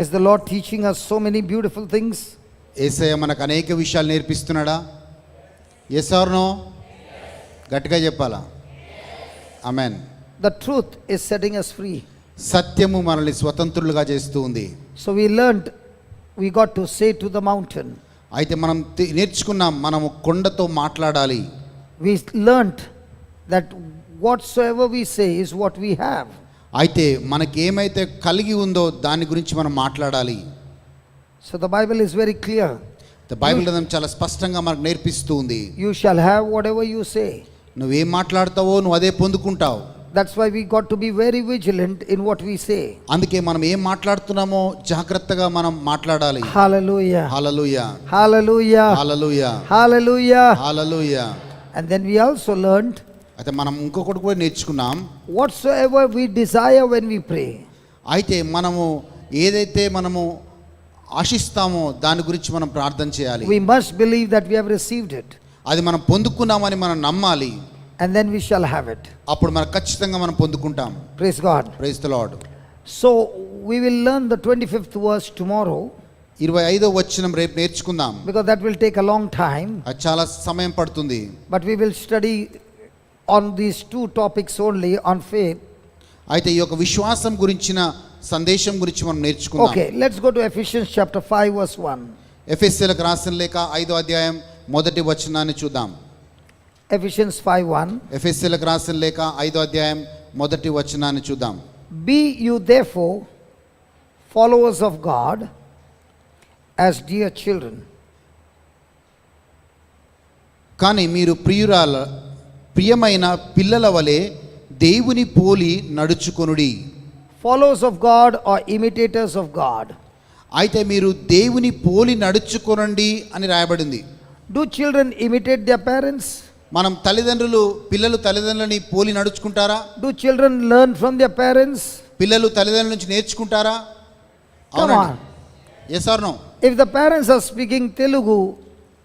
Is the Lord teaching us so many beautiful things? యేసయ్య మనకు అనేక విషయాలు నేర్పిస్తున్నాడా? Yes are no? గట్టిగా చెప్పాలా? ఆమేన్. The truth is setting us free. సత్యము మనల్ని స్వతంత్రులుగా చేస్తూ ఉంది. So we got to say to the mountain. అయితే మనం నేర్చుకున్నాం, మనము కొండతో మాట్లాడాలి. We learned that whatsoever we say is what we have. అయితే మనకి ఏమైతే కలిగి ఉందో దాని గురించి మనం మాట్లాడాలి. So the Bible is very clear. Bible గ్రంథం చాలా స్పష్టంగా మనకు నేర్పిస్తూ ఉంది. You shall have whatever you say. నువ్వేం మాట్లాడతావో నువ్వు అదే పొందుకుంటావు. That's why we got to be very vigilant in what we say. అందుకే మనం ఏం మాట్లాడుతున్నామో జాగ్రత్తగా మనం మాట్లాడాలి. Hallelujah. Hallelujah. Hallelujah. Hallelujah. Hallelujah. Hallelujah. And then we also learned అయితే మనం ఇంకొకటి కూడా నేర్చుకున్నాం. whatsoever we desire when we pray. అయితే మనము ఏదైతే మనము ఆశిస్తామో దాని గురించి మనం ప్రార్థన చేయాలి. We must believe that we have received it. అది మనం పొందుకున్నామని మనం నమ్మాలి. And then we shall have it. అప్పుడు మనం ఖచ్చితంగా మనం పొందుకుంటాం. Praise God. Praise the Lord. So we will learn the 25th verse tomorrow. 25వ వచనం రేపు నేర్చుకుందాం. Because that will take a long time. అది చాలా సమయం పడుతుంది. But we will study on these two topics only, on faith. అయితే ఈ యొక్క విశ్వాసం గురించిన సందేశం గురించి మనం నేర్చుకుందాం. Okay, let's go to Ephesians chapter 5 verse 1. ఎఫెసీయులకు రాసిన లేఖ 5వ అధ్యాయం మొదటి వచనాన్ని చూద్దాం. Ephesians 5:1. ఎఫెసీయులకు రాసిన లేఖ 5వ అధ్యాయం మొదటి వచనాన్ని చూద్దాం. Be you therefore followers of God as dear children. కానీ మీరు ప్రియమైన పిల్లల వలె దేవుని పోలి నడుచుకొనుడి. Followers of God or imitators of God. అయితే మీరు దేవుని పోలి నడుచుకొనండి అని రాయబడింది. Do children imitate their parents? మనం పిల్లలు తల్లిదండ్రులని పోలి నడుచుకుంటారా? Do children learn from their parents? పిల్లలు తల్లిదండ్రుల నుంచి నేర్చుకుంటారా? Come on. Yes or no? If the parents are speaking Telugu,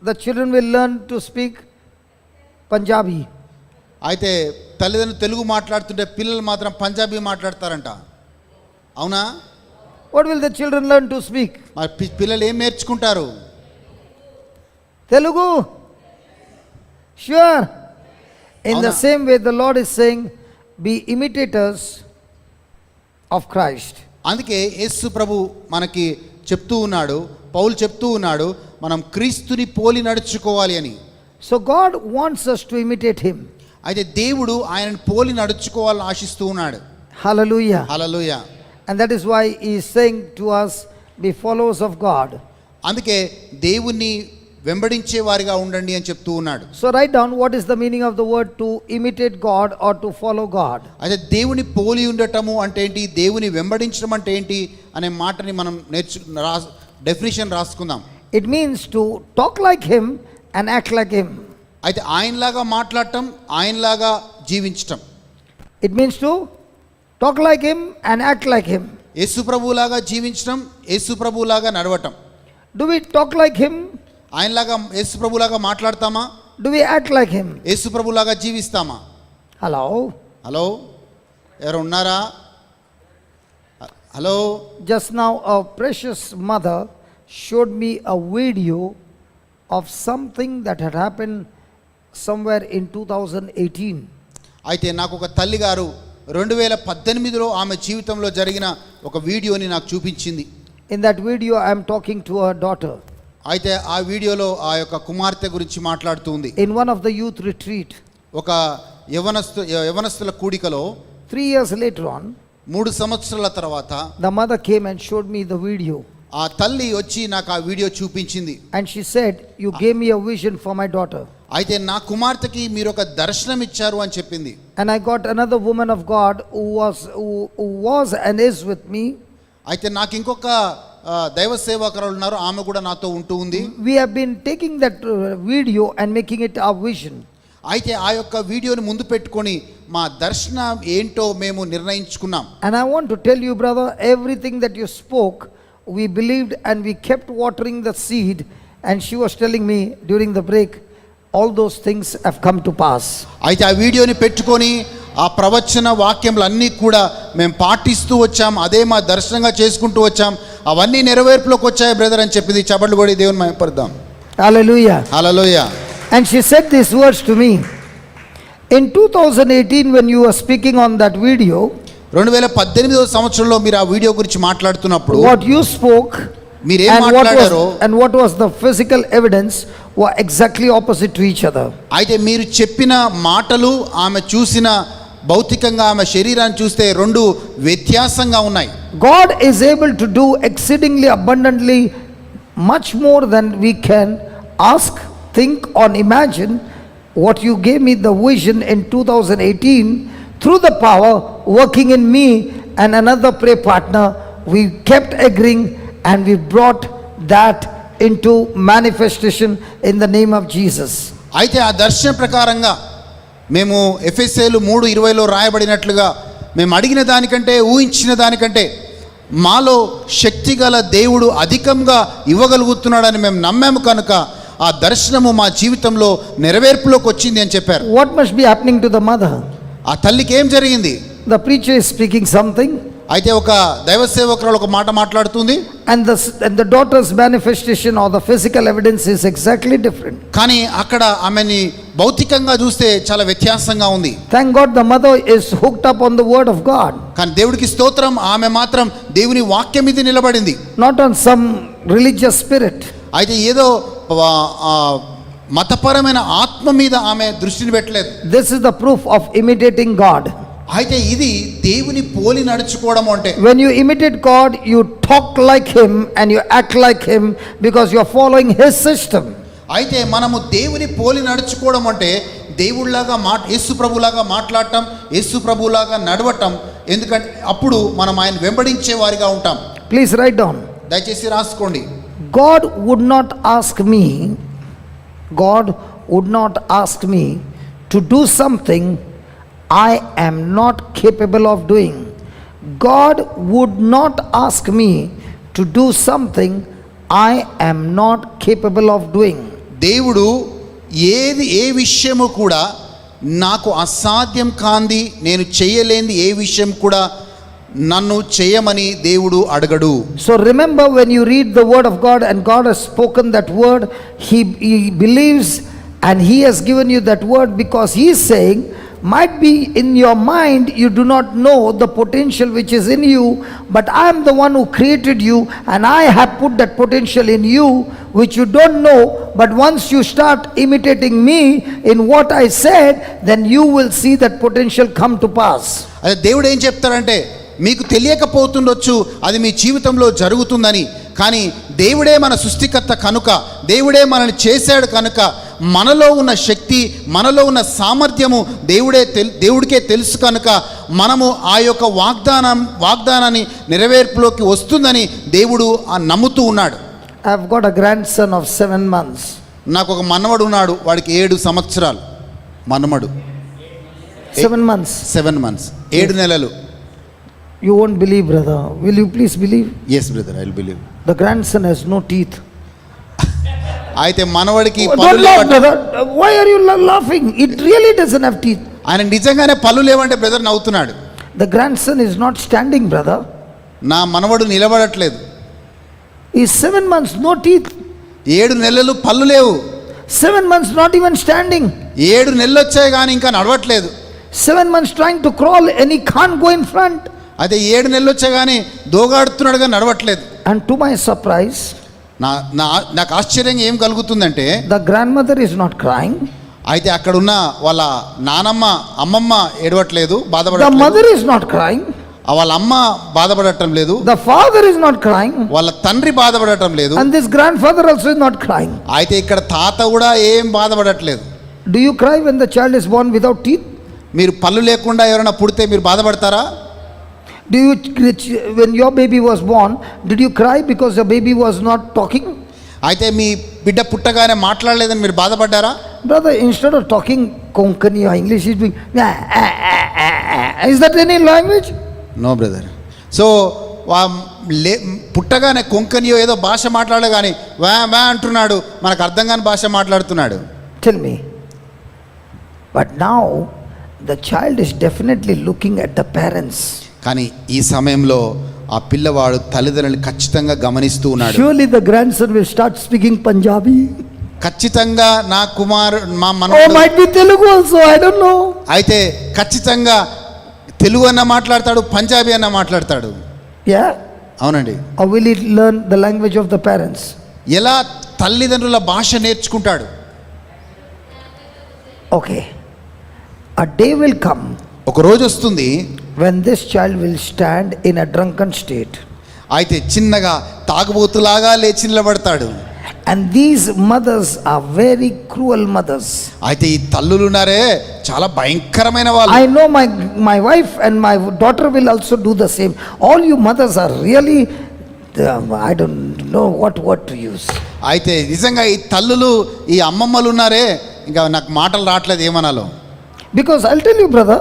the children will learn to speak Punjabi. అయితే తల్లిదండ్రులు తెలుగు మాట్లాడుతుంటే పిల్లలు మాత్రం పంజాబీ మాట్లాడతారంట. అవునా? What will the children learn to speak? మరి పిల్లలు ఏం నేర్చుకుంటారు? Telugu? Sure. In the same way the Lord is saying, be imitators of Christ. అందుకే యేసు ప్రభు మనకి చెప్తూ ఉన్నాడు, పౌలు చెప్తూ ఉన్నాడు, మనం క్రీస్తుని పోలి నడుచుకోవాలి అని. So God wants us to imitate him. అయితే దేవుడు ఆయనను పోలి నడుచుకోవాలని ఆశిస్తూ ఉన్నాడు. Hallelujah. Hallelujah. And that is why he is saying to us, be followers of God. అందుకే దేవుణ్ణి వెంబడించే వారిగా ఉండండి అని చెప్తూ ఉన్నాడు. So write down what is the meaning of the word to imitate God or to follow God. అయితే దేవుని పోలి ఉండటము అంటే ఏంటి, దేవుని వెంబడించడం అంటే ఏంటి అనే మాటని మనం definition రాసుకుందాం. It means to talk like him and act like him. అయితే ఆయనలాగా మాట్లాడటం, ఆయనలాగా జీవించటం. It means to talk like him and act like him. యేసు ప్రభువులాగా జీవించటం, యేసు ప్రభువులాగా నడవటం. Do we talk like him? ఆయనలాగా యేసు ప్రభువులాగా మాట్లాడతామా? Do we act like him? యేసు ప్రభువులాగా జీవిస్తామా? Hello? హలో, ఎవరు ఉన్నారా? Hello. Just now a precious mother showed me a video of something that had happened somewhere in 2018. అయితే నాకు ఒక తల్లి గారు 2018లో ఆమె జీవితంలో జరిగిన ఒక వీడియోని నాకు చూపించింది. In that video I am talking to her daughter. అయితే ఆ వీడియోలో ఆ యొక్క కుమార్తె గురించి మాట్లాడుతుంది. In one of the youth retreat, ఒక యవనస్తుల కూడికలో 3 years later on, 3 సంవత్సరాల తర్వాత the mother came and showed me the video. ఆ తల్లి వచ్చి నాకు ఆ వీడియో చూపించింది. And she said, you gave me a vision for my daughter. అయితే నా కుమార్తెకి మీరు ఒక దర్శనం ఇచ్చారు అని చెప్పింది. And I got another woman of God who was and is with me. అయితే నాకు ఇంకొక దైవ సేవకురాలు ఉన్నారు, ఆమె కూడా నాతో ఉంటూ ఉంది. We have been taking that video and making it our vision. అయితే ఆ యొక్క వీడియోని ముందు పెట్టుకొని మా దర్శనం ఏంటో మేము నిర్ణయించుకున్నాం. And I want to tell you, brother, everything that you spoke, we believed and we kept watering the seed. And she was telling me during the break, all those things have come to pass. అయితే ఆ వీడియోని పెట్టుకొని ఆ ప్రవచన వాక్యములన్నీ కూడా మేము పాటిస్తూ వచ్చాం, అదే మా దర్శనంగా చేసుకుంటూ వచ్చాం. అవన్నీ నెరవేర్పులోకి వచ్చాయి బ్రదర్ అని చెప్పింది. చప్పట్లు కొడి దేవుని మహిమపరుద్దాం. Hallelujah. Hallelujah. And she said these words to me. In 2018, when you were speaking on that video, 2018వ సంవత్సరంలో మీరు ఆ వీడియో గురించి మాట్లాడుతున్నప్పుడు what you spoke మీరేం and మాట్లాడారో what was the physical evidence were exactly opposite to each other. అయితే మీరు చెప్పిన మాటలు ఆమె చూసిన భౌతికంగా ఆమె శరీరాన్ని చూస్తే రెండు వ్యత్యాసంగా ఉన్నాయి. God is able to do exceedingly abundantly much more than we can ask, think or imagine. What you gave me the vision in 2018 through the power working in me and another prayer partner, we kept agreeing and we brought that into manifestation in the name of Jesus. అయితే ఆ దర్శన ప్రకారంగా మేము ఎఫెసీయులు 3:20లో రాయబడినట్లుగా మేము అడిగిన దానికంటే ఊహించిన దానికంటే మాలో శక్తిగల దేవుడు అధికంగా ఇవ్వగలుగుతున్నాడని మేము నమ్మాము కనుక ఆ దర్శనము మా జీవితంలో నెరవేర్పులోకి వచ్చింది అని చెప్పారు. What must be happening to the mother? ఆ తల్లికి ఏం జరిగింది? The preacher is speaking something అయితే ఒక దైవ సేవకురాలు ఒక మాట మాట్లాడుతుంది, and the daughter's manifestation or the physical evidence is exactly different. కానీ అక్కడ ఆమెని భౌతికంగా చూస్తే చాలా వ్యత్యాసంగా ఉంది. Thank God the mother is hooked up on the word of God, కానీ దేవుడికి స్తోత్రం, ఆమె మాత్రం దేవుని వాక్యం మీద నిలబడింది, not on some religious spirit. అయితే ఏదో మతపరమైన ఆత్మ మీద ఆమె దృష్టిని పెట్టలేదు. This is the proof of imitating God. అయితే ఇది దేవుని పోలి నడుచుకోవడం అంటే, When you imitate God, you talk like him and you act like him because you are following his system. అయితే మనము దేవుని పోలి నడుచుకోవడం అంటే దేవుళ్ళలాగా యేసు ప్రభులాగా మాట్లాడటం, యేసు ప్రభులాగా నడవటం. ఎందుకంటే అప్పుడు మనం ఆయన వెంబడించే వారిగా ఉంటాం. Please write down. దయచేసి రాసుకోండి. God would not ask me to do something I am not capable of doing. God would not ask me to do something I am not capable of doing. దేవుడు ఏ విషయము కూడా నాకు అసాధ్యం కాంది, నేను చేయలేనిది ఏ విషయం కూడా నన్ను చేయమని దేవుడు అడగడు. So remember, when you read the word of God and God has spoken that word, he believes and he has given you that word because he is saying, might be in your mind you do not know the potential which is in you, but I am the one who created you and I have put that potential in you which you don't know, but once you start imitating me in what I said, then you will see that potential come to pass. అదే దేవుడు ఏం చెప్తారంటే, మీకు తెలియకపోతుండొచ్చు అది మీ జీవితంలో జరుగుతుందని, కానీ దేవుడే మన సృష్టికర్త కనుక, దేవుడే మనల్ని చేశాడు కనుక, మనలో ఉన్న శక్తి, మనలో ఉన్న సామర్థ్యము దేవుడికే తెలుసు కనుక మనము ఆ యొక్క వాగ్దానాన్ని నెరవేర్పులోకి వస్తుందని దేవుడు నమ్ముతూ ఉన్నాడు. I have got a grandson of 7 months. నాకు ఒక మనవడు ఉన్నాడు, వాడికి 7 సంవత్సరాలు. మనమడు 7 months. 7 months, 7 నెలలు. You won't believe, brother. Will you please believe? Yes brother, I will believe. The grandson has no teeth. అయితే మనవడికి Don't పళ్ళు laugh, లేవట. brother. Why are you laughing? It really doesn't have teeth. ఆయన నిజంగానే పళ్ళు లేవంటే brother నవ్వుతున్నాడు. The grandson is not standing, brother. నా మనవడు నిలబడట్లేదు. He's 7 months, no teeth. 7 నెలలు పళ్ళు లేవు. 7 months not even standing. 7 నెలలు వచ్చాయి కానీ ఇంకా నడవట్లేదు. 7 months trying to crawl and he can't go in front. అయితే 7 నెలలు వచ్చాయి కానీ దోగాడుతున్నాడు కానీ నడవట్లేదు. And to my surprise, నాకు ఆశ్చర్యంగా ఏం కలుగుతుందంటే, the grandmother is not crying. అయితే అక్కడున్న వాళ్ళ నానమ్మ అమ్మమ్మ ఏడవట్లేదు, The బాధపడట్లేదు. mother is not crying. వాళ్ళ అమ్మ బాధపడటం లేదు, The father is not crying. వాళ్ళ తండ్రి బాధపడటం లేదు. And this grandfather also is not crying. అయితే ఇక్కడ తాత కూడా ఏం బాధపడట్లేదు. Do you cry when the child is born without teeth? మీరు పళ్ళు లేకుండా ఎవరైనా పుడితే మీరు బాధపడతారా? Do you, when your baby was born, did you cry because your baby was not talking? అయితే మీ బిడ్డ పుట్టగానే మాట్లాడలేదని మీరు బాధపడ్డారా? Brother, instead of talking Konkani or English, he's doing, is that any language? No brother. So పుట్టగానే కొంకనియో ఏదో భాష మాట్లాడే కానీ వా అంటున్నాడు, మనకు అర్థం కాని భాష మాట్లాడుతున్నాడు. Tell me. But now the child is definitely looking at the parents. కానీ ఈ సమయంలో ఆ పిల్లవాడు తల్లిదండ్రులను ఖచ్చితంగా గమనిస్తూ ఉన్నాడు. Surely the grandson will start speaking Punjabi. ఖచ్చితంగా మా Or మనవడు might be Telugu also, I don't know. అయితే ఖచ్చితంగా తెలుగు అన్న మాట్లాడతాడు, పంజాబీ అన్న మాట్లాడతాడు. Yeah? అవునండి. Or will he learn the language of the parents? ఎలా తల్లిదండ్రుల భాష నేర్చుకుంటాడు? Okay. A day will come ఒక రోజు వస్తుంది when this child will stand in a drunken state. అయితే చిన్నగా తాగుబోతులాగా లేచి నిలబడతాడు. And these mothers are very cruel mothers. అయితే ఈ తల్లులు ఉన్నారే చాలా భయంకరమైన వాళ్ళు. I know my wife and my daughter will also do the same. All you mothers are really, I don't know what word to use. అయితే నిజంగా ఈ తల్లులు ఈ అమ్మమ్మలు ఉన్నారే ఇంకా నాకు మాటలు రావట్లేదు ఏమనాలో. Because I'll tell you brother,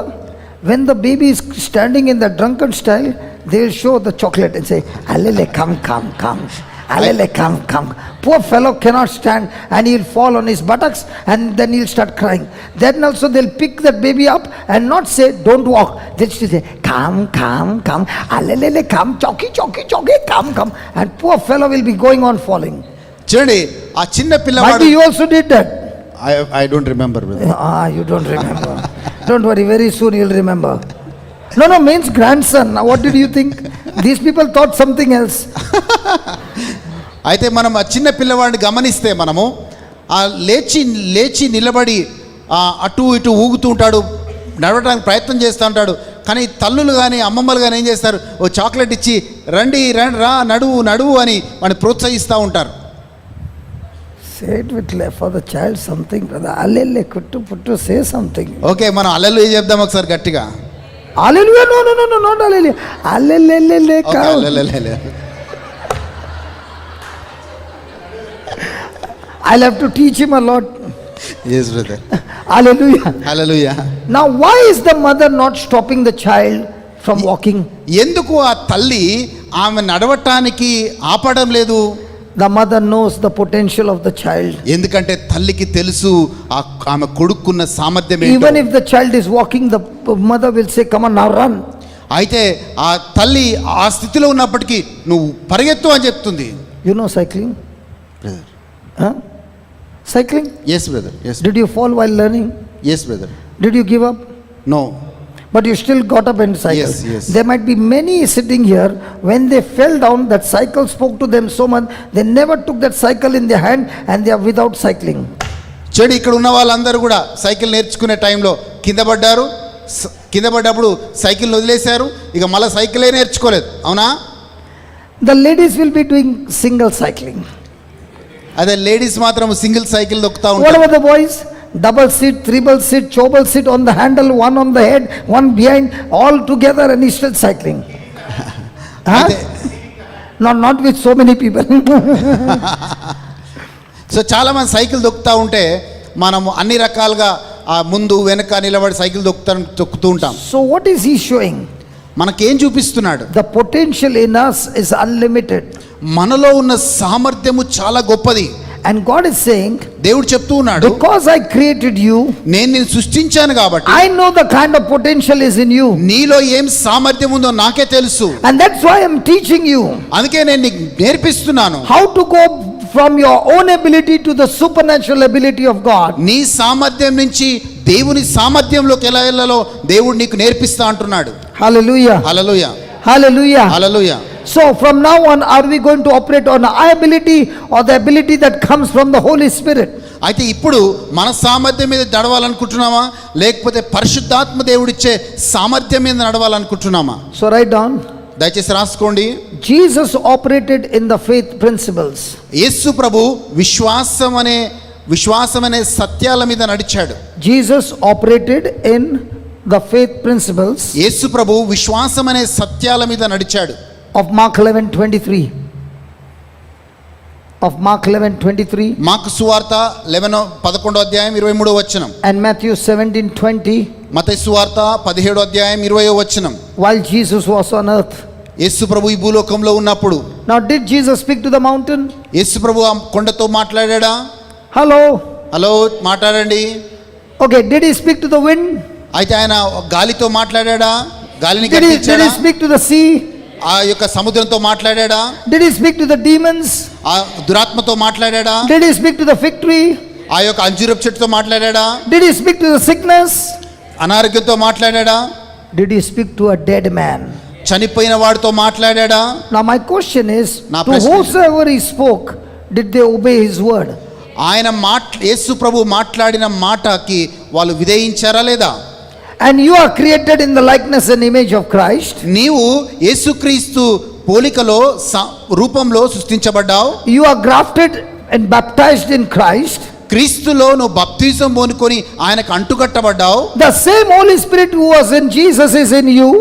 when the baby is standing in the drunken style, they will show the chocolate and say, Alele, come. Alele, come. Poor fellow cannot stand and he'll fall on his buttocks and then he'll start crying. Then also they'll pick that baby up and not say, don't walk. They'll still say, come. Alele, come, choki, come. And poor fellow will be going on falling. చూడండి ఆ చిన్న Might పిల్లవాడు. be you also did that. I don't remember. You don't remember. Don't worry, very soon you'll remember. No, means grandson. Now what did you think? These people thought something else. అయితే మనం ఆ చిన్న పిల్లవాడిని గమనిస్తే మనము ఆ లేచి నిలబడి అటు ఇటు ఊగుతూ ఉంటాడు, నడవడానికి ప్రయత్నం చేస్తూ ఉంటాడు. కానీ తల్లులు కానీ అమ్మమ్మలు కానీ ఏం చేస్తారు, ఓ చాక్లెట్ ఇచ్చి రండి రా నడువు అని వాడిని ప్రోత్సహిస్తూ ఉంటారు. Say it with for the child something, brother. Allele puttu say something. Okay, మనం హల్లెలూయా చెప్దాం ఒకసారి గట్టిగా. Hallelujah, no, not hallelujah. Allele okay, cow. Hallelujah. I'll have to teach him a lot. Yes brother. Hallelujah. Hallelujah. Now why is the mother not stopping the child from walking? ఎందుకు ఆ తల్లి ఆమె నడవటానికి ఆపడం లేదు? The mother knows the potential of the child. ఎందుకంటే తల్లికి తెలుసు ఆమె కొడుకున్న సామర్థ్యం Even ఏంటో. if the child is walking, the mother will say, come on now, run. అయితే ఆ తల్లి ఆ స్థితిలో ఉన్నప్పటికీ నువ్వు పరిగెత్తు అని చెప్తుంది. You know cycling? Huh? Cycling? Yes brother. Yes. Did you fall while learning? Yes brother. Did you give up? No. But you still got up and cycled. Yes. There might be many sitting here, when they fell down, that cycle spoke to them so much, they never took that cycle in their hand and they are without cycling. చెడు ఇక్కడ ఉన్న వాళ్ళందరూ కూడా cycle నేర్చుకునే టైంలో కింద పడ్డప్పుడు cycle వదిలేశారు, ఇక మళ్ళీ సైకిలే నేర్చుకోలేదు. అవునా? The ladies will be doing single cycling. అదే లేడీస్ మాత్రం సింగిల్ సైకిల్ దొక్కుతా What ఉంటారు. about the boys? Double seat, triple seat, chobal seat on the handle, one on the head, one behind, all together and he's still cycling. Huh? అయితే Not with so many people. So చాలా మంది cycle దొక్కుతూ ఉంటే మనము అన్ని రకాలుగా ఆ ముందు వెనక నిలబడి సైకిల్ దొక్కుతూ ఉంటాం. So what is he showing? మనకేం చూపిస్తున్నాడు? The potential in us is unlimited. మనలో ఉన్న సామర్థ్యము చాలా గొప్పది. And God is saying, దేవుడు చెప్తూ ఉన్నాడు, because I created you, నేను నిన్ను సృష్టించాను కాబట్టి I know the kind of potential is in you. నీలో ఏం సామర్థ్యం ఉందో నాకే తెలుసు. And that's why I'm teaching you అందుకే నేను నీకు నేర్పిస్తున్నాను how to go from your own ability to the supernatural ability of God. నీ సామర్థ్యం నుంచి దేవుని సామర్థ్యంలోకి ఎలా వెళ్ళాలో దేవుడు నీకు నేర్పిస్తా అంటున్నాడు. Hallelujah. Hallelujah. Hallelujah. Hallelujah. So from now on, are we going to operate on our ability or the ability that comes from the Holy Spirit? అయితే ఇప్పుడు మన సామర్థ్యం మీద నడవాలనుకుంటున్నామా లేకపోతే పరిశుద్ధాత్మ దేవుడిచ్చే సామర్థ్యం మీద నడవాలనుకుంటున్నామా? So write down. దయచేసి రాసుకోండి. Jesus operated in the faith principles. యేసు ప్రభు విశ్వాసం అనే సత్యాల మీద నడిచాడు. Jesus operated in the faith principles యేసు ప్రభు విశ్వాసం అనే సత్యాల మీద నడిచాడు. of Mark 11:23. Of Mark 11:23. Mark సువార్త 11వ అధ్యాయం 23వ వచనం. And Matthew 17:20. మత్తయి సువార్త 17వ అధ్యాయం 20వ వచనం. While Jesus was on earth. యేసు ప్రభు ఈ భూలోకంలో ఉన్నప్పుడు. Now did Jesus speak to the mountain? యేసు ప్రభు ఆ కొండతో మాట్లాడాడా? హలో మాట్లాడండి. Okay, did he speak to the wind? అయితే ఆయన గాలితో మాట్లాడాడా? గాలిని Did he గద్దించాడా? speak to the sea? ఆ యొక్క సముద్రంతో మాట్లాడాడా? Did he speak to the demons? ఆ దురాత్మతో మాట్లాడాడా? Did he speak to the fig tree? ఆ యొక్క అంజూరపు చెట్టుతో మాట్లాడాడా? Did he speak to the sickness? అనారోగ్యంతో మాట్లాడాడా? Did he speak to a dead man? చనిపోయిన వాడితో మాట్లాడాడా? Now my question is, నా to ప్రశ్న- whosoever he spoke, did they obey his word? ఆయన యేసు ప్రభు మాట్లాడిన మాటకి వాళ్ళు విధేయించారా లేదా? And you are created in the likeness and image of Christ. నీవు యేసుక్రీస్తు పోలికలో రూపంలో సృష్టించబడ్డావు. You are grafted and baptized in Christ. క్రీస్తులో నువ్వు బప్తిజం పొందుకొని ఆయనకు అంటుకట్టబడ్డావు. The same Holy Spirit who was in Jesus is in you.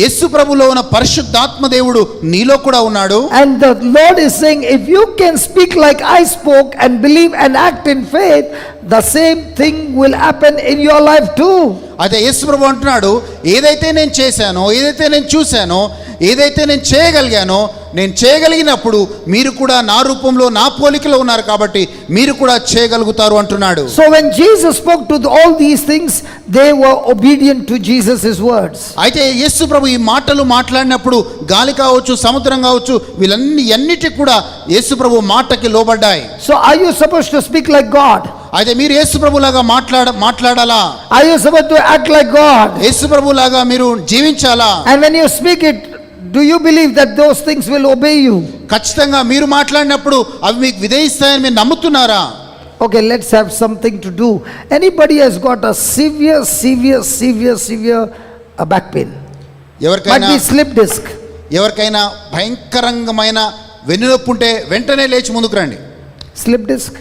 యేసు ప్రభులో ఉన్న పరిశుద్ధాత్మ దేవుడు నీలో కూడా ఉన్నాడు. And the Lord is saying, if you can speak like I spoke and believe and act in faith, the same thing will happen in your life too. అయితే యేసు ప్రభు అంటున్నాడు, ఏదైతే నేను చేశానో, ఏదైతే నేను చూశానో, ఏదైతే నేను చేయగలిగానో, నేను చేయగలిగినప్పుడు మీరు కూడా నా రూపంలో నా పోలికలో ఉన్నారు కాబట్టి మీరు కూడా చేయగలుగుతారు అంటున్నాడు. So when Jesus spoke to all these things, they were obedient to Jesus' words. అయితే యేసు ప్రభు ఈ మాటలు మాట్లాడినప్పుడు గాలి కావచ్చు, సముద్రం కావచ్చు, వీళ్ళన్నిటికి కూడా యేసు ప్రభు మాటకి లోబడ్డాయి. So are you supposed to speak like God? అయితే మీరు యేసు ప్రభులాగా మాట్లాడాలా? Are you supposed to act like God? యేసు ప్రభులాగా మీరు జీవించాలా? And when you speak it, do you believe that those things will obey you? ఖచ్చితంగా మీరు మాట్లాడినప్పుడు అవి మీకు విధేయిస్తాయని మీరు నమ్ముతున్నారా? Okay, let's have something to do. Anybody has got a severe back pain? Might ఎవరికైనా be slip disc. ఎవరికైనా భయంకరంగమైన వెన్నునొప్పి ఉంటే వెంటనే లేచి ముందుకు రండి. Slip disc?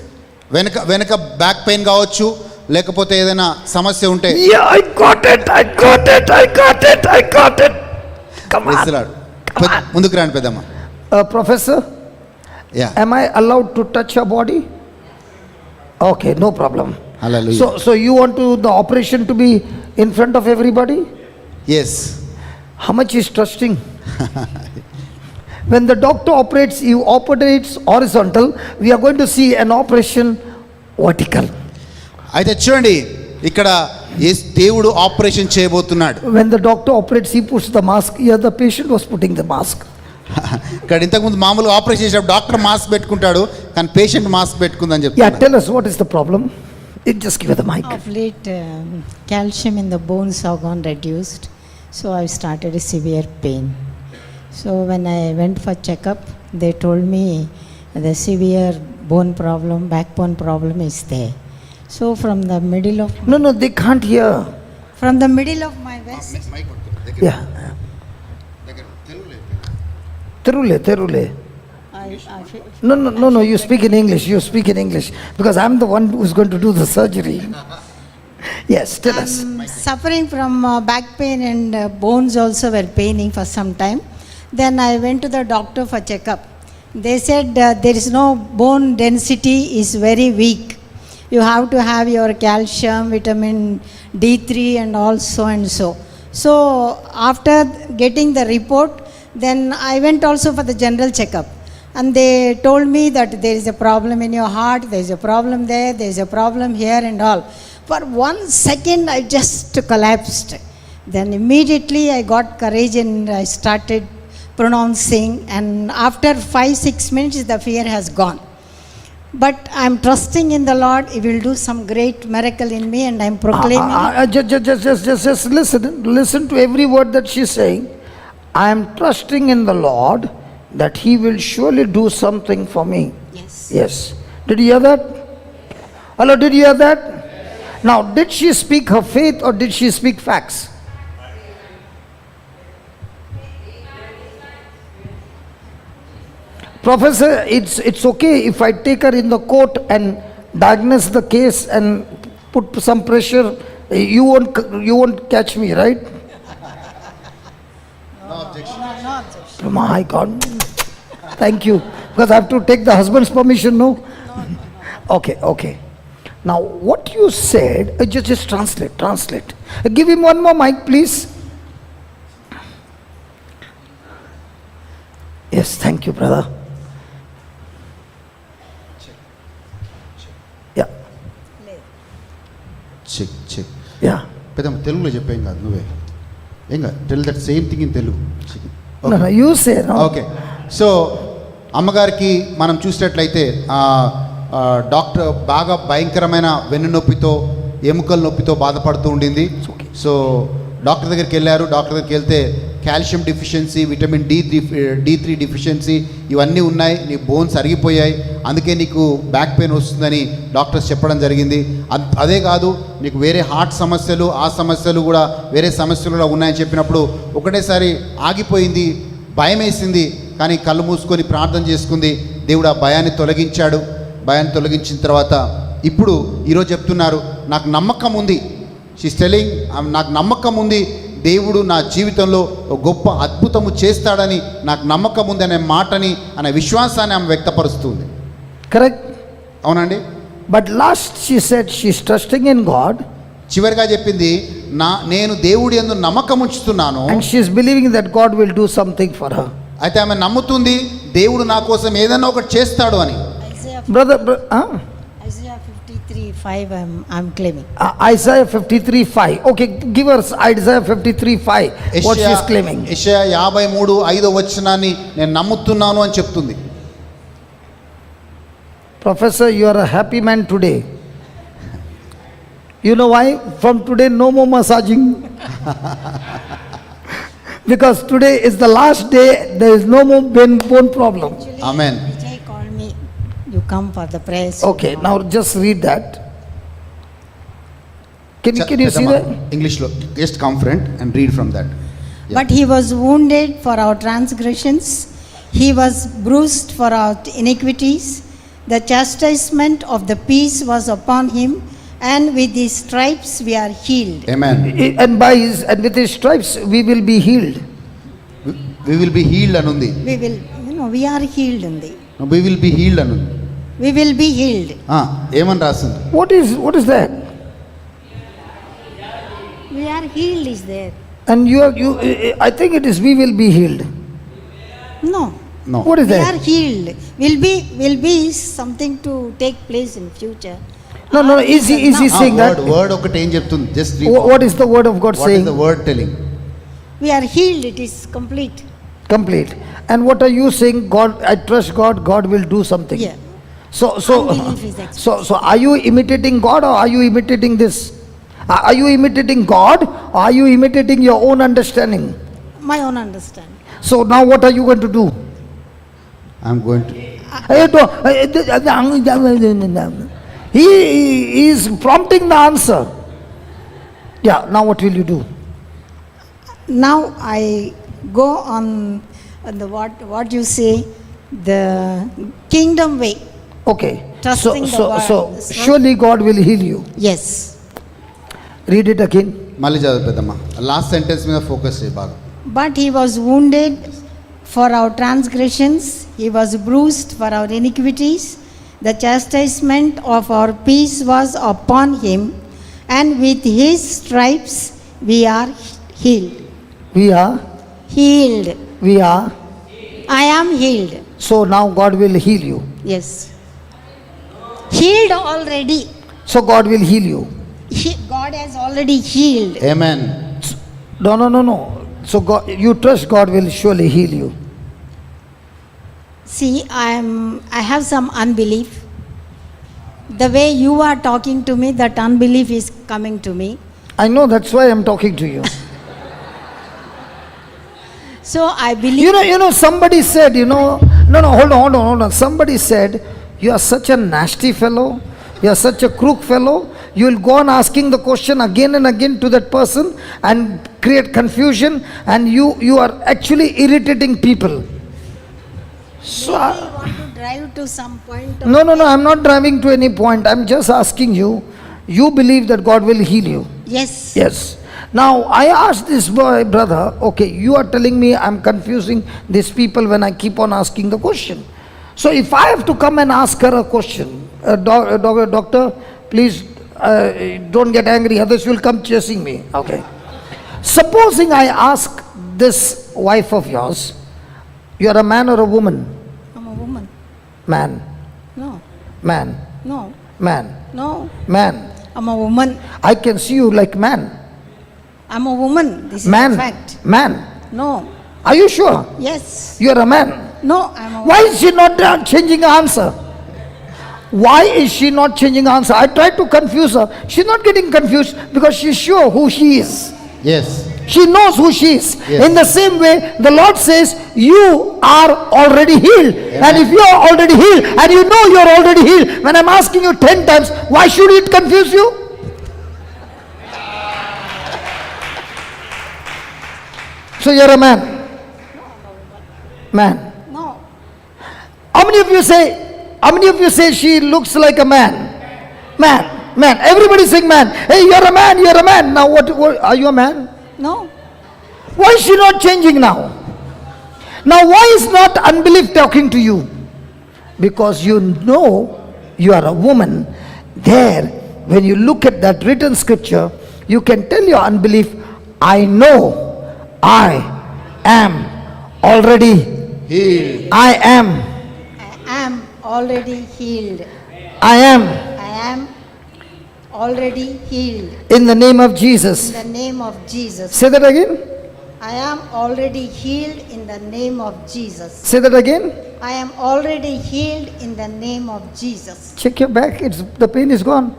వెనక బ్యాక్ పెయిన్ కావచ్చు, లేకపోతే ఏదైనా సమస్య ఉంటే Yeah, I got it. Come on. ముందుకు రండి పెద్దమ్మ. Professor, yeah, am I allowed to touch your body? Okay, no problem. Hallelujah. So you want the operation to be in front of everybody? Yes. How much is trusting? When the doctor operates, he operates horizontal. We are going to see an operation vertical. అయితే చూడండి, ఇక్కడ దేవుడు operation చేయబోతున్నాడు. When the doctor operates, he puts the mask. Here the patient was putting the mask. ఇక్కడ ఇంతకుముందు మామూలుగా operation చేసేటప్పుడు doctor mask పెట్టుకుంటాడు, కానీ పేషెంట్ మాస్క్ పెట్టుకుందని Yeah, చెప్తాడు. tell us what is the problem. Just give her the mic. Of late, calcium in the bones have gone reduced, so I started a severe pain. So when I went for checkup, they told me the severe bone problem, backbone problem is there. So from the middle of No, they can't hear. from the middle of my waist, Yeah. Terule. I feel, No, you speak in English. Because I'm the one who's going to do the surgery. Yes, tell us. I'm suffering from back pain and bones also were paining for some time. Then I went to the doctor for checkup. They said there is no bone density is very weak. You have to have your calcium, vitamin D3 and also and so. So after getting the report, then I went also for the general checkup. And they told me that there is a problem in your heart, there is a problem there is a problem here and all. For 1 second I just collapsed. Then immediately I got courage and I started pronouncing, and after 5-6 minutes the fear has gone. But I'm trusting in the Lord. He will do some great miracle in me, and I'm proclaiming Just listen to every word that she's saying. I am trusting in the Lord that He will surely do something for me. Yes. Did you hear that? Hello, did you hear that? Now, did she speak her faith or did she speak facts? Professor, it's okay if I take her in the court and diagnose the case and put some pressure. You won't catch me, right? no objection. My God. Thank you. Because I have to take the husband's permission, no? Okay. Now, what you said, just translate. Give him one more mic, please. Yes, thank you, brother. Yeah, check. yeah. పెద్దమ్మ తెలుగులో చెప్పేం కాదు, నువ్వే ఏం కాదు. Tell that same thing in Telugu. No, no, you say, no? Okay so అమ్మగారికి మనం చూసినట్లయితే డాక్టర్ బాగా భయంకరమైన వెన్నునొప్పితో ఎముకల నొప్పితో బాధపడుతూ ఉండింది. సో డాక్టర్ దగ్గరికి వెళ్ళారు. డాక్టర్ దగ్గరికి వెళ్తే calcium deficiency, vitamin D3 deficiency ఇవన్నీ ఉన్నాయి, నీ బోన్స్ అరిగిపోయాయి, అందుకే నీకు బ్యాక్ పెయిన్ వస్తుందని డాక్టర్స్ చెప్పడం జరిగింది. అదే కాదు, నీకు వేరే హార్ట్ సమస్యలు, ఆ సమస్యలు కూడా వేరే సమస్యలు కూడా ఉన్నాయని చెప్పినప్పుడు ఒకటేసారి ఆగిపోయింది, భయం వేసింది. కానీ కళ్ళు మూసుకొని ప్రార్థన చేసుకుంది. దేవుడు ఆ భయాన్ని తొలగించాడు. భయాన్ని తొలగించిన తర్వాత ఇప్పుడు ఈరోజు చెప్తున్నారు, నాకు నమ్మకం ఉంది. షీస్ టెలింగ్, నాకు నమ్మకం ఉంది, దేవుడు నా జీవితంలో ఒక గొప్ప అద్భుతము చేస్తాడని నాకు నమ్మకం ఉంది అనే మాటని, అనే విశ్వాసాన్ని ఆమె వ్యక్తపరుస్తుంది. Correct? అవునండి. But last she said she's trusting in God చివరిగా చెప్పింది, నేను దేవుడి యందు నమ్మకం ఉంచుతున్నాను. and she's believing that God will do something for her. అయితే ఆమె నమ్ముతుంది దేవుడు నా కోసం ఏదైనా ఒకటి చేస్తాడు అని. Brother, Isaiah 53:5 I'm claiming. Isaiah 53:5. Okay, give us Isaiah 53:5. What she's claiming. యెషయా 53:5 వచనాన్ని నేను నమ్ముతున్నాను అని చెప్తుంది. Professor, you are a happy man today. You know why? From today, no more massaging. Because today is the last day, there is no more bone problem. Amen. Vijay called me, you come for the prayers. Okay, now just read that. Can you see that? ఇంగ్లీష్లో just come friend and read from that. But he was wounded for our transgressions, he was bruised for our iniquities. The chastisement of the peace was upon him, and with his stripes we are healed. Amen. And with his stripes we will be healed. We will be healed అనుంది. We are healed in the. We will be healed అనుంది. We will be healed. ఏమని రాసింది? What is that? We are healed is there. And you I think it is we will be healed. No. No. What is We that? are healed. Will be something to take place in future. No, is he saying that? Word ఒకటి ఏం చెప్తుంది? Just What is the word of God what saying? is the word telling? We are healed, it is complete. Complete. And what are you saying? God, I trust God, God will do something. Yeah. So Unbelief is so are you imitating God or are you imitating this? Are you imitating God or are you imitating your own understanding? My own understanding. So now what are you going to do? I'm going to He is prompting the answer. Yeah, now what will you do? Now I go on the what you say, the kingdom way. Okay. Trusting the word. So surely God will heal you. Yes. Read it again. మళ్ళీ చదువు పెద్దమ్మ. Last sentence మీద focus చేయి బాగా. But he was wounded for our transgressions, he was bruised for our iniquities. The chastisement of our peace was upon him, and with his stripes we are healed. We are. Healed. I am healed. So now God will heal you. Yes. Healed already. So God will heal you. God has already healed. Amen. No. So God, you trust God will surely heal you. See, I have some unbelief. The way you are talking to me, that unbelief is coming to me. I know, that's why I'm talking to you. So I believe. You know, somebody said, no, hold on. Somebody said, you are such a nasty fellow, you are such a crook fellow, you will go on asking the question again and again to that person and create confusion, and you are actually irritating people. So I want to drive to some point. no, I'm not driving to any point. I'm just asking you, you believe that God will heal you? Yes. Yes. Now I asked this boy, brother, okay, you are telling me I'm confusing these people when I keep on asking the question. So if I have to come and ask her a question, doctor, please don't get angry, others will come chasing me. Okay. Supposing I ask this wife of yours, you are a man or a woman? I'm a woman. Man. No. Man. No. Man. No. Man. I'm a woman. I can see you like man. I'm a woman. This is Man. a fact. Man. No. Are you sure? Yes. You are a man. No, I'm a Why is she not changing her answer? Why is she not changing her answer? I tried to confuse her. She's not getting confused because she's sure who she is. Yes She knows who she is. Yes. In the same way, the Lord says, you are already healed. And if you are already healed, and you know you are already healed, when I'm asking you 10 times, why should it confuse you? So you're a man. Man. no. How many of you say she looks like a man? Man. Everybody saying man. Hey, you're a man, you're a man. Now what are you a man? No. Why is she not changing now? Now why is not unbelief talking to you? Because you know you are a woman. There, when you look at that written scripture, you can tell your unbelief, I know I am already, I am, I am already healed. I am I am already healed. in the name of Jesus. In the name of Jesus. Say that again. I am already healed in the name of Jesus. Say that again. I am already healed in the name of Jesus. Check your back. The pain is gone.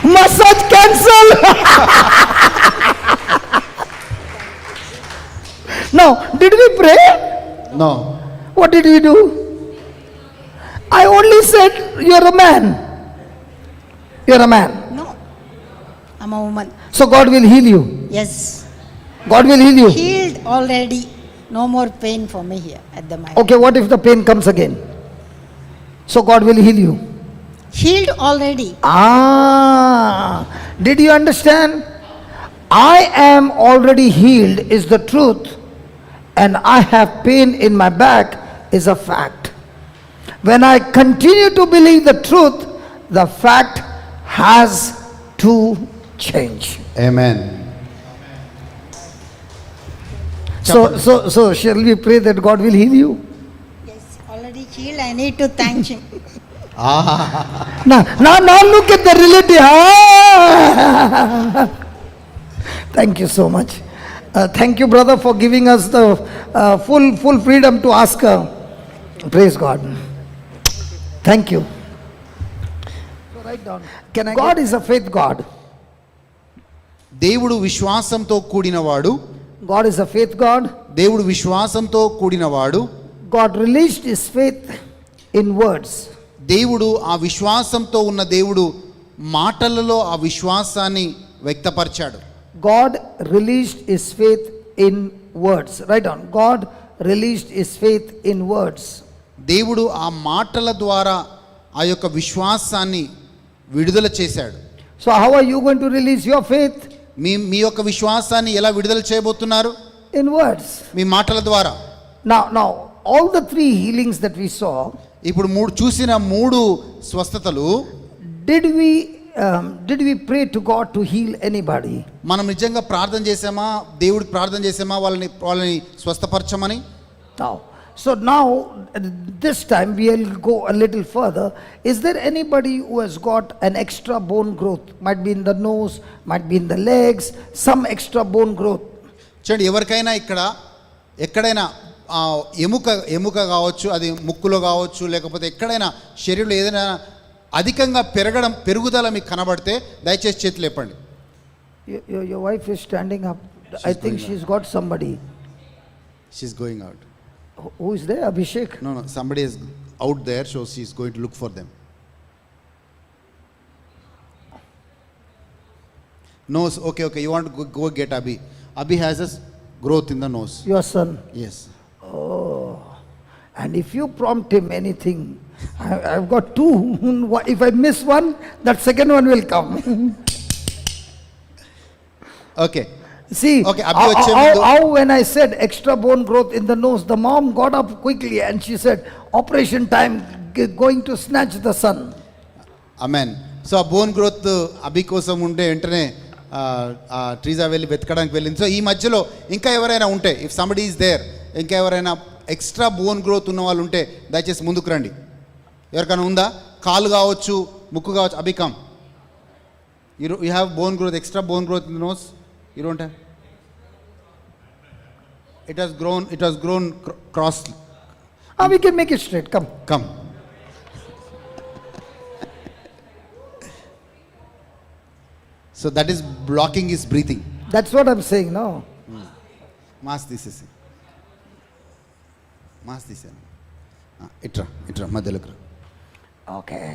Massage cancel. Now, did we pray? No What did we do? I only said you're a man. You're a man. No. I'm a woman. So God will heal you. Yes. God will heal you. Healed already. No more pain for me here at the moment. Okay, what if the pain comes again? So God will heal you. Healed already. Did you understand? I am already healed is the truth, and I have pain in my back is a fact. When I continue to believe the truth, the fact has to change. Amen. So shall we pray that God will heal you? Yes. Already healed. I need to thank him. Now look at the relative. Thank you so much. Thank you, brother, for giving us the full freedom to ask her. Praise God. Thank you. So write down. God is a faith God. దేవుడు విశ్వాసంతో కూడినవాడు. God is a faith God. దేవుడు విశ్వాసంతో కూడినవాడు. God released his faith in words. దేవుడు ఆ విశ్వాసంతో ఉన్న దేవుడు మాటలలో ఆ విశ్వాసాన్ని వ్యక్తపరిచాడు. God released his faith in words. Write down. God released his faith in words. దేవుడు ఆ మాటల ద్వారా ఆ యొక్క విశ్వాసాన్ని విడుదల చేశాడు. So how are you going to release your faith? మీ యొక్క విశ్వాసాన్ని ఎలా విడుదల చేయబోతున్నారు? In words. మీ మాటల ద్వారా. Now all the three healings that we saw, ఇప్పుడు చూసిన మూడు స్వస్థతలు, did we pray to God to heal anybody? మనం నిజంగా ప్రార్థన చేసామా? దేవుడికి ప్రార్థన చేసామా వాళ్ళని స్వస్థపరచమని? So now this time we'll go a little further. Is there anybody who has got an extra bone growth? Might be in the nose, might be in the legs, some extra bone growth. చూడండి, ఎవరికైనా ఎక్కడైనా ఎముక కావచ్చు, అది ముక్కులో కావచ్చు, లేకపోతే ఎక్కడైనా శరీరంలో ఏదైనా అధికంగా పెరుగుదల మీకు కనబడితే దయచేసి చేతులు లేపండి. Your wife is standing up. I think she's got somebody. She's going out. Who is there? Abhishek? No, somebody is out there, so she's going to look for them. Nose, okay, you want to go get Abhi. Abhi has a growth in the nose. Your son? Yes. Oh, and if you prompt him anything, I've got two. If I miss one, that second one will come. Okay. See, Okay, Abhi how when I said extra bone growth in the nose, the mom got up quickly and she said, operation time, going to snatch the son. Amen. So ఆ bone growth అభి కోసం ఉంటే వెంటనే ట్రీజా వెళ్ళి వెతకడానికి వెళ్ళింది. So ఈ మధ్యలో ఇంకా ఎవరైనా ఉంటే, ఇఫ్ సంబడి ఈజ్ దేర్, ఇంకా ఎవరైనా ఎక్స్ట్రా బోన్ గ్రోత్ ఉన్న వాళ్ళు ఉంటే దయచేసి ముందుకు రండి. ఎవరికైనా ఉందా? కాలు కావచ్చు, ముక్కు కావచ్చు. అభికమ్ You have bone growth, extra bone growth in the nose? You don't have? It has grown cross. We can make it straight. Come. So that is blocking his breathing. That's what I'm saying, no? Mass తీసేసి mass తీసాను ఇట్రా మధ్యలోకి రా. Okay.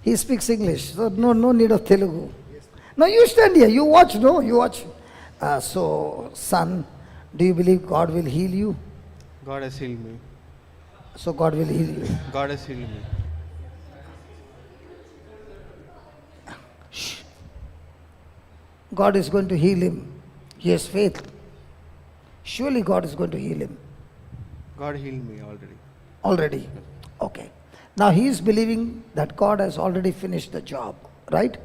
He speaks English, so no need of Telugu. No, you stand here. You watch. No, you watch. So, son, do you believe God will heal you? God has healed me. So God will heal you. God has healed me. God is going to heal him. He has faith. Surely God is going to heal him. God healed me already. Already. Okay. Now he is believing that God has already finished the job, right?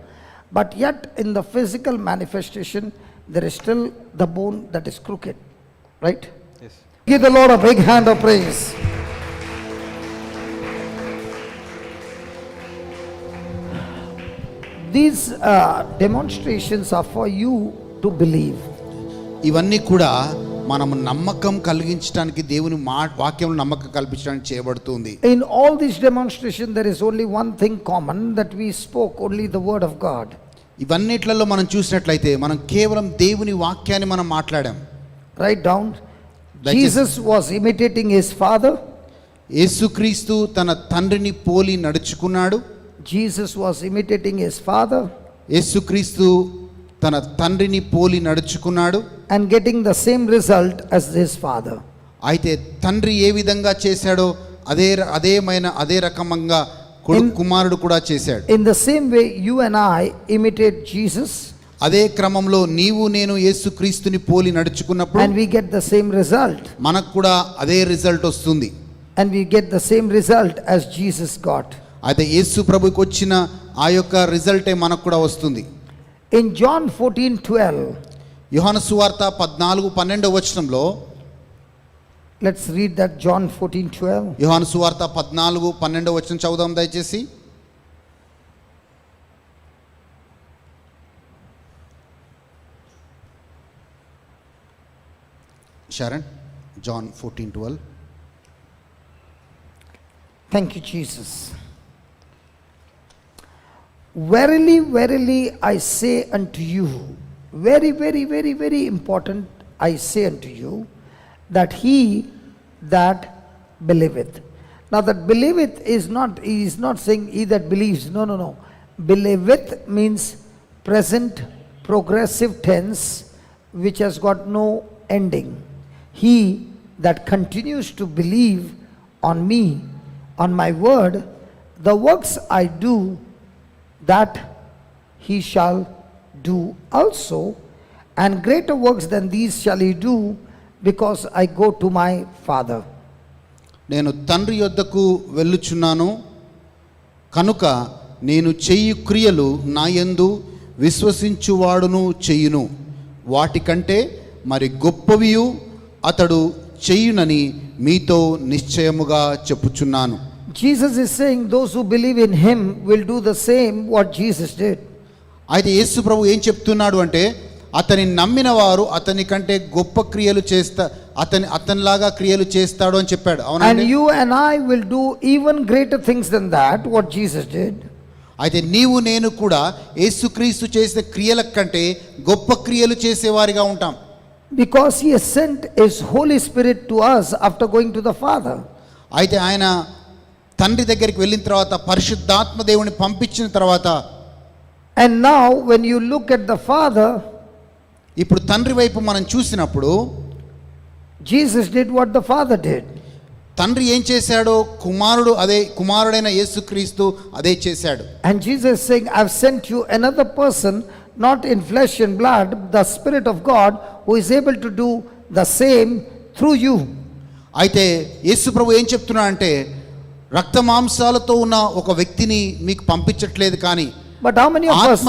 But yet in the physical manifestation, there is still the bone that is crooked, right? Yes. Give the Lord a big hand of praise. These demonstrations are for you to believe. ఇవన్నీ కూడా మనము నమ్మకం కలిగించడానికి దేవుని వాక్యంలో నమ్మకం కల్పించడానికి చేయబడుతుంది. In all these demonstrations, there is only one thing common, that we spoke only the word of God. ఇవన్నిట్లలో మనం చూసినట్లయితే మనం కేవలం దేవుని వాక్యాన్ని మనం మాట్లాడాం. Write down. That is- Jesus was imitating his father. యేసుక్రీస్తు తన తండ్రిని పోలి నడుచుకున్నాడు. Jesus was imitating his father యేసుక్రీస్తు తన తండ్రిని పోలి నడుచుకున్నాడు. and getting the same result as his father. అయితే తండ్రి ఏ విధంగా చేశాడో అదే రకంగా కుమారుడు కూడా చేశాడు. In the same way, you and I imitate Jesus అదే క్రమంలో నీవు నేను యేసుక్రీస్తుని పోలి నడుచుకున్నప్పుడు and we get the same result. మనకు కూడా అదే రిజల్ట్ వస్తుంది. And we get the same result as Jesus got. అయితే యేసు ప్రభుకి వచ్చిన ఆ యొక్క రిజల్టే మనకు కూడా వస్తుంది. In John 14:12, యోహాను సువార్త 14:12 వచనంలో, let's read that. John 14:12. యోహాను సువార్త 14:12 వచనం చదువుదాం దయచేసి. Sharon, John 14:12. Thank you, Jesus. Verily, verily, I say unto you, very, very, very, very important, I say unto you, that he that believeth. Now that believeth is not, he is not saying he that believes. No. Believeth means present progressive tense which has got no ending. He that continues to believe on me, on my word, the works I do, that he shall do also, and greater works than these shall he do, because I go to my Father. నేను తండ్రి యొద్దకు వెళ్ళుచున్నాను కనుక నేను చేయు క్రియలు నా యందు విశ్వసించువాడును చేయును, వాటికంటే మరి గొప్పవియు అతడు చేయునని మీతో నిశ్చయముగా చెప్పుచున్నాను. Jesus is saying those who believe in him will do the same what Jesus did. అయితే యేసు ప్రభు ఏం చెప్తున్నాడు అంటే, అతని నమ్మిన వారు అతని కంటే గొప్ప క్రియలు అతనిలాగా క్రియలు చేస్తాడు అని చెప్పాడు. And అవునండి. you and I will do even greater things than that what Jesus did. అయితే నీవు నేను కూడా యేసుక్రీస్తు చేసిన క్రియల కంటే గొప్ప క్రియలు చేసేవారిగా ఉంటాం. Because he has sent his Holy Spirit to us after going to the Father. అయితే ఆయన తండ్రి దగ్గరికి వెళ్ళిన తర్వాత పరిశుద్ధాత్మ దేవుని పంపించిన తర్వాత, And now when you look at the Father, ఇప్పుడు తండ్రి వైపు మనం చూసినప్పుడు Jesus did what the Father did. తండ్రి ఏం చేశాడో కుమారుడైన యేసుక్రీస్తు అదే చేశాడు. And Jesus is saying, I've sent you another person, not in flesh and blood, the Spirit of God, who is able to do the same through you. అయితే యేసు ప్రభు ఏం చెప్తున్నా అంటే, రక్త మాంసాలతో ఉన్న ఒక వ్యక్తిని మీకు పంపించట్లేదు, కానీ But how many of us,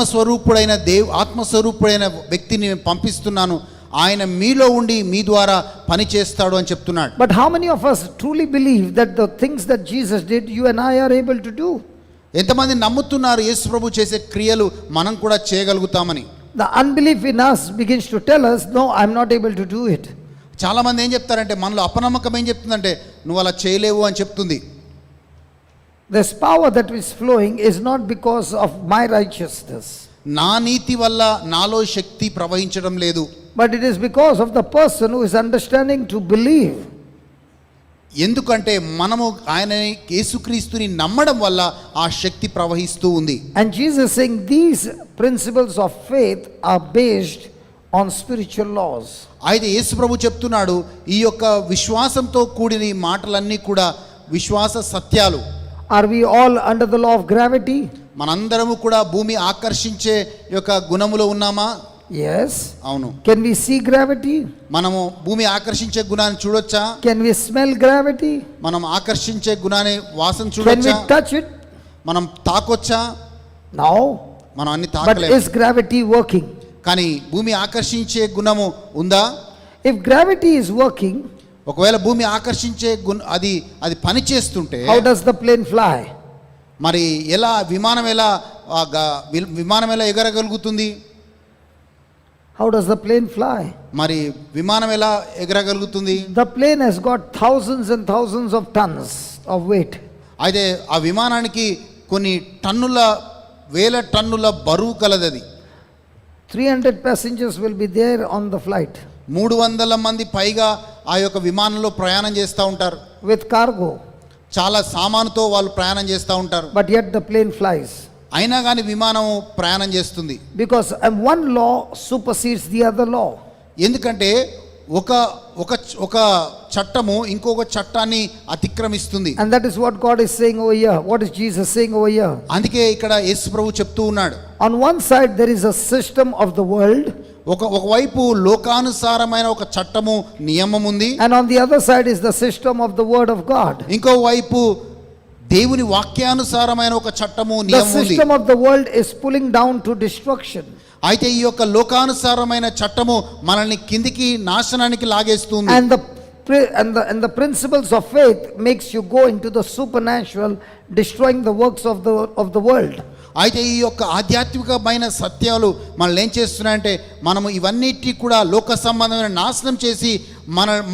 ఆత్మస్వరూపుడైన వ్యక్తిని పంపిస్తున్నాను, ఆయన మీలో ఉండి మీ ద్వారా పని చేస్తాడు అని చెప్తున్నాడు. but how many of us truly believe that the things that Jesus did, you and I are able to do? ఎంతమంది నమ్ముతున్నారు యేసు ప్రభు చేసే క్రియలు మనం కూడా చేయగలుగుతామని? The unbelief in us begins to tell us, no, I'm not able to do it. చాలామంది ఏం చెప్తారంటే, మనలో అపనమ్మకం ఏం చెప్తుందంటే, నువ్వు అలా చేయలేవు అని చెప్తుంది. This power that is flowing is not because of my righteousness, నా నీతి వల్ల నాలో శక్తి ప్రవహించడం లేదు, but it is because of the person who is understanding to believe. ఎందుకంటే మనము ఆయన యేసుక్రీస్తుని నమ్మడం వల్ల ఆ శక్తి ప్రవహిస్తూ ఉంది. And Jesus is saying these principles of faith are based on spiritual laws. అయితే యేసు ప్రభు చెప్తున్నాడు, ఈ యొక్క విశ్వాసంతో కూడిన ఈ మాటలన్నీ కూడా విశ్వాస సత్యాలు. Are we all under the law of gravity? మనందరము కూడా భూమి ఆకర్షించే యొక్క గుణములో ఉన్నామా? Yes. అవును. Can we see gravity? మనము భూమి ఆకర్షించే గుణాన్ని చూడొచ్చా? Can we smell gravity? మనం ఆకర్షించే గుణాన్ని వాసన Can we చూడొచ్చా? touch it? మనం తాకొచ్చా? No. మనం అన్ని But తాకలేము. is gravity working? కానీ భూమి ఆకర్షించే గుణము ఉందా? If gravity is working, ఒకవేళ భూమి ఆకర్షించే అది పని చేస్తుంటే how does the plane fly? మరి ఎలా విమానం ఎలా ఎగరగలుగుతుంది? How does the plane fly? మరి విమానం ఎలా ఎగరగలుగుతుంది? The plane has got thousands and thousands of tons of weight. అయితే ఆ విమానానికి కొన్ని వేల టన్నుల బరువు కలదది. 300 passengers will be there on the flight 300 మంది పైగా ఆ యొక్క విమానంలో ప్రయాణం చేస్తూ ఉంటారు. with cargo, చాలా సామానుతో వాళ్ళు ప్రయాణం చేస్తూ ఉంటారు. but yet the plane flies. అయినా కానీ విమానం ప్రయాణం చేస్తుంది. Because one law supersedes the other law. ఎందుకంటే ఒక చట్టము ఇంకొక చట్టాన్ని అతిక్రమిస్తుంది. And that is what God is saying over here. What is Jesus saying over here? అందుకే ఇక్కడ యేసు ప్రభు చెప్తూ ఉన్నాడు, On one side there is a system of the world, ఒకవైపు లోకానుసారమైన ఒక చట్టము నియమం ఉంది, and on the other side is the system of the word of God. ఇంకో వైపు దేవుని వాక్యానుసారమైన ఒక చట్టము The నియమం ఉంది. system of the world is pulling down to destruction. అయితే ఈ యొక్క లోకానుసారమైన చట్టము మనల్ని కిందికి నాశనానికి లాగేస్తుంది. And the principles of faith makes you go into the supernatural, destroying the works of the world. అయితే ఈ యొక్క ఆధ్యాత్మికమైన సత్యాలు మనల్ని ఏం చేస్తున్నాయంటే, మనము ఇవన్నిటి కూడా లోక సంబంధమైన నాశనం చేసి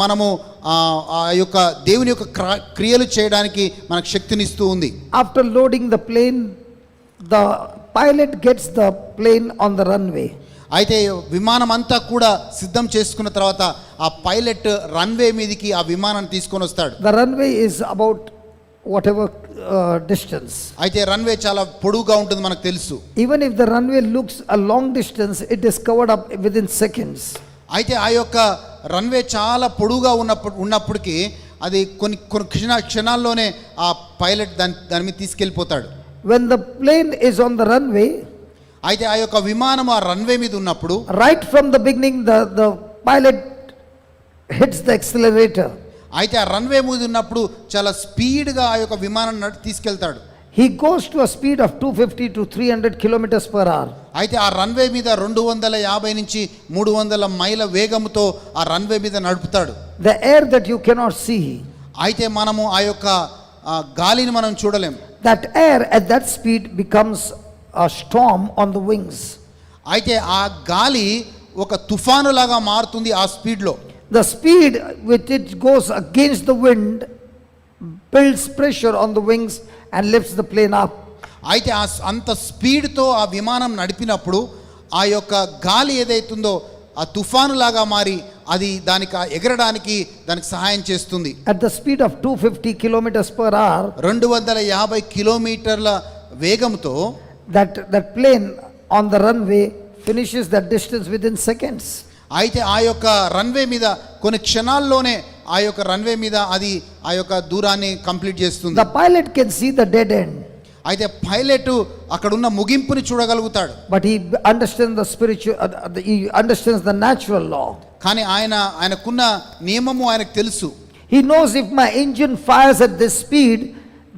మనము ఆ యొక్క దేవుని యొక్క క్రియలు చేయడానికి మనకు శక్తినిస్తూ ఉంది. After loading the plane, the pilot gets the plane on the runway. అయితే విమానం అంతా కూడా సిద్ధం చేసుకున్న తర్వాత ఆ పైలట్ రన్వే మీదకి ఆ విమానాన్ని తీసుకొని వస్తాడు. The runway is about whatever distance. అయితే రన్వే చాలా పొడవుగా ఉంటుంది మనకు తెలుసు. Even if the runway looks a long distance, it is covered up within seconds. అయితే ఆ యొక్క రన్వే చాలా పొడవుగా ఉన్నప్పటికీ అది కొన్ని క్షణాల్లోనే ఆ పైలట్ దాని మీద తీసుకెళ్ళిపోతాడు. When the plane is on the runway, అయితే ఆ యొక్క విమానం ఆ రన్వే మీద ఉన్నప్పుడు right from the beginning the pilot hits the accelerator. అయితే ఆ రన్వే మీద ఉన్నప్పుడు చాలా స్పీడ్గా ఆ యొక్క విమానం తీసుకెళ్తాడు. He goes to a speed of 250 to 300 kilometers per hour. అయితే ఆ రన్వే మీద 250 నుంచి 300 మైళ్ళ వేగంతో ఆ రన్వే మీద నడుపుతాడు. The air that you cannot see, అయితే మనము ఆ యొక్క గాలిని మనం చూడలేం. that air at that speed becomes a storm on the wings. అయితే ఆ గాలి ఒక తుఫాను లాగా మారుతుంది ఆ స్పీడ్లో. The speed with it goes against the wind builds pressure on the wings and lifts the plane up. అయితే అంత స్పీడ్తో ఆ విమానం నడిపినప్పుడు ఆ యొక్క గాలి ఏదైతుందో ఆ తుఫాను లాగా మారి అది దానికి ఎగరడానికి దానికి సహాయం చేస్తుంది. At the speed of 250 kilometers per hour, 250 కిలోమీటర్ల వేగంతో that plane on the runway finishes that distance within seconds. అయితే ఆ యొక్క రన్వే మీద కొన్ని క్షణాల్లోనే ఆ యొక్క రన్వే మీద అది ఆ యొక్క దూరాన్ని కంప్లీట్ చేస్తుంది. The pilot can see the dead end. అయితే పైలట్ అక్కడ ఉన్న ముగింపుని చూడగలుగుతాడు. But he understands the spiritual, he understands the natural law. కానీ ఆయనకున్న నియమము ఆయనకు తెలుసు. He knows if my engine fires at this speed,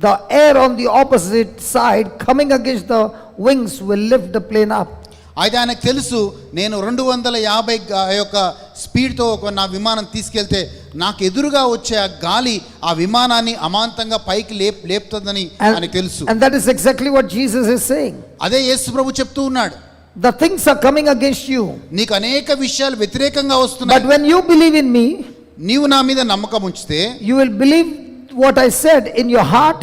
the air on the opposite side coming against the wings will lift the plane up. అయితే ఆయనకు తెలుసు, నేను 250 యొక్క స్పీడ్తో నా విమానం తీసుకెళ్తే నాకు ఎదురుగా వచ్చే ఆ గాలి ఆ విమానాన్ని అమాంతంగా పైకి లేపుతుందని ఆయనకు తెలుసు. And that is exactly what Jesus is saying. అదే యేసు ప్రభు చెప్తూ ఉన్నాడు. The things are coming against you. నీకు అనేక విషయాలు వ్యతిరేకంగా But వస్తున్నాయి. when you believe in me, నీవు నా మీద నమ్మకం ఉంచితే, you will believe what I said in your heart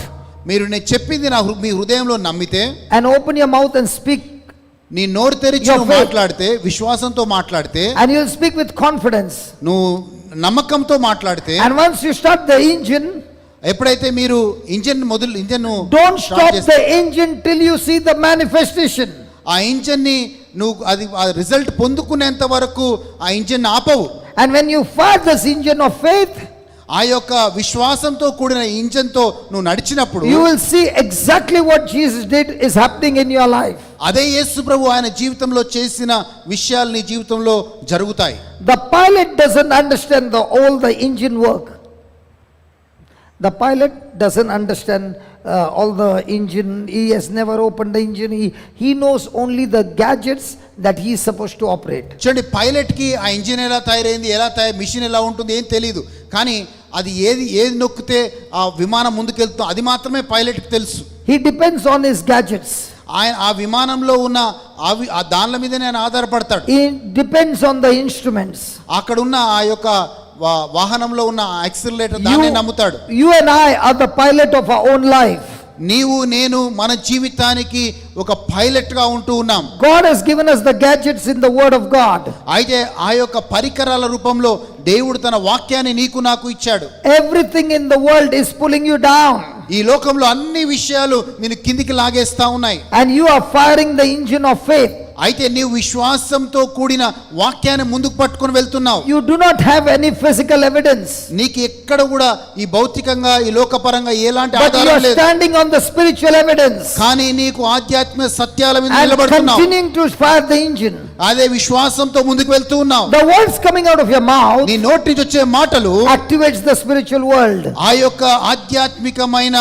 మీరు నేను చెప్పింది మీ హృదయంలో నమ్మితే, and open your mouth and speak, నీ నోరు తెరిచి Your నువ్వు faith. మాట్లాడితే, విశ్వాసంతో మాట్లాడితే, and you will speak with confidence. నువ్వు నమ్మకంతో మాట్లాడితే, And once you start the engine, ఎప్పుడైతే మీరు engine don't stop the engine till you see the manifestation. ఆ ఇంజన్ ని నువ్వు అది ఆ రిజల్ట్ పొందుకునేంత వరకు ఆ engine ఆపవు. And when you fire this engine of faith, ఆ యొక్క విశ్వాసంతో కూడిన ఇంజన్ తో నువ్వు నడిచినప్పుడు you will see exactly what Jesus did is happening in your life. అదే యేసు ప్రభు ఆయన జీవితంలో చేసిన విషయాలు నీ జీవితంలో జరుగుతాయి. The pilot doesn't understand all the engine work. The pilot doesn't understand all the engine. He has never opened the engine. He knows only the gadgets that he is supposed to operate. చూడండి, pilot కి ఆ engine ఎలా తయారైంది, machine ఎలా ఉంటుంది ఏం తెలియదు. కానీ అది ఏది నొక్కితే ఆ విమానం ముందుకెళ్తుందో అది మాత్రమే పైలట్ కి తెలుసు. He depends on his gadgets. ఆయన ఆ విమానంలో ఉన్న ఆ దానిల మీదనే ఆయన ఆధారపడతాడు. He depends on the instruments. అక్కడ ఉన్న ఆ యొక్క వాహనంలో ఉన్న యాక్సిలరేటర్ దాన్ని నమ్ముతాడు. You and I are the pilot of our own life. నీవు నేను మన జీవితానికి ఒక పైలట్ గా ఉంటూ ఉన్నాం. God has given us the gadgets in the word of God. అయితే ఆ యొక్క పరికరాల రూపంలో దేవుడు తన వాక్యాన్ని నీకు నాకు ఇచ్చాడు. Everything in the world is pulling you down. ఈ లోకంలో అన్ని విషయాలు నిన్ను కిందికి లాగేస్తా ఉన్నాయి. And you are firing the engine of faith. అయితే నీవు విశ్వాసంతో కూడిన వాక్యాన్ని ముందుకు పట్టుకొని వెళ్తున్నావు. You do not have any physical evidence. నీకు ఎక్కడ కూడా ఈ భౌతికంగా ఈ లోకపరంగా ఎలాంటి But you ఆధారం are లేదు. standing on the spiritual evidence. కానీ నీకు ఆధ్యాత్మిక సత్యాల మీద And నిలబడుతున్నావు. continuing to fire the engine. అదే విశ్వాసంతో ముందుకు వెళ్తూ ఉన్నావు. The words coming out of your mouth నీ నోటి నుంచి వచ్చే మాటలు activates the spiritual world. ఆ యొక్క ఆధ్యాత్మికమైన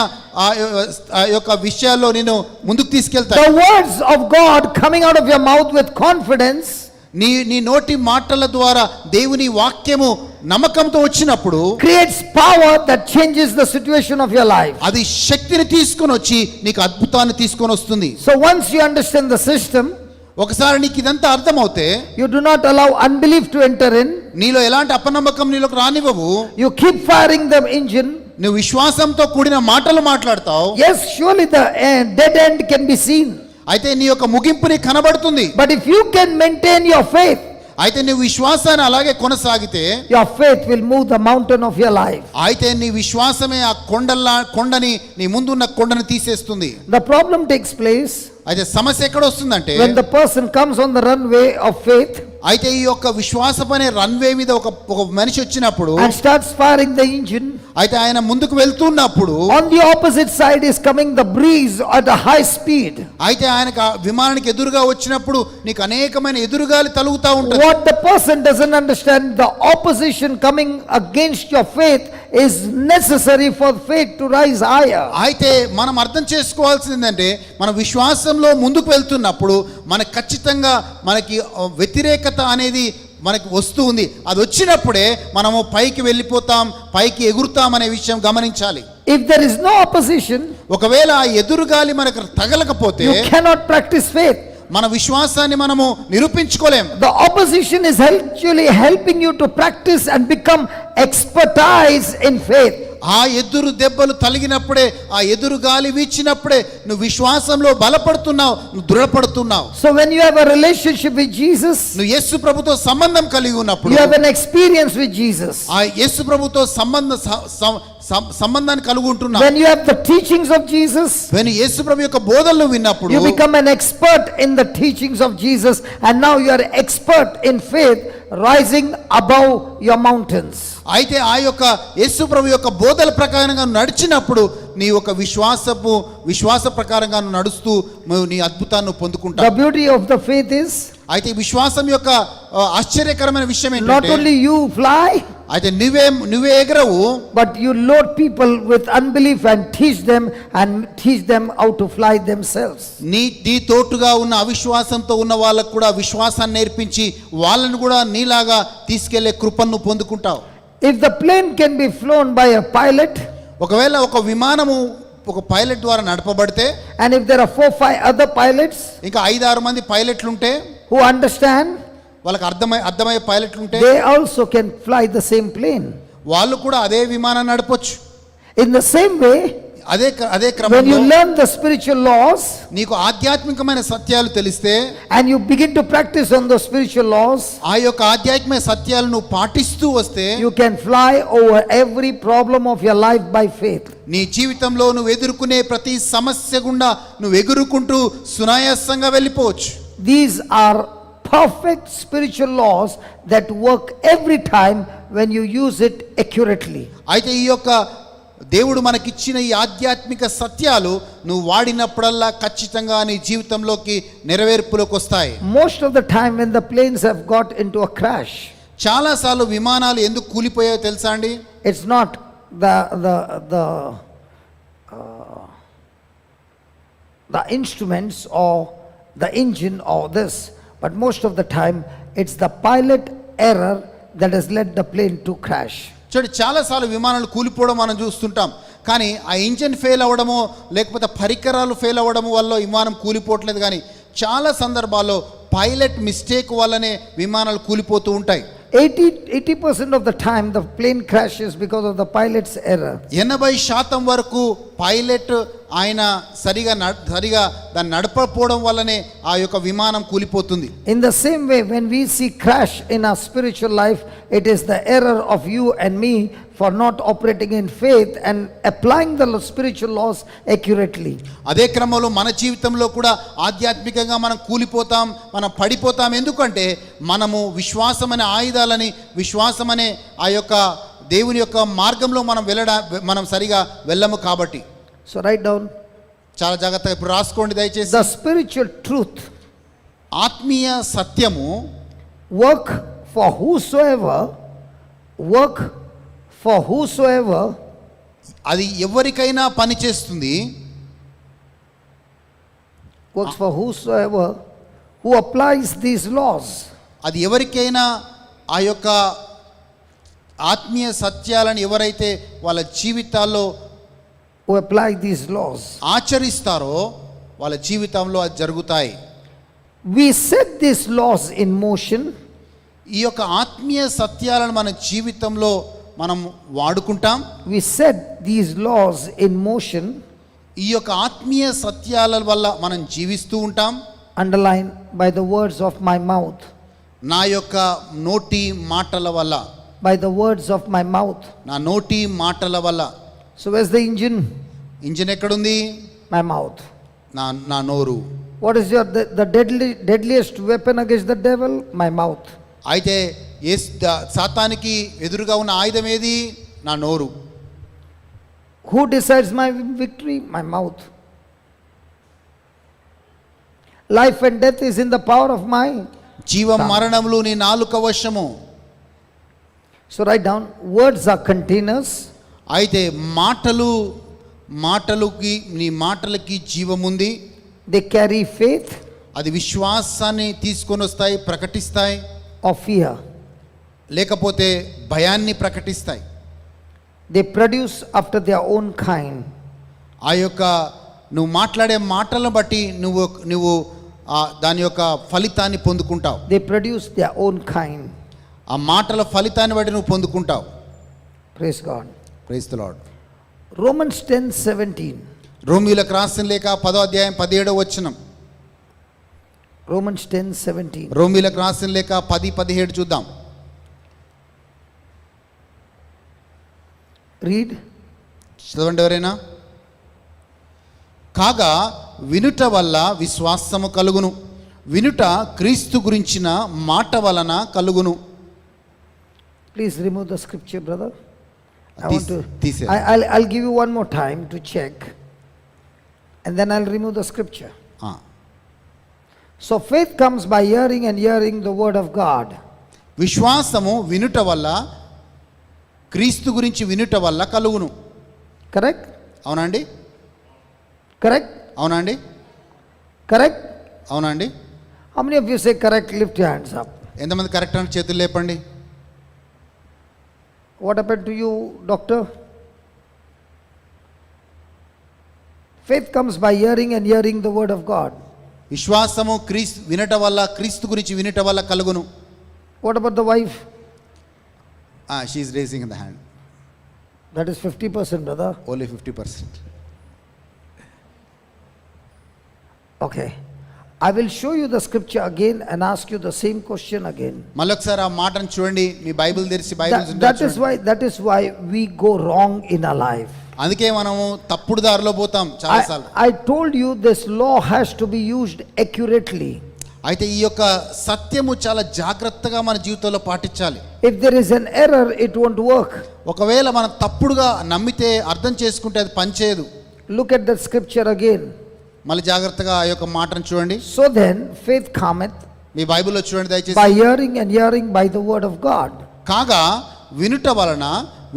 ఆ యొక్క విషయాల్లో నేను ముందుకు తీసుకెళ్తాను. The words of God coming out of your mouth with confidence నీ నోటి మాటల ద్వారా దేవుని వాక్యము నమ్మకంతో వచ్చినప్పుడు creates power that changes the situation of your life. అది శక్తిని తీసుకొని వచ్చి నీకు అద్భుతాన్ని తీసుకొని వస్తుంది. So once you understand the system, ఒకసారి నీకు ఇదంతా అర్థమవుతే you do not allow unbelief to enter in. నీలో ఎలాంటి అపనమ్మకం నీలోకి రానివ్వవు. You keep firing the engine. నువ్వు విశ్వాసంతో కూడిన మాటలు మాట్లాడతావు. Yes, surely the dead end can be seen. అయితే నీ యొక్క ముగింపుని కనబడుతుంది. But if you can maintain your faith, అయితే నీ విశ్వాసాన్ని అలాగే కొనసాగితే your faith will move the mountain of your life. అయితే నీ విశ్వాసమే ఆ కొండని నీ ముందున్న కొండని తీసేస్తుంది. The problem takes place అయితే సమస్య ఎక్కడ వస్తుందంటే when the person comes on the runway of faith అయితే ఈ యొక్క విశ్వాసపనే రన్వే మీద ఒక మనిషి వచ్చినప్పుడు and starts firing the engine. అయితే ఆయన ముందుకు వెళ్తున్నప్పుడు On the opposite side is coming the breeze at a high speed. అయితే ఆయనకు ఆ విమానానికి ఎదురుగా వచ్చినప్పుడు నీకు అనేకమైన ఎదురుగాలి తలుగుతా ఉంటుంది. What the person doesn't understand, the opposition coming against your faith is necessary for faith to rise higher. అయితే మనం అర్థం చేసుకోవాల్సింది ఏంటంటే మన విశ్వాసంలో ముందుకు వెళ్తున్నప్పుడు మనకు ఖచ్చితంగా మనకి వ్యతిరేకత అనేది మనకి వస్తూ ఉంది. అది వచ్చినప్పుడే మనము పైకి వెళ్ళిపోతాం, పైకి ఎగురుతాం అనే విషయం గమనించాలి. If there is no opposition, ఒకవేళ ఆ ఎదురుగాలి మనకు తగలకపోతే you cannot practice faith. మన విశ్వాసాన్ని మనము నిరూపించుకోలేం. The opposition is actually helping you to practice and become expertise in faith. ఆ ఎదురు దెబ్బలు తలిగినప్పుడే, ఆ ఎదురు గాలి వీచినప్పుడే నువ్వు విశ్వాసంలో బలపడుతున్నావు, నువ్వు దృఢపడుతున్నావు. So when you have a relationship with Jesus, నువ్వు యేసు ప్రభుతో సంబంధం కలిగి ఉన్నప్పుడు, you have an experience with Jesus. ఆ యేసు ప్రభుతో సంబంధాన్ని కలిగి ఉంటున్నావు. When you have the teachings of Jesus, when యేసు ప్రభు యొక్క బోధనలు విన్నప్పుడు you become an expert in the teachings of Jesus, and now you are expert in faith, rising above your mountains. అయితే ఆ యొక్క యేసు ప్రభు యొక్క బోధల ప్రకారంగా నడిచినప్పుడు నీ యొక్క విశ్వాస ప్రకారంగా నడుస్తూ నీ అద్భుతాన్ని పొందుకుంటావు. The beauty of the faith is, అయితే విశ్వాసం యొక్క ఆశ్చర్యకరమైన విషయం not ఏంటంటే only you fly, అయితే నువ్వే ఎగరవు, but you load people with unbelief and teach them how to fly themselves. నీ తోటుగా ఉన్న అవిశ్వాసంతో ఉన్న వాళ్ళకు కూడా విశ్వాసాన్ని నేర్పించి వాళ్ళను కూడా నీలాగా తీసుకెళ్లే కృపను పొందుకుంటావు. If the plane can be flown by a pilot, ఒకవేళ ఒక విమానము ఒక పైలట్ ద్వారా నడపబడితే, and if there are 4-5 other pilots ఇంకా 5-6 మంది పైలట్లు ఉంటే, who understand, వాళ్ళకి అర్థమయ్యే పైలట్లు ఉంటే, they also can fly the same plane. వాళ్ళు కూడా అదే విమానాన్ని నడపొచ్చు. In the same way, అదే when క్రమంలో you learn the spiritual laws నీకు ఆధ్యాత్మికమైన సత్యాలు తెలిస్తే, and you begin to practice on those spiritual laws, ఆ యొక్క ఆధ్యాత్మిక సత్యాలను నువ్వు పాటిస్తూ వస్తే, you can fly over every problem of your life by faith. నీ జీవితంలో నువ్వు ఎదుర్కొనే ప్రతి సమస్య గుండా నువ్వు ఎగురుకుంటూ సునాయాసంగా వెళ్ళిపోవచ్చు. These are perfect spiritual laws that work every time when you use it accurately. అయితే ఈ యొక్క దేవుడు మనకిచ్చిన ఈ ఆధ్యాత్మిక సత్యాలు నువ్వు వాడినప్పుడల్లా ఖచ్చితంగా నీ జీవితంలోకి నెరవేర్పులోకి వస్తాయి. Most of the time when the planes have got into a crash, చాలాసార్లు విమానాలు ఎందుకు కూలిపోయాయో తెలుసా అండి? it's not the instruments or the engine or this, but most of the time it's the pilot error that has led the plane to crash. చూడండి, చాలాసార్లు విమానాలు కూలిపోవడం మనం చూస్తుంటాం, కానీ ఆ ఇంజన్ ఫెయిల్ అవ్వడమో లేకపోతే పరికరాలు ఫెయిల్ అవ్వడము వల్ల విమానం కూలిపోవట్లేదు. కానీ చాలా సందర్భాల్లో పైలట్ మిస్టేక్ వల్లనే విమానాలు కూలిపోతూ ఉంటాయి. 80% of the time the plane crashes because of the pilot's error. 80% వరకు పైలట్ ఆయన సరిగా దాన్ని నడపకపోవడం వల్లనే ఆ యొక్క విమానం కూలిపోతుంది. In the same way, when we see crash in our spiritual life, it is the error of you and me for not operating in faith and applying the spiritual laws accurately. అదే క్రమంలో మన జీవితంలో కూడా ఆధ్యాత్మికంగా మనం కూలిపోతాం, మనం పడిపోతాం. ఎందుకంటే మనము విశ్వాసం అనే ఆయుధాలని, విశ్వాసం అనే ఆ యొక్క దేవుని యొక్క మార్గంలో మనం సరిగా వెళ్ళము కాబట్టి. So write down, చాలా జాగ్రత్తగా ఇప్పుడు రాసుకోండి దయచేసి. the spiritual truth ఆత్మీయ సత్యము work for whosoever అది ఎవరికైనా పనిచేస్తుంది. works for whosoever who applies these laws. అది ఎవరికైనా ఆ యొక్క ఆత్మీయ సత్యాలను ఎవరైతే వాళ్ళ జీవితాల్లో Who apply these laws. ఆచరిస్తారో వాళ్ళ జీవితంలో అది జరుగుతాయి. We set these laws in motion. ఈ యొక్క ఆత్మీయ సత్యాలను మన జీవితంలో మనం వాడుకుంటాం. We set these laws in motion. ఈ యొక్క ఆత్మీయ సత్యాల వల్ల మనం జీవిస్తూ ఉంటాం. Underline, by the words of my mouth. నా యొక్క నోటి మాటల వల్ల, By the words of my mouth. నా నోటి మాటల వల్ల. So where's the engine? Engine ఎక్కడుంది? My mouth. నా నోరు. What is the deadliest weapon against the devil? My mouth. అయితే సాతానికి ఎదురుగా ఉన్న ఆయుధం ఏది? నా నోరు. Who decides my victory? My mouth. Life and death is in the power of my. జీవం మరణములు నీ నాలుక వశము. So write down, words are containers. అయితే మాటలకి నీ మాటలకి జీవం ఉంది. They carry faith అది విశ్వాసాన్ని తీసుకొని వస్తాయి, ప్రకటిస్తాయి. or fear. లేకపోతే భయాన్ని ప్రకటిస్తాయి. They produce after their own kind. ఆ యొక్క నువ్వు మాట్లాడే మాటలను బట్టి నువ్వు దాని యొక్క ఫలితాన్ని పొందుకుంటావు. They produce their own kind. ఆ మాటల ఫలితాన్ని బట్టి నువ్వు పొందుకుంటావు. Praise God. Praise the Lord. Romans 10:17. రోమీయులకు రాసిన లేఖ 10వ అధ్యాయం 17వ వచనం. Romans 10:17. రోమీయులకు రాసిన లేఖ 10:17 చూద్దాం. Read. చదవండి ఎవరైనా. కాగా వినుట వల్ల విశ్వాసము కలుగును, వినుట క్రీస్తు గురించిన మాట వలన కలుగును. Please remove the scripture, brother. తీసేయాలి. I'll give you one more time to check, and then I'll remove the scripture. So faith comes by hearing, and hearing the word of God. విశ్వాసము వినుట వల్ల, క్రీస్తు గురించి వినుట వల్ల కలుగును. Correct? అవునండి? Correct? అవునండి? Correct? అవునండి? How many of you say correct? Lift your hands up. ఎంతమంది కరెక్ట్ అని చేతులు లేపండి. What happened to you, doctor? Faith comes by hearing and hearing the word of God. విశ్వాసము క్రీస్తు వినట వల్ల, క్రీస్తు గురించి వినట వల్ల కలుగును. What about the wife? She is racing in the hand. That is 50%, brother. Only 50%. Okay. I will show you the scripture again and ask you the same question again. మళ్ళొకసారి ఆ మాటను చూడండి, మీ బైబిల్ తెరిచి Bible That is why we go wrong in our life. అందుకే మనము తప్పుడు దారిలో పోతాం చాలాసార్లు. I told you this law has to be used accurately. అయితే ఈ యొక్క సత్యము చాలా జాగ్రత్తగా మన జీవితంలో పాటించాలి. If there is an error, it won't work. ఒకవేళ మనం తప్పుడుగా నమ్మితే, అర్థం చేసుకుంటే అది పనిచేయదు. Look at that scripture again. మళ్ళీ జాగ్రత్తగా ఆ యొక్క మాటను చూడండి. So then, faith cometh మీ బైబిల్లో చూడండి దయచేసి. by hearing and hearing by the word of God. కాగా వినుట వలన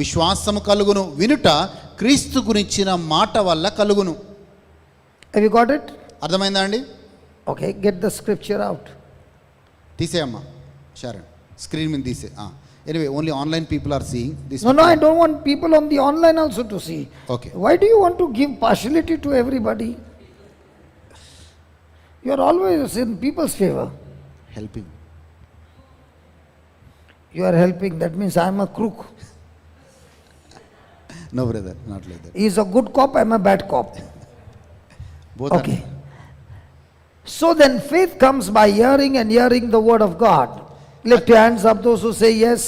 విశ్వాసము కలుగును, వినుట క్రీస్తు గురించిన మాట వల్ల కలుగును. Have you got it? అర్థమైందా అండి? Okay, get the scripture out. తీసేయమ్మా షారణ్, స్క్రీన్ మీద తీసే. Anyway, only online people are seeing this. No, I don't want people on the online also to see. Okay. Why do you want to give partiality to everybody? You are always in people's favor. Helping. You are helping, that means I am a crook. No brother, not like that. He is a good cop, I am a bad cop. Both Okay. So then faith comes by hearing and hearing the word of God. Lift your hands up, those who say yes.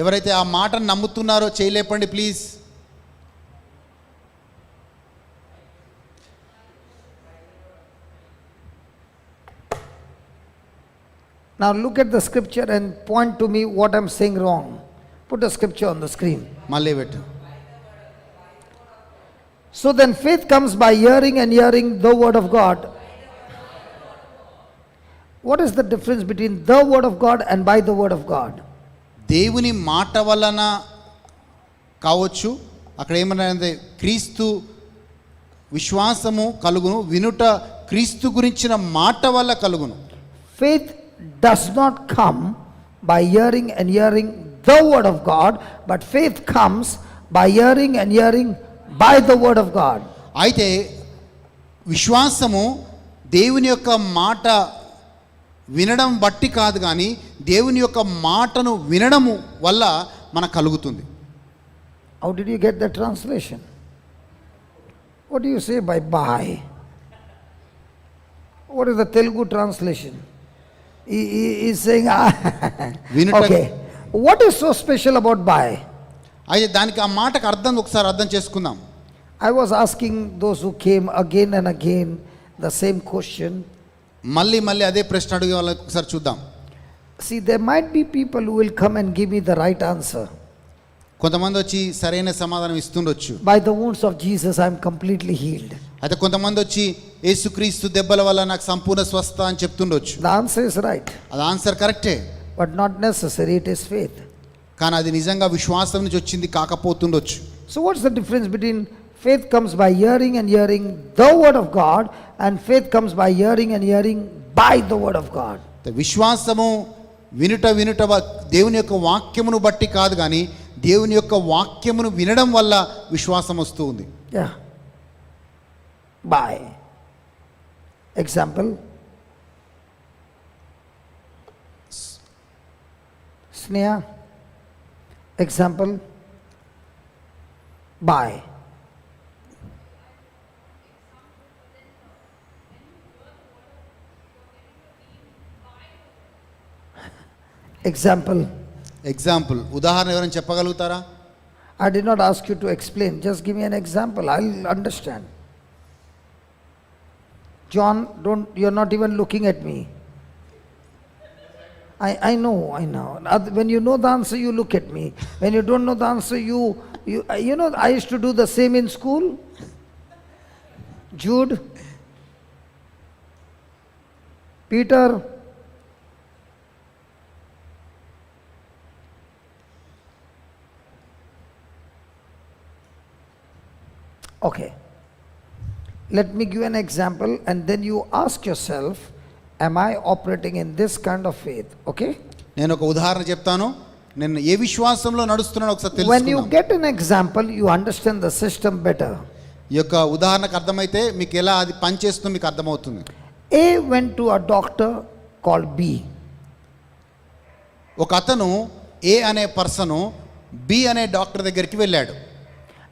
ఎవరైతే ఆ మాటను నమ్ముతున్నారో చేయలేపండి please. Now look at the scripture and point to me what I am saying wrong. Put the scripture on the screen. మళ్ళీ పెట్టు. So then faith comes by hearing and hearing the word of God. What is the difference between the word of God and by the word of God? దేవుని మాట వలన కావచ్చు, అక్కడ ఏమన్నా క్రీస్తు విశ్వాసము కలుగును, వినుట క్రీస్తు గురించిన మాట వల్ల కలుగును. Faith does not come by hearing and hearing the word of God, but faith comes by hearing and hearing by the word of God. అయితే విశ్వాసము దేవుని యొక్క మాట వినడం బట్టి కాదు, కానీ దేవుని యొక్క మాటను వినడము వల్ల మనకు కలుగుతుంది. How did you get the translation? What do you say by by? What is the Telugu translation? He is saying, okay. What is so special about by? అయితే దానికి ఆ మాటకు అర్థం ఒకసారి అర్థం చేసుకుందాం. I was asking those who came again and again the same question. మళ్ళీ మళ్ళీ అదే ప్రశ్న అడిగే వాళ్ళకి ఒకసారి చూద్దాం. See, there might be people who will come and give me the right answer. కొంతమంది వచ్చి సరైన సమాధానం ఇస్తుండొచ్చు. By the wounds of Jesus, I am completely healed. అయితే కొంతమంది వచ్చి యేసుక్రీస్తు దెబ్బల వల్ల నాకు సంపూర్ణ స్వస్థ అని చెప్తుండొచ్చు. The answer is right, అది ఆన్సర్ కరెక్టే, but not necessary. It is faith. కానీ అది నిజంగా విశ్వాసం నుంచి వచ్చింది కాకపోతుండొచ్చు. So what's the difference between faith comes by hearing and hearing the word of God and faith comes by hearing and hearing by the word of God? విశ్వాసము వినుట దేవుని యొక్క వాక్యమును బట్టి కాదు, కానీ దేవుని యొక్క వాక్యమును వినడం వల్ల విశ్వాసం వస్తూ ఉంది. Yeah. By example, Sneha. Example, by. Example. Example, ఉదాహరణ ఎవరైనా చెప్పగలుగుతారా? I did not ask you to explain. Just give me an example. I'll understand. John, you're not even looking at me. I know. When you know the answer, you look at me. When you don't know the answer, you know, I used to do the same in school. Jude, Peter, okay. Let me give an example and then you ask yourself, am I operating in this kind of faith? Okay? నేను ఒక ఉదాహరణ చెప్తాను, నేను ఏ విశ్వాసంలో నడుస్తున్నానో ఒకసారి When you తెలుసుకుందాం. get an example, you understand the system better. ఈ యొక్క ఉదాహరణకు అర్థమైతే మీకు ఎలా అది పనిచేస్తుందో మీకు అర్థమవుతుంది. A went to a doctor called B. ఒక అతను ఏ అనే పర్సను బి అనే డాక్టర్ దగ్గరికి వెళ్ళాడు.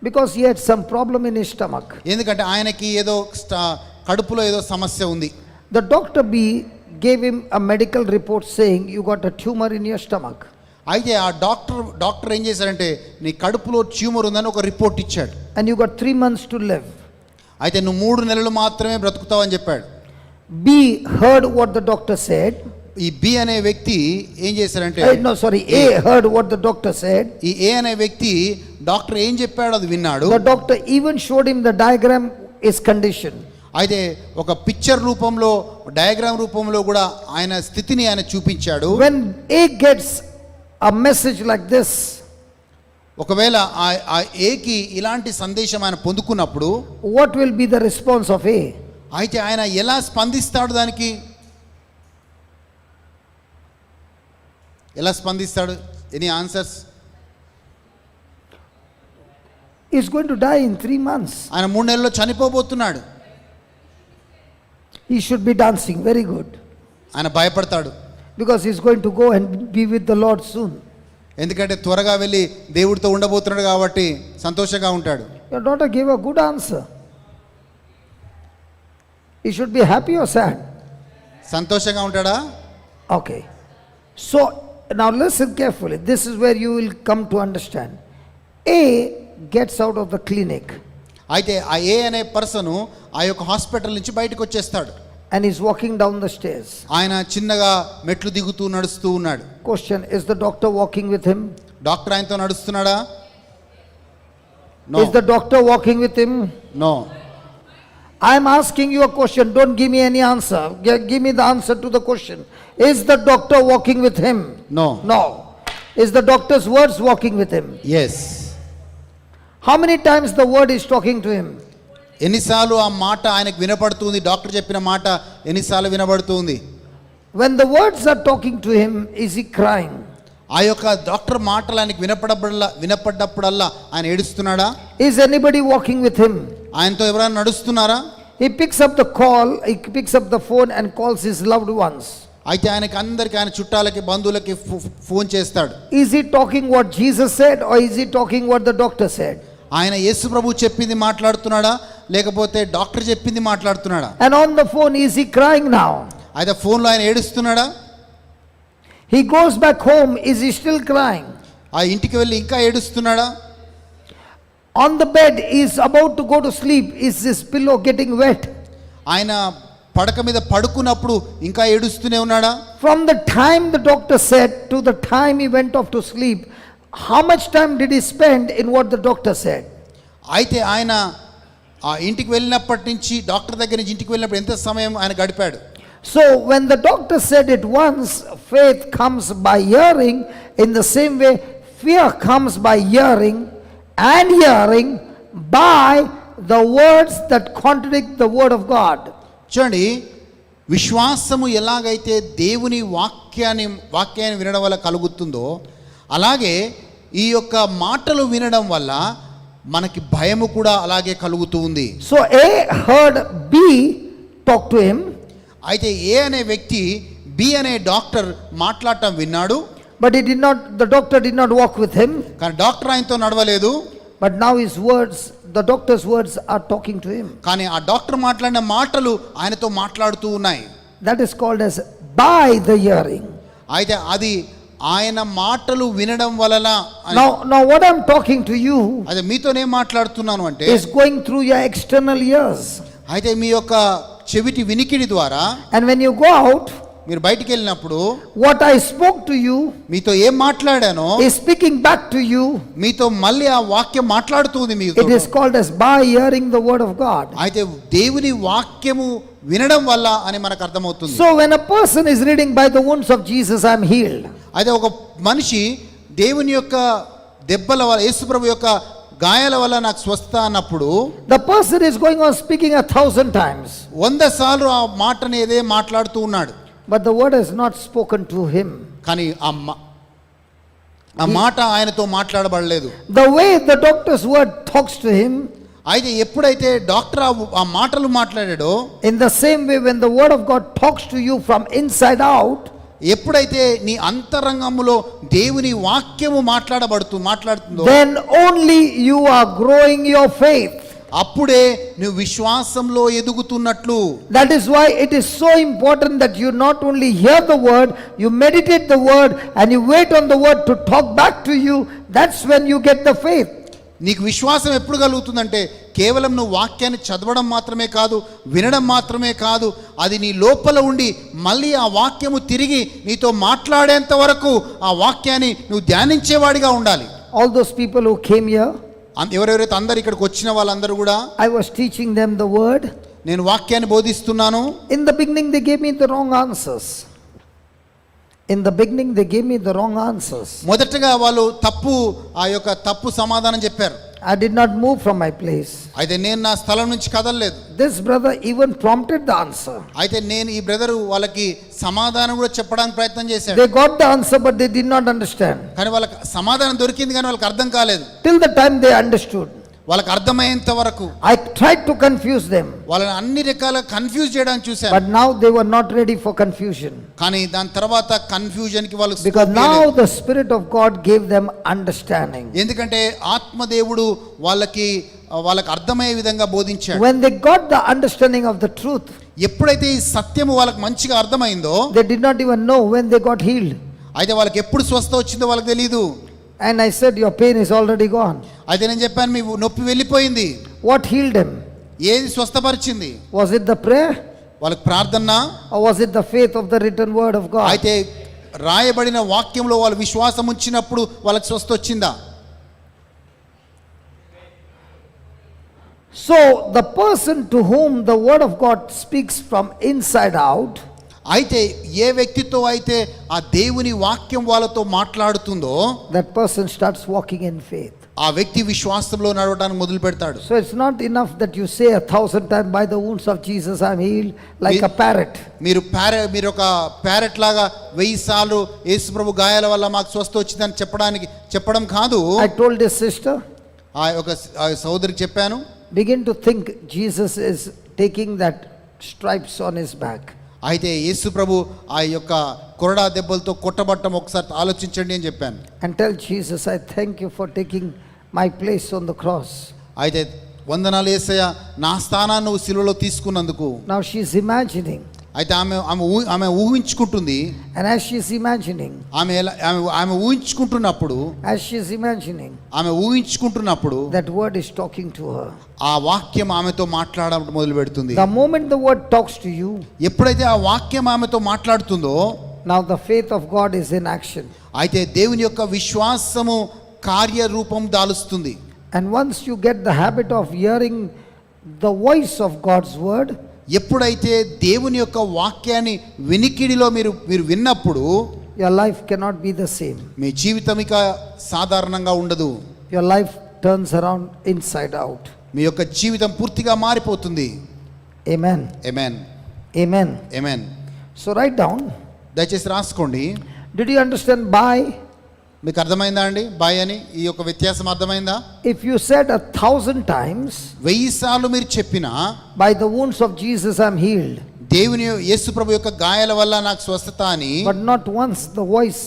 Because he had some problem in his stomach. ఎందుకంటే ఆయనకి ఏదో కడుపులో ఏదో సమస్య ఉంది. The doctor B gave him a medical report saying you got a tumor in your stomach. అయితే ఆ డాక్టర్ ఏం చేశారంటే నీ కడుపులో ట్యూమర్ ఉందని ఒక రిపోర్ట్ ఇచ్చాడు. And you got 3 months to live. అయితే నువ్వు 3 నెలలు మాత్రమే బ్రతుకుతావు అని చెప్పాడు. B heard what the doctor said. ఈ బి అనే వ్యక్తి ఏం చేశారంటే A heard what the doctor said. ఈ ఏ అనే వ్యక్తి డాక్టర్ ఏం చెప్పాడో అది విన్నాడు. The doctor even showed him the diagram, his condition. అయితే ఒక పిక్చర్ రూపంలో డయాగ్రామ్ రూపంలో కూడా ఆయన స్థితిని ఆయన చూపించాడు. When A gets a message like this, ఒకవేళ ఆ ఏకి ఇలాంటి సందేశం ఆయన పొందుకున్నప్పుడు what will be the response of A? అయితే ఆయన ఎలా స్పందిస్తాడు, దానికి ఎలా స్పందిస్తాడు? Any answers? He's going to die in 3 months. ఆయన 3 నెలల్లో చనిపోబోతున్నాడు. He should be dancing, very good. ఆయన భయపడతాడు. Because he's going to go and be with the Lord soon. ఎందుకంటే త్వరగా వెళ్ళి దేవుడితో ఉండబోతున్నాడు కాబట్టి సంతోషంగా ఉంటాడు. Your daughter gave a good answer. He should be happy or sad? సంతోషంగా ఉంటాడా? Okay. So now listen carefully. This is where you will come to understand. A gets out of the clinic. అయితే ఆ ఏ అనే person ఆ యొక్క hospital నుంచి బయటకు వచ్చేస్తాడు. And he's walking down the stairs. ఆయన చిన్నగా మెట్లు దిగుతూ నడుస్తూ ఉన్నాడు. Question, is the doctor walking with him? Doctor ఆయనతో నడుస్తున్నాడా? No. Is the doctor walking with him? No. I'm asking you a question. Don't give me any answer. Give me the answer to the question. Is the doctor walking with him? No. No. Is the doctor's words walking with him? Yes. How many times the word is talking to him? ఎన్నిసార్లు ఆ మాట ఆయనకు వినపడుతుంది? Doctor చెప్పిన మాట ఎన్నిసార్లు వినబడుతుంది? When the words are talking to him, is he crying? ఆ యొక్క డాక్టర్ మాటలు ఆయనకు వినపడ్డప్పుడల్లా ఆయన ఏడుస్తున్నాడా? Is anybody walking with him? ఆయనతో ఎవరైనా నడుస్తున్నారా? He picks up the call, he picks up the phone and calls his loved ones. అయితే ఆయనకి అందరికి, ఆయన చుట్టాలకి, బంధువులకి ఫోన్ చేస్తాడు. Is he talking what Jesus said or is he talking what the doctor said? ఆయన యేసు ప్రభు చెప్పింది మాట్లాడుతున్నాడా లేకపోతే డాక్టర్ చెప్పింది మాట్లాడుతున్నాడా? And on the phone, is he crying now? అయితే ఫోన్లో ఆయన ఏడుస్తున్నాడా? He goes back home, is he still crying? ఆ ఇంటికి వెళ్ళి ఇంకా ఏడుస్తున్నాడా? On the bed, he is about to go to sleep, is his pillow getting wet? ఆయన పడక మీద పడుకున్నప్పుడు ఇంకా ఏడుస్తూనే ఉన్నాడా? From the time the doctor said to the time he went off to sleep, how much time did he spend in what the doctor said? అయితే ఆయన ఆ ఇంటికి వెళ్ళినప్పటి నుంచి, డాక్టర్ దగ్గర నుంచి ఇంటికి వెళ్ళినప్పుడు ఎంత సమయం ఆయన గడిపాడు? So when the doctor said it once, faith comes by hearing, in the same way fear comes by hearing, and hearing by the words that contradict the word of God. చూడండి, విశ్వాసము ఎలాగైతే దేవుని వాక్యాన్ని వినడం వల్ల కలుగుతుందో అలాగే ఈ యొక్క మాటలు వినడం వల్ల మనకి భయము కూడా అలాగే కలుగుతూ ఉంది. So A heard B talk to him. అయితే ఏ అనే వ్యక్తి బి అనే డాక్టర్ మాట్లాడటం విన్నాడు. But the doctor did not walk with him. కానీ డాక్టర్ ఆయనతో నడవలేదు. But now his words, the doctor's words are talking to him. కానీ ఆ డాక్టర్ మాట్లాడిన మాటలు ఆయనతో మాట్లాడుతూ ఉన్నాయి. That is called as by the hearing. అయితే అది ఆయన మాటలు వినడం వలన. Now what I'm talking to you అదే మీతోనే మాట్లాడుతున్నాను అంటే is going through your external ears. అయితే మీ యొక్క చెవిటి వినికిడి ద్వారా, And when you go out, మీరు బయటికి వెళ్ళినప్పుడు what I spoke to you మీతో ఏం మాట్లాడానో is speaking back to you. మీతో మళ్ళీ ఆ వాక్యం మాట్లాడుతుంది మీతో. It is called as by hearing the word of God. అయితే దేవుని వాక్యము వినడం వల్ల అని మనకు అర్థమవుతుంది. So when a person is reading by the wounds of Jesus I am healed, అయితే ఒక మనిషి దేవుని యొక్క దెబ్బల వల్ల, యేసుప్రభు యొక్క గాయాల వల్ల నాకు స్వస్థత అన్నప్పుడు, the person is going on speaking 1,000 times, 100 సార్లు ఆ మాటని ఏదే మాట్లాడుతూ ఉన్నాడు. but the word has not spoken to him. కానీ ఆ మాట ఆయనతో మాట్లాడబడలేదు. The way the doctor's word talks to him, అయితే ఎప్పుడైతే డాక్టర్ ఆ మాటలు మాట్లాడాడో, in the same way when the word of God talks to you from inside out, ఎప్పుడైతే నీ అంతరంగములో దేవుని వాక్యము మాట్లాడుతుందో, then only you are growing your faith. అప్పుడే నువ్వు విశ్వాసంలో ఎదుగుతున్నట్లు. That is why it is so important that you not only hear the word, you meditate the word and you wait on the word to talk back to you. That's when you get the faith. నీకు విశ్వాసం ఎప్పుడు కలుగుతుందంటే కేవలం నువ్వు వాక్యాన్ని చదవడం మాత్రమే కాదు, వినడం మాత్రమే కాదు, అది నీ లోపల ఉండి మళ్ళీ ఆ వాక్యము తిరిగి నీతో మాట్లాడేంత వరకు ఆ వాక్యాన్ని నువ్వు ధ్యానించేవాడిగా ఉండాలి. All those people who came here, ఎవరెవరైతే అందరు ఇక్కడికి వచ్చిన వాళ్ళందరూ కూడా, I was teaching them the word. నేను వాక్యాన్ని బోధిస్తున్నాను. In the beginning they gave me the wrong answers. In the beginning they gave me the wrong answers. మొదటగా వాళ్ళు ఆ యొక్క తప్పు సమాధానం చెప్పారు. I did not move from my place. అయితే నేను నా స్థలం నుంచి కదలలేదు. This brother even prompted the answer. అయితే నేను ఈ బ్రదరు వాళ్ళకి సమాధానం కూడా చెప్పడానికి ప్రయత్నం చేశాడు. They got the answer but they did not understand. కానీ వాళ్ళకి సమాధానం దొరికింది కానీ వాళ్ళకి అర్థం కాలేదు. Till the time they understood, వాళ్ళకి అర్థమయ్యేంత వరకు I tried to confuse them. వాళ్ళని అన్ని రకాల కన్ఫ్యూజ్ చేయడానికి చూశాను. But now they were not ready for confusion. కానీ దాని తర్వాత కన్ఫ్యూజన్ కి వాళ్ళు Because now the Spirit of God gave them understanding. ఎందుకంటే ఆత్మదేవుడు వాళ్ళకి అర్థమయ్యే విధంగా బోధించాడు. When they got the understanding of the truth, ఎప్పుడైతే ఈ సత్యము వాళ్ళకి మంచిగా అర్థమైందో, they did not even know when they got healed. అయితే వాళ్ళకి ఎప్పుడు స్వస్థ వచ్చిందో వాళ్ళకి తెలియదు. And I said, your pain is already gone. అయితే నేను చెప్పాను, మీ నొప్పి వెళ్ళిపోయింది. What healed them? ఏది స్వస్థపరిచింది? Was it the prayer? వాళ్ళకి ప్రార్థన, Or was it the faith of the written word of God? అయితే రాయబడిన వాక్యంలో వాళ్ళు విశ్వాసం ఉంచినప్పుడు వాళ్ళకి స్వస్థ వచ్చిందా? So the person to whom the word of God speaks from inside out, అయితే ఏ వ్యక్తితో అయితే ఆ దేవుని వాక్యం వాళ్ళతో మాట్లాడుతుందో, that person starts walking in faith. ఆ వ్యక్తి విశ్వాసంలో నడవడానికి మొదలు పెడతాడు. So it's not enough that you say 1,000 times, by the wounds of Jesus I'm healed, like a parrot. మీరు ఒక ప్యారెట్ లాగా 1000 సార్లు యేసు ప్రభు గాయాల వల్ల మాకు స్వస్థ వచ్చిందని చెప్పడం కాదు. I told this sister, ఆ సోదరికి చెప్పాను, begin to think Jesus is taking that stripes on his back. అయితే యేసు ప్రభు ఆ యొక్క కొరడా దెబ్బలతో కొట్టబట్టం ఒకసారి ఆలోచించండి అని చెప్పాను. And tell Jesus, I thank you for taking my place on the cross. అయితే వందనాలు యేసయ్య, నా స్థానాన్ని నువ్వు సిలువలో తీసుకున్నందుకు. Now she is imagining. అయితే ఆమె ఊహించుకుంటుంది. And as she is imagining, ఆమె ఊహించుకుంటున్నప్పుడు, ఆమె ఊహించుకుంటున్నప్పుడు that word is talking to her. ఆ వాక్యం ఆమెతో మాట్లాడడం మొదలు పెడుతుంది. The moment the word talks to you, ఎప్పుడైతే ఆ వాక్యం ఆమెతో మాట్లాడుతుందో, now the faith of God is in action. అయితే దేవుని యొక్క విశ్వాసము కార్యరూపం దాలుస్తుంది. And once you get the habit of hearing the voice of God's word, ఎప్పుడైతే దేవుని యొక్క వాక్యాన్ని వినికిడిలో మీరు విన్నప్పుడు, your life cannot be the same. మీ జీవితం ఇక సాధారణంగా ఉండదు. Your life turns around inside out. మీ యొక్క జీవితం పూర్తిగా మారిపోతుంది. Amen. Amen. Amen. Amen. So write down. దయచేసి రాసుకోండి. Did you understand by? మీకు అర్థమైందా అండి బాయ్ అని? ఈ యొక్క వ్యత్యాసం అర్థమైందా? If you said 1,000 times, 1000 సార్లు మీరు చెప్పినా, by the wounds of Jesus I'm healed, దేవుని యేసు ప్రభు యొక్క గాయాల వల్ల నాకు స్వస్థత అని, but not once the voice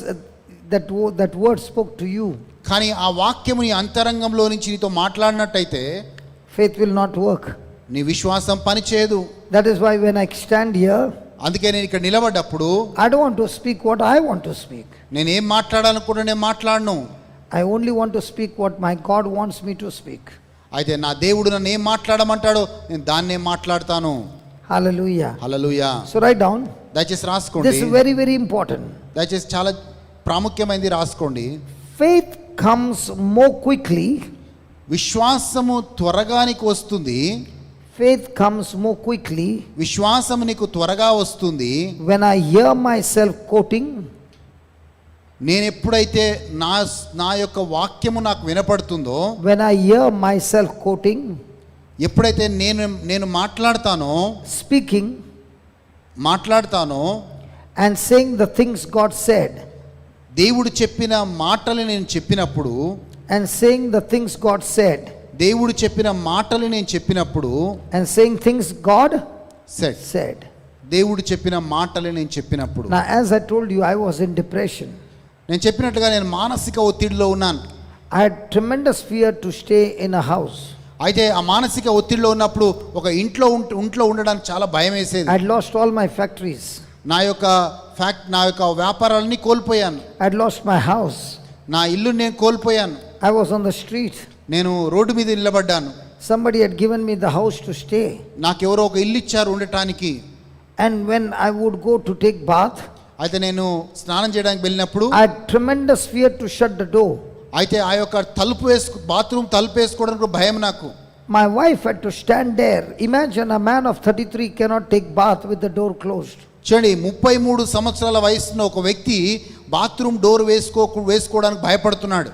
that word spoke to you, కానీ ఆ వాక్యము నీ అంతరంగంలో నుంచి నీతో మాట్లాడినట్టయితే, faith will not work. నీ విశ్వాసం పనిచేయదు. That is why when I stand here, అందుకే నేను ఇక్కడ నిలబడ్డప్పుడు, I don't want to speak what I want to speak. నేనేం మాట్లాడాలనుకుంటే నేను మాట్లాడను. I only want to speak what my God wants me to speak. అయితే నా దేవుడు నన్ను ఏం మాట్లాడమంటాడో నేను దాన్నే మాట్లాడతాను. Hallelujah. హల్లెలూయా. So write down. దయచేసి రాసుకోండి. This is very, very important. దయచేసి చాలా ప్రాముఖ్యమైనది రాసుకోండి. Faith comes more quickly. విశ్వాసము త్వరగానికి వస్తుంది. Faith comes more quickly. విశ్వాసం నీకు త్వరగా వస్తుంది. When I hear myself quoting, నేను ఎప్పుడైతే నా యొక్క వాక్యము నాకు వినపడుతుందో, when I hear myself quoting, ఎప్పుడైతే నేను మాట్లాడతానో, మాట్లాడతానో, and saying the things God said, దేవుడు చెప్పిన మాటలు నేను చెప్పినప్పుడు, and saying the things God said, దేవుడు చెప్పిన మాటలు నేను చెప్పినప్పుడు, and saying things God said, said. దేవుడు చెప్పిన మాటలు నేను చెప్పినప్పుడు. Now, as I told you, I was in depression. నేను చెప్పినట్టుగా నేను మానసిక ఒత్తిడిలో ఉన్నాను. I had tremendous fear to stay in a house. అయితే ఆ మానసిక ఒత్తిడిలో ఉన్నప్పుడు ఒక ఇంట్లో ఉండడానికి చాలా భయం వేసేది. I had lost all my factories. నా యొక్క వ్యాపారాలని కోల్పోయాను. I had lost my house. నా ఇల్లు నేను కోల్పోయాను. I was on the street. నేను రోడ్డు మీద నిలబడ్డాను. Somebody had given me the house to stay. నాకెవరో ఒక ఇల్లు ఇచ్చారు ఉండటానికి. And when I would go to take bath, అయితే నేను స్నానం చేయడానికి వెళ్ళినప్పుడు I had tremendous fear to shut the door. అయితే ఆ యొక్క బాత్రూమ్ తలుపు వేసుకోవడానికి భయం నాకు. My wife had to stand there. Imagine a man of 33 cannot take bath with the door closed. చూడండి, 33 సంవత్సరాల వయసున్న ఒక వ్యక్తి బాత్రూమ్ డోర్ వేసుకోవడానికి భయపడుతున్నాడు.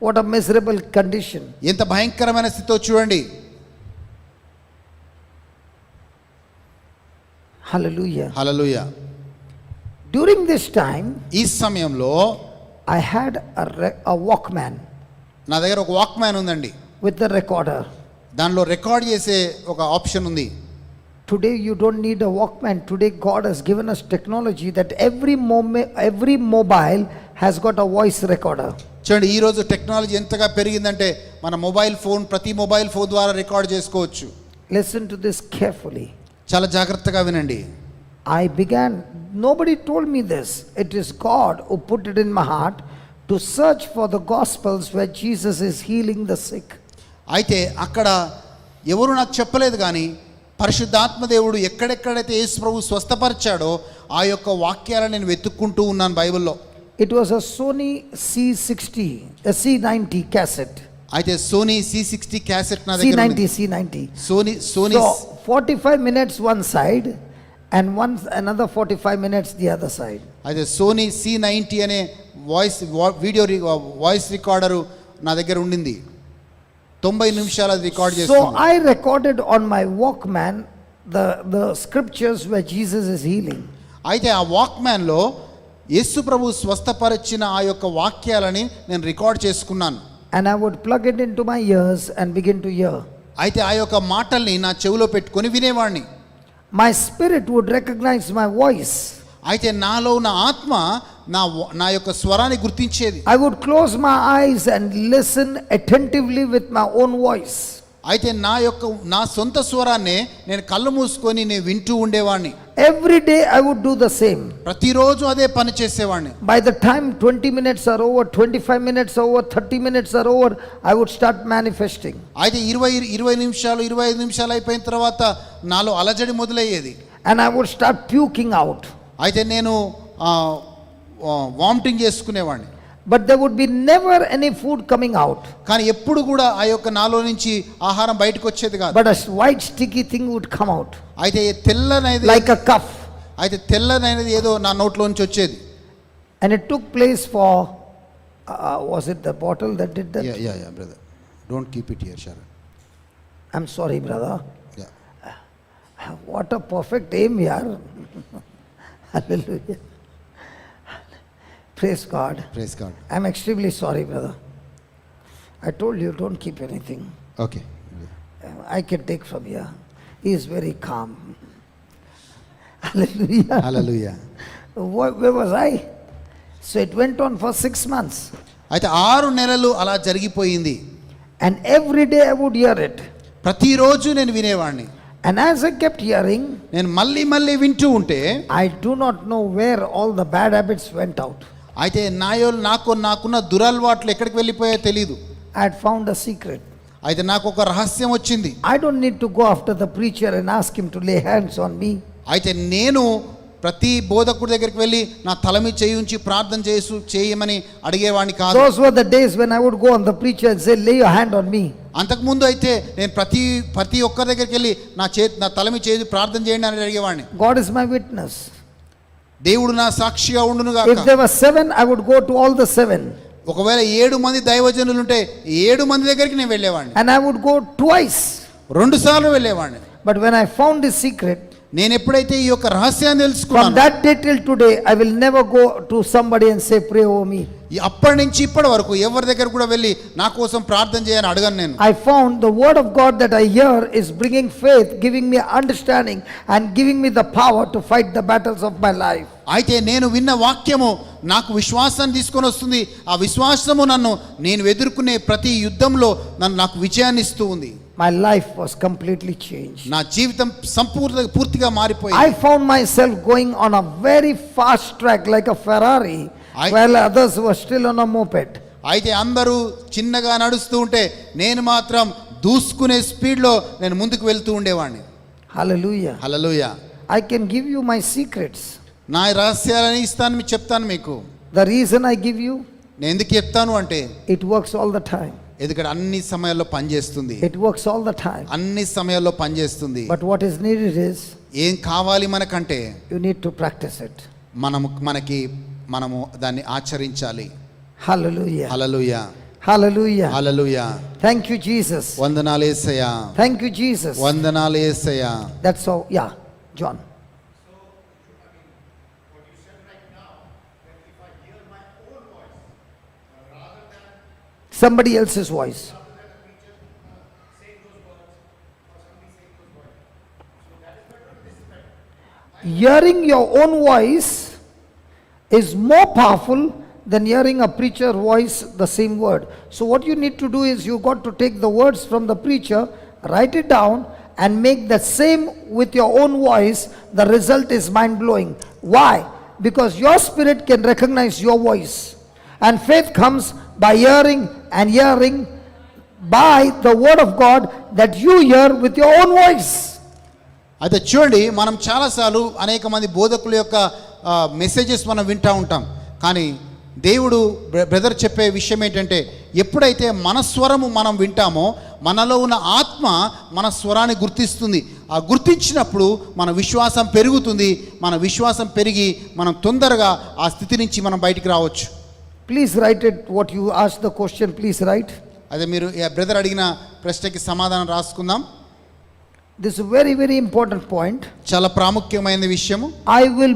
What a miserable condition. ఎంత భయంకరమైన స్థితితో చూడండి. Hallelujah. Hallelujah. During this time, ఈ సమయంలో I had a Walkman నా దగ్గర ఒక వాక్మ్యాన్ ఉందండి. with the recorder. దానిలో రికార్డ్ చేసే ఒక ఆప్షన్ ఉంది. Today you don't need a Walkman. Today God has given us technology that every mobile has got a voice recorder. చూడండి, ఈరోజు టెక్నాలజీ ఎంతగా పెరిగిందంటే మన ప్రతి మొబైల్ ఫోన్ ద్వారా రికార్డ్ చేసుకోవచ్చు. Listen to this carefully. చాలా జాగ్రత్తగా వినండి. Nobody told me this. It is God who put it in my heart to search for the Gospels where Jesus is healing the sick. అయితే అక్కడ ఎవరు నాకు చెప్పలేదు, కానీ పరిశుద్ధాత్మ దేవుడు ఎక్కడెక్కడైతే యేసు ప్రభు స్వస్థపరిచాడో ఆ యొక్క వాక్యాలను నేను వెతుక్కుంటూ ఉన్నాను బైబిల్లో. It was a Sony C90 cassette. అయితే సోనీ C60 క్యాసెట్ నా దగ్గర ఉంది. C90. Sony So 45 minutes one side and another 45 minutes the other side. అయితే సోనీ C90 అనే వాయిస్ రికార్డరు నా దగ్గర ఉండింది. 90 నిమిషాలు అది రికార్డ్ So చేస్తాను. I recorded on my Walkman the scriptures where Jesus is healing. అయితే ఆ వాక్మ్యాన్లో యేసు ప్రభు స్వస్థపరిచిన ఆ యొక్క వాక్యాలని నేను రికార్డ్ చేసుకున్నాను. And I would plug it into my ears and begin to hear. అయితే ఆ యొక్క మాటల్ని నా చెవిలో పెట్టుకొని వినేవాడిని. My spirit would recognize my voice. అయితే నాలో ఉన్న ఆత్మ నా యొక్క స్వరాన్ని గుర్తించేది. I would close my eyes and listen attentively with my own voice. అయితే నా సొంత స్వరాన్నే నేను కళ్ళు మూసుకొని నేను వింటూ ఉండేవాడిని. Every day I would do the same. ప్రతిరోజు అదే పని చేసేవాడిని. By the time 20 minutes are over, 25 minutes are over, 30 minutes are over, I would start manifesting. అయితే 20 నిమిషాలు 25 నిమిషాలు అయిపోయిన తర్వాత నాలో అలజడి మొదలయ్యేది. And I would start puking out. అయితే నేను వామిటింగ్ చేసుకునేవాడిని. But there would be never any food coming out. కానీ ఎప్పుడు కూడా ఆ యొక్క నాలో నుంచి ఆహారం బయటకు వచ్చేది కాదు. But a white sticky thing would come out. అయితే తెల్లనైది like a cuff. అయితే తెల్లనైనది ఏదో నా నోట్లో నుంచి వచ్చేది. And it took place for was it the bottle that did that? Yeah brother, don't keep it here, Sharon. I'm sorry brother. Yeah. What a perfect aim yaar. Hallelujah. Praise God. Praise God. I'm extremely sorry brother. I told you don't keep anything. Okay. I can take from here. He is very calm. Hallelujah. Hallelujah. Where was I? So it went on for 6 months. అయితే 6 నెలలు అలా జరిగిపోయింది. And every day I would hear it. ప్రతిరోజు నేను వినేవాడిని. And as I kept hearing, నేను మళ్ళీ వింటూ ఉంటే I do not know where all the bad habits went out. అయితే నాకున్న దురలవాట్లు ఎక్కడికి వెళ్ళిపోయాయో తెలీదు. I had found a secret. అయితే నాకు ఒక రహస్యం వచ్చింది. I don't need to go after the preacher and ask him to lay hands on me. అయితే నేను ప్రతి బోధకుడి దగ్గరికి వెళ్ళి నా తల మీద చేయి ఉంచి ప్రార్థన చేయమని అడిగేవాడిని కాదు. Those were the days when I would go on the preacher and say, lay your hand on me. అంతకుముందు అయితే నేను ప్రతి ఒక్కరి దగ్గరికి వెళ్ళి నా తల మీద చేసి ప్రార్థన చేయండి అని అడిగేవాడిని. God is my witness. దేవుడు నా సాక్షిగా ఉండును గాక. If there were 7, I would go to all the 7. ఒకవేళ 7 మంది దైవజనులు ఉంటే 7 మంది దగ్గరికి నేను వెళ్ళేవాడిని. And I would go twice. 2 సార్లు వెళ్ళేవాడిని. But when I found his secret, నేను ఎప్పుడైతే ఈ యొక్క రహస్యాన్ని from తెలుసుకున్నాను, that day till today, I will never go to somebody and say, pray over me. అప్పటి నుంచి ఇప్పటి వరకు ఎవరి దగ్గర కూడా వెళ్ళి నా కోసం ప్రార్థన చేయని అడగను నేను. I found the word of God that I hear is bringing faith, giving me understanding, and giving me the power to fight the battles of my life. అయితే నేను విన్న వాక్యము నాకు విశ్వాసాన్ని తీసుకొని వస్తుంది. ఆ విశ్వాసము నేను ఎదుర్కొనే ప్రతి యుద్ధంలో నాకు విజయాన్ని ఇస్తూ ఉంది. My life was completely changed. నా జీవితం పూర్తిగా మారిపోయింది. I found myself going on a very fast track like a Ferrari, while others were still on a moped. అయితే అందరూ చిన్నగా నడుస్తూ ఉంటే నేను మాత్రం దూసుకునే స్పీడ్లో నేను ముందుకు వెళ్తూ ఉండేవాడిని. Hallelujah. Hallelujah. I can give you my secrets. నా రహస్యాలని ఇస్తాను, మీకు చెప్తాను. మీకు The reason I give you, నేను ఎందుకు చెప్తాను అంటే it works all the time. ఎందుకంటే అన్ని సమయాల్లో పనిచేస్తుంది. It works all the time. అన్ని సమయాల్లో పనిచేస్తుంది. But what is needed is, ఏం కావాలి మనకంటే you need to practice it. మనము దాన్ని ఆచరించాలి. Hallelujah. Hallelujah. Hallelujah. Hallelujah. Thank you, Jesus. వందనాలు యేసయ్యా. Thank you, Jesus. వందనాలు యేసయ్యా. That's all. Yeah, John. Somebody else's voice. Hearing your own voice is more powerful than hearing a preacher voice the same word. So what you need to do is you got to take the words from the preacher, write it down and make the same with your own voice. The result is mind blowing. Why? Because your spirit can recognize your voice. And faith comes by hearing and hearing by the word of God that you hear with your own voice. అయితే చూడండి, మనం చాలాసార్లు అనేక మంది బోధకుల యొక్క messages మనం వింటూ ఉంటాం. కానీ దేవుడు బ్రదర్ చెప్పే విషయం ఏంటంటే, ఎప్పుడైతే మన స్వరము మనం వింటామో మనలో ఉన్న ఆత్మ మన స్వరాన్ని గుర్తిస్తుంది. ఆ గుర్తించినప్పుడు మన విశ్వాసం పెరుగుతుంది. మన విశ్వాసం పెరిగి మనం తొందరగా ఆ స్థితి నుంచి మనం బయటికి రావచ్చు. Please write it, what you asked the question, please write. అదే మీరు బ్రదర్ అడిగిన ప్రశ్నకి సమాధానం రాసుకుందాం. This is a very, very important point. చాలా ప్రాముఖ్యమైన విషయము. I will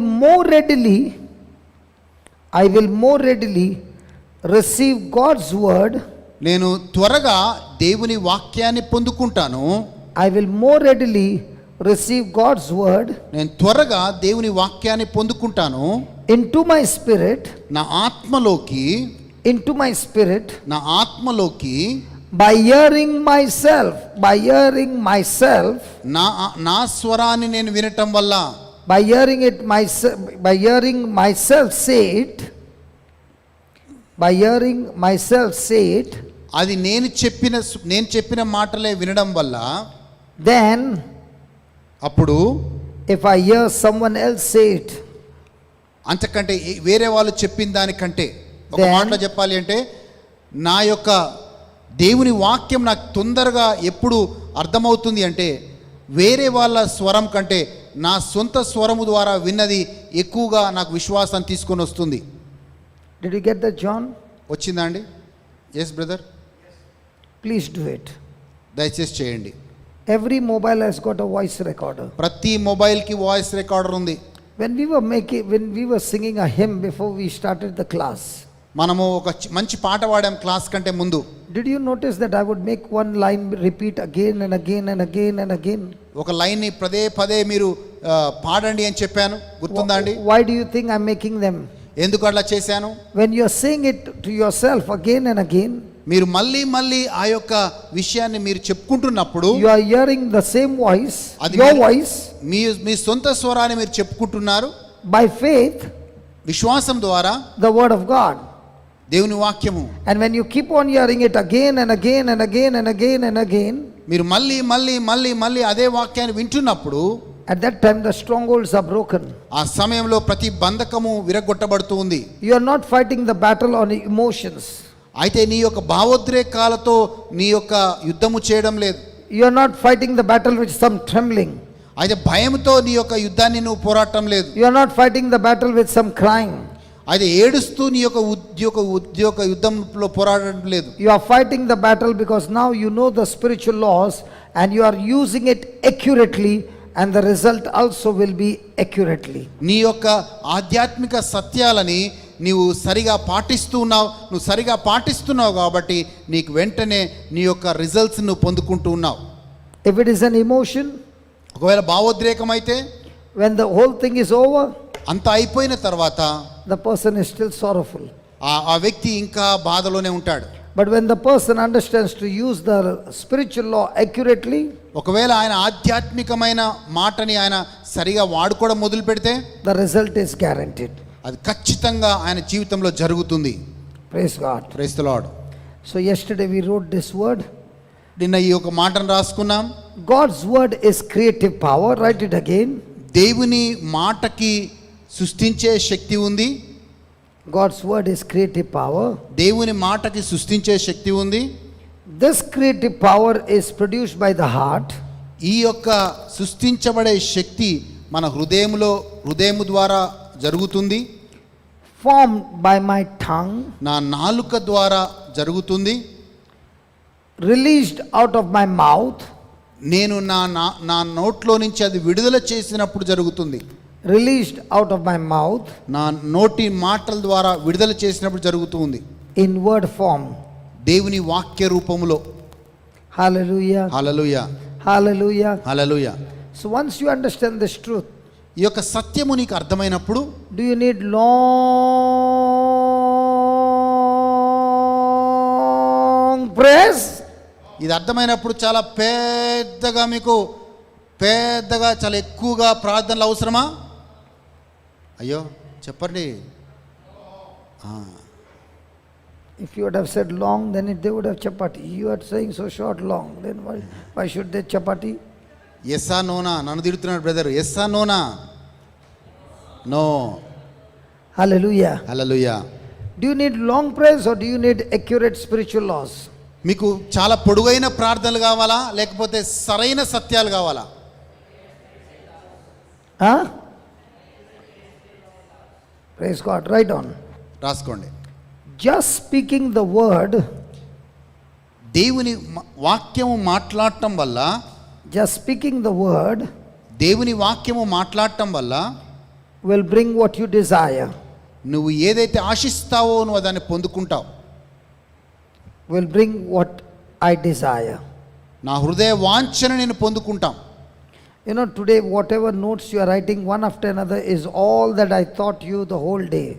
more readily receive God's word. నేను త్వరగా దేవుని వాక్యాన్ని పొందుకుంటాను. I will more readily receive God's word. నేను త్వరగా దేవుని వాక్యాన్ని పొందుకుంటాను. Into my spirit. నా ఆత్మలోకి. Into my spirit. నా ఆత్మలోకి. By hearing myself. నా స్వరాన్ని నేను వినటం వల్ల. By hearing myself say it. By hearing myself say it. అది నేను చెప్పిన మాటలే వినడం వల్ల. Then అప్పుడు if I hear someone else say it. అంతకంటే వేరే వాళ్ళు చెప్పిన దానికంటే ఒక మాటలో చెప్పాలి అంటే, నా యొక్క దేవుని వాక్యం నాకు తొందరగా ఎప్పుడు అర్థమవుతుంది అంటే, వేరే వాళ్ళ స్వరం కంటే నా సొంత స్వరము ద్వారా విన్నది ఎక్కువగా నాకు విశ్వాసాన్ని తీసుకొని వస్తుంది. Did you get that, John? వచ్చిందా అండి? Yes brother. Please do it. దయచేసి చేయండి. Every mobile has got a voice recorder. ప్రతి మొబైల్కి వాయిస్ రికార్డర్ ఉంది. When we were singing a hymn before we started the class, మనము ఒక మంచి పాట పాడాం క్లాస్ కంటే ముందు. did you notice that I would make one line repeat again and again and again and again? ఒక లైన్ని పదే మీరు పాడండి అని చెప్పాను, గుర్తుందా అండి? Why do you think I'm making them? ఎందుకు అట్లా చేశాను? When you are saying it to yourself again and again, మీరు మళ్ళీ ఆ యొక్క విషయాన్ని మీరు చెప్పుకుంటున్నప్పుడు, you are hearing the same voice, అది your voice, మీ సొంత స్వరాన్ని మీరు చెప్పుకుంటున్నారు. by faith, విశ్వాసం ద్వారా the word of God. దేవుని వాక్యము. And when you keep on hearing it again and again and again and again and again, మీరు మళ్ళీ అదే వాక్యాన్ని వింటున్నప్పుడు, at that time the strongholds are broken. ఆ సమయంలో ప్రతి బంధకము విరగొట్టబడుతూ ఉంది. You are not fighting the battle on emotions. అయితే నీ యొక్క భావోద్రేకాలతో నీ యొక్క యుద్ధము చేయడం లేదు. You are not fighting the battle with some trembling. అయితే భయంతో నీ యొక్క యుద్ధాన్ని నువ్వు పోరాటం లేదు. You are not fighting the battle with some crying. అయితే ఏడుస్తూ నీ యొక్క ఉద్యోగ యుద్ధంలో పోరాడడం లేదు. You are fighting the battle because now you know the spiritual laws and you are using it accurately and the result also will be accurately. నీ యొక్క ఆధ్యాత్మిక సత్యాలని నీవు సరిగా పాటిస్తున్నావు కాబట్టి నీకు వెంటనే నీ యొక్క రిజల్ట్స్ నువ్వు పొందుకుంటూ ఉన్నావు. If it is an emotion, ఒకవేళ భావోద్రేకం అయితే, when the whole thing is over, అంతా అయిపోయిన తర్వాత the person is still sorrowful. ఆ వ్యక్తి ఇంకా బాధలోనే ఉంటాడు. But when the person understands to use the spiritual law accurately, ఒకవేళ ఆయన ఆధ్యాత్మికమైన మాటని ఆయన సరిగా వాడుకోవడం మొదలు పెడితే, the result is guaranteed. అది ఖచ్చితంగా ఆయన జీవితంలో జరుగుతుంది. Praise God. Praise the Lord. So yesterday we wrote this word. నిన్న ఈ యొక్క మాటను రాసుకున్నాం. God's word is creative power. Write it again. దేవుని మాటకి సృష్టించే శక్తి ఉంది. God's word is creative power. దేవుని మాటకి సృష్టించే శక్తి ఉంది. This creative power is produced by the heart. ఈ యొక్క సృష్టించబడే శక్తి మన హృదయము ద్వారా జరుగుతుంది. Formed by my tongue. నా నాలుక ద్వారా జరుగుతుంది. Released out of my mouth. నేను నా నోట్లో నుంచి అది విడుదల చేసినప్పుడు జరుగుతుంది. Released out of my mouth. నా నోటి మాటల ద్వారా విడుదల చేసినప్పుడు జరుగుతుంది. In word form. దేవుని వాక్య రూపములో. Hallelujah. Hallelujah. Hallelujah. Hallelujah. So once you understand this truth, ఈ యొక్క సత్యము నీకు అర్థమైనప్పుడు, do you need long prayers? ఇది అర్థమైనప్పుడు చాలా పెద్దగా చాలా ఎక్కువగా ప్రార్థనలు అవసరమా? అయ్యో చెప్పండి. If you would have said long, then they would have chapati. You are saying so short, long. Then why should they chapati? ఎస్సా నోనా? నన్ను తిడుతున్నాడు brother. ఎస్సా నోనా? No. Hallelujah. Hallelujah. Do you need long prayers or do you need accurate spiritual laws? మీకు చాలా పొడుగైన ప్రార్థనలు కావాలా, లేకపోతే సరైన సత్యాలు కావాలా? Huh? Praise God. Write on. రాసుకోండి. Just speaking the word, దేవుని వాక్యము మాట్లాడటం వల్ల, just speaking the word దేవుని వాక్యము మాట్లాడటం వల్ల will bring what you desire. నువ్వు ఏదైతే ఆశిస్తావో నువ్వు దాన్ని పొందుకుంటావు. Will bring what I desire. నా హృదయ వాంఛను నేను పొందుకుంటాం. You know, today whatever notes you are writing one after another is all that I taught you the whole day.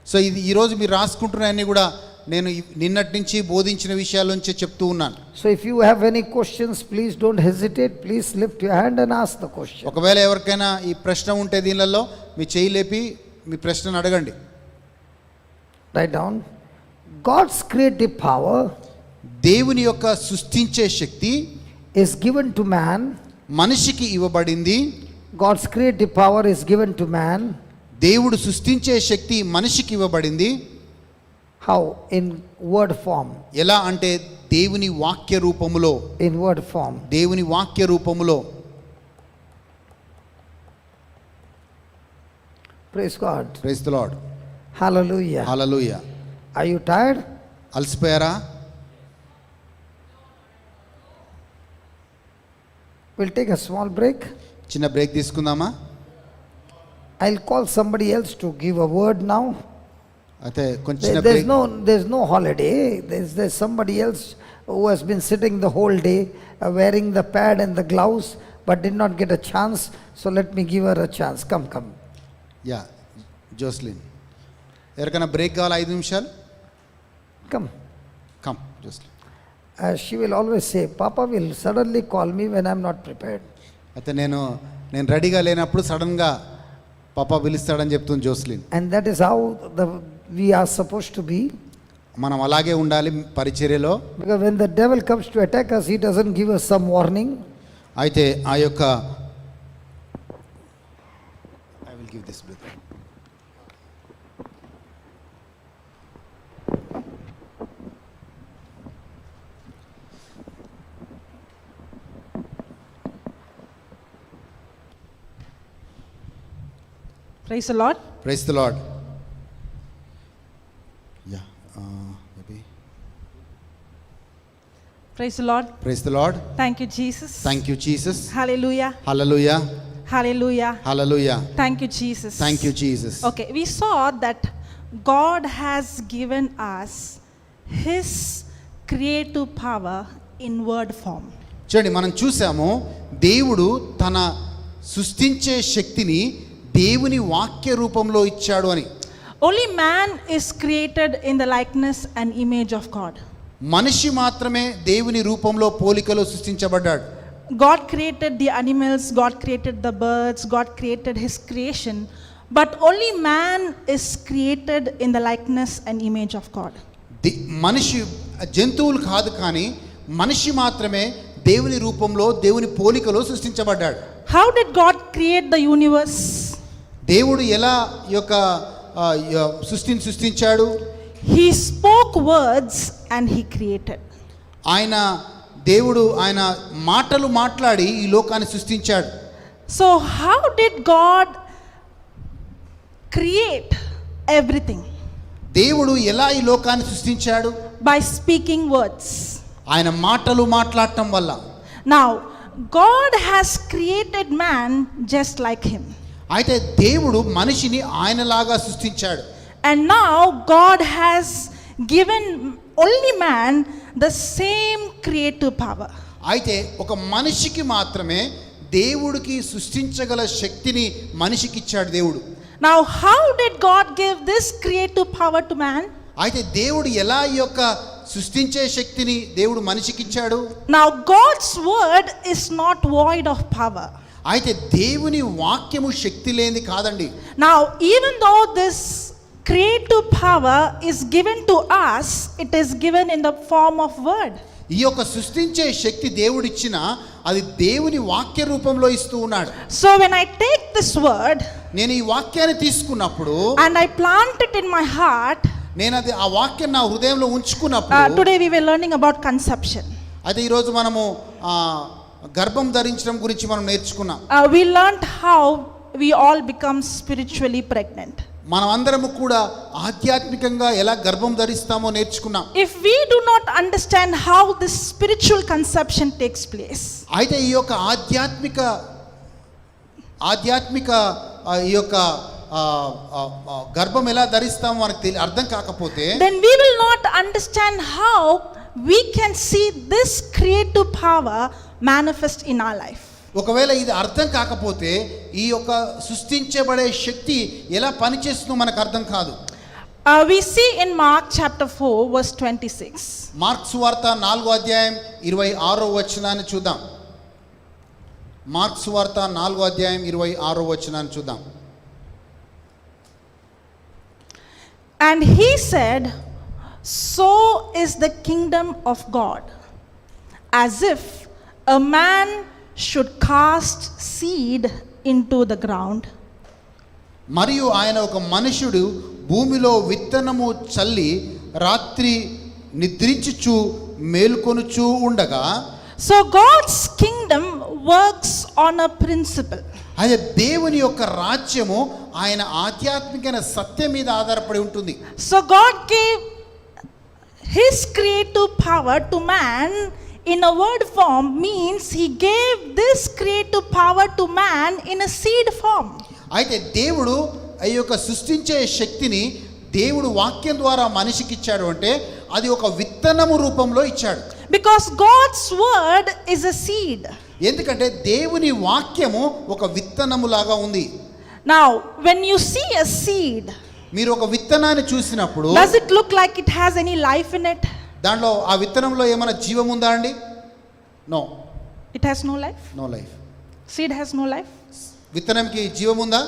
So ఇది ఈరోజు మీరు రాసుకుంటున్నాయన్నీ కూడా నేను నిన్నటి నుంచి బోధించిన విషయాల నుంచే చెప్తూ ఉన్నాను. So if you have any questions, please don't hesitate. Please lift your hand and ask the question. ఒకవేళ ఎవరికైనా ఈ ప్రశ్న ఉంటే దీనిలో మీ చేయి లేపి మీ ప్రశ్నను అడగండి. Write down. God's creative power దేవుని యొక్క సృష్టించే శక్తి is given to man. మనిషికి ఇవ్వబడింది. God's creative power is given to man. దేవుడు సృష్టించే శక్తి మనిషికి ఇవ్వబడింది. How? In word form. ఎలా అంటే దేవుని వాక్య రూపములో. In word form. దేవుని వాక్య రూపములో. Praise God. Praise the lord. Hallelujah. Hallelujah. Are you tired? అలసిపోయారా? We'll take a small break. చిన్న బ్రేక్ తీసుకుందామా? I'll call somebody else to give a word now. అయితే కొంచెం చిన్న There's break. no holiday. There's somebody else who has been sitting the whole day wearing the pad and the gloves but did not get a chance. So let me give her a chance. Come. Yeah Jocelyn. ఎవరికైనా break కావాలా? 5 నిమిషాలు. Come. Come Jocelyn. She will always say, Papa will suddenly call me when I'm not prepared. అయితే నేను రెడీగా లేనప్పుడు సడన్గా పాప పిలుస్తాడని చెప్తుంది Joslin. And that is how we are supposed to be. మనం అలాగే ఉండాలి పరిచర్యలో. Because when the devil comes to attack us, he doesn't give us some warning. అయితే ఆ యొక్క I will give this brother. Praise the Lord. Praise the lord. Yeah maybe Praise the Lord. Praise the Lord. Thank you, Jesus. Thank you Jesus. Hallelujah. Hallelujah. Hallelujah. Hallelujah. Thank you, Jesus. Thank you Jesus. Okay, we saw that God has given us His creative power in word form. చూడండి, మనం చూసాము దేవుడు తన సృష్టించే శక్తిని దేవుని వాక్య రూపంలో ఇచ్చాడు అని. Only man is created in the likeness and image of God. మనిషి మాత్రమే దేవుని రూపంలో పోలికలో సృష్టించబడ్డాడు. God created the animals, God created the birds, God created His creation, but only man is created in the likeness and image of God. మనిషి జంతువులు కాదు, కానీ మనిషి మాత్రమే దేవుని రూపంలో దేవుని పోలికలో సృష్టించబడ్డాడు. How did God create the universe? దేవుడు ఎలా ఈ యొక్క సృష్టిని సృష్టించాడు? He spoke words and He created. దేవుడు ఆయన మాటలు మాట్లాడి ఈ లోకాన్ని సృష్టించాడు. So how did God create everything? దేవుడు ఎలా ఈ లోకాన్ని సృష్టించాడు? By speaking words. ఆయన మాటలు మాట్లాడటం వల్ల. Now God has created man just like Him. అయితే దేవుడు మనిషిని ఆయనలాగా సృష్టించాడు. And now God has given only man the same creative power. అయితే ఒక మనిషికి మాత్రమే దేవుడికి సృష్టించగల శక్తిని మనిషికి ఇచ్చాడు దేవుడు. Now how did God give this creative power to man? అయితే దేవుడు ఎలా ఈ యొక్క సృష్టించే శక్తిని దేవుడు మనిషికి ఇచ్చాడు? Now God's word is not void of power. అయితే దేవుని వాక్యము శక్తి లేనిది కాదండి. Now even though this creative power is given to us, it is given in the form of word. ఈ యొక్క సృష్టించే శక్తి దేవుడిచ్చిన అది దేవుని వాక్య రూపంలో ఇస్తూ ఉన్నాడు. So when I take this word, నేను ఈ వాక్యాన్ని తీసుకున్నప్పుడు and I plant it in my heart, నేను అది ఆ వాక్యం నా హృదయంలో ఉంచుకున్నప్పుడు, today we were learning about conception. అయితే ఈరోజు మనము గర్భం ధరించడం గురించి మనం నేర్చుకున్నాం. We learned how we all become spiritually pregnant. మనం అందరము కూడా ఆధ్యాత్మికంగా ఎలా గర్భం ధరిస్తామో నేర్చుకున్నాం. If we do not understand how this spiritual conception takes place, అయితే ఈ యొక్క ఆధ్యాత్మిక ఈ యొక్క గర్భం ఎలా ధరిస్తామో మనకు అర్థం కాకపోతే, then we will not understand how we can see this creative power manifest in our life. ఒకవేళ ఇది అర్థం కాకపోతే ఈ యొక్క సృష్టించబడే శక్తి ఎలా పనిచేస్తుందో మనకు అర్థం కాదు. We see in Mark chapter 4 verse 26. Mark సువార్త 4వ అధ్యాయం 26వ వచనాన్ని చూద్దాం. మార్కు సువార్త 4వ అధ్యాయం 26వ వచనాన్ని చూద్దాం. And he said, so is the kingdom of God, as if a man should cast seed into the ground. మరియు ఆయన ఒక మనుషుడు భూమిలో విత్తనము చల్లి రాత్రి నిద్రించుచు మేల్కొనుచు ఉండగా. So God's kingdom works on a principle. అదే దేవుని యొక్క రాజ్యము ఆయన ఆధ్యాత్మికమైన సత్యం మీద ఆధారపడి ఉంటుంది. So God gave His creative power to man in a word form, means He gave this creative power to man in a seed form. అయితే దేవుడు ఈ యొక్క సృష్టించే శక్తిని దేవుడు వాక్యం ద్వారా మనిషికి ఇచ్చాడు అంటే అది ఒక విత్తనము రూపంలో ఇచ్చాడు. Because God's word is a seed. ఎందుకంటే దేవుని వాక్యము ఒక విత్తనము లాగా ఉంది. Now when you see a seed, మీరు ఒక విత్తనాన్ని చూసినప్పుడు does it look like it has any life in it? దాంట్లో ఆ విత్తనంలో ఏమైనా జీవం ఉందా అండి? No. It has no life. No life. Seed has no life. విత్తనంకి జీవం ఉందా?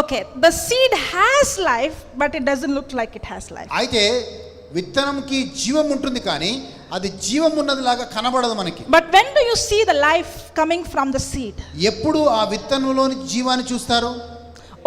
Okay. The seed has life, but it doesn't look like it has life. అయితే విత్తనంకి జీవం ఉంటుంది కానీ అది జీవం ఉన్నదిలాగా కనబడదు మనకి. But when do you see the life coming from the seed? ఎప్పుడు ఆ విత్తనంలోని జీవాన్ని చూస్తారు?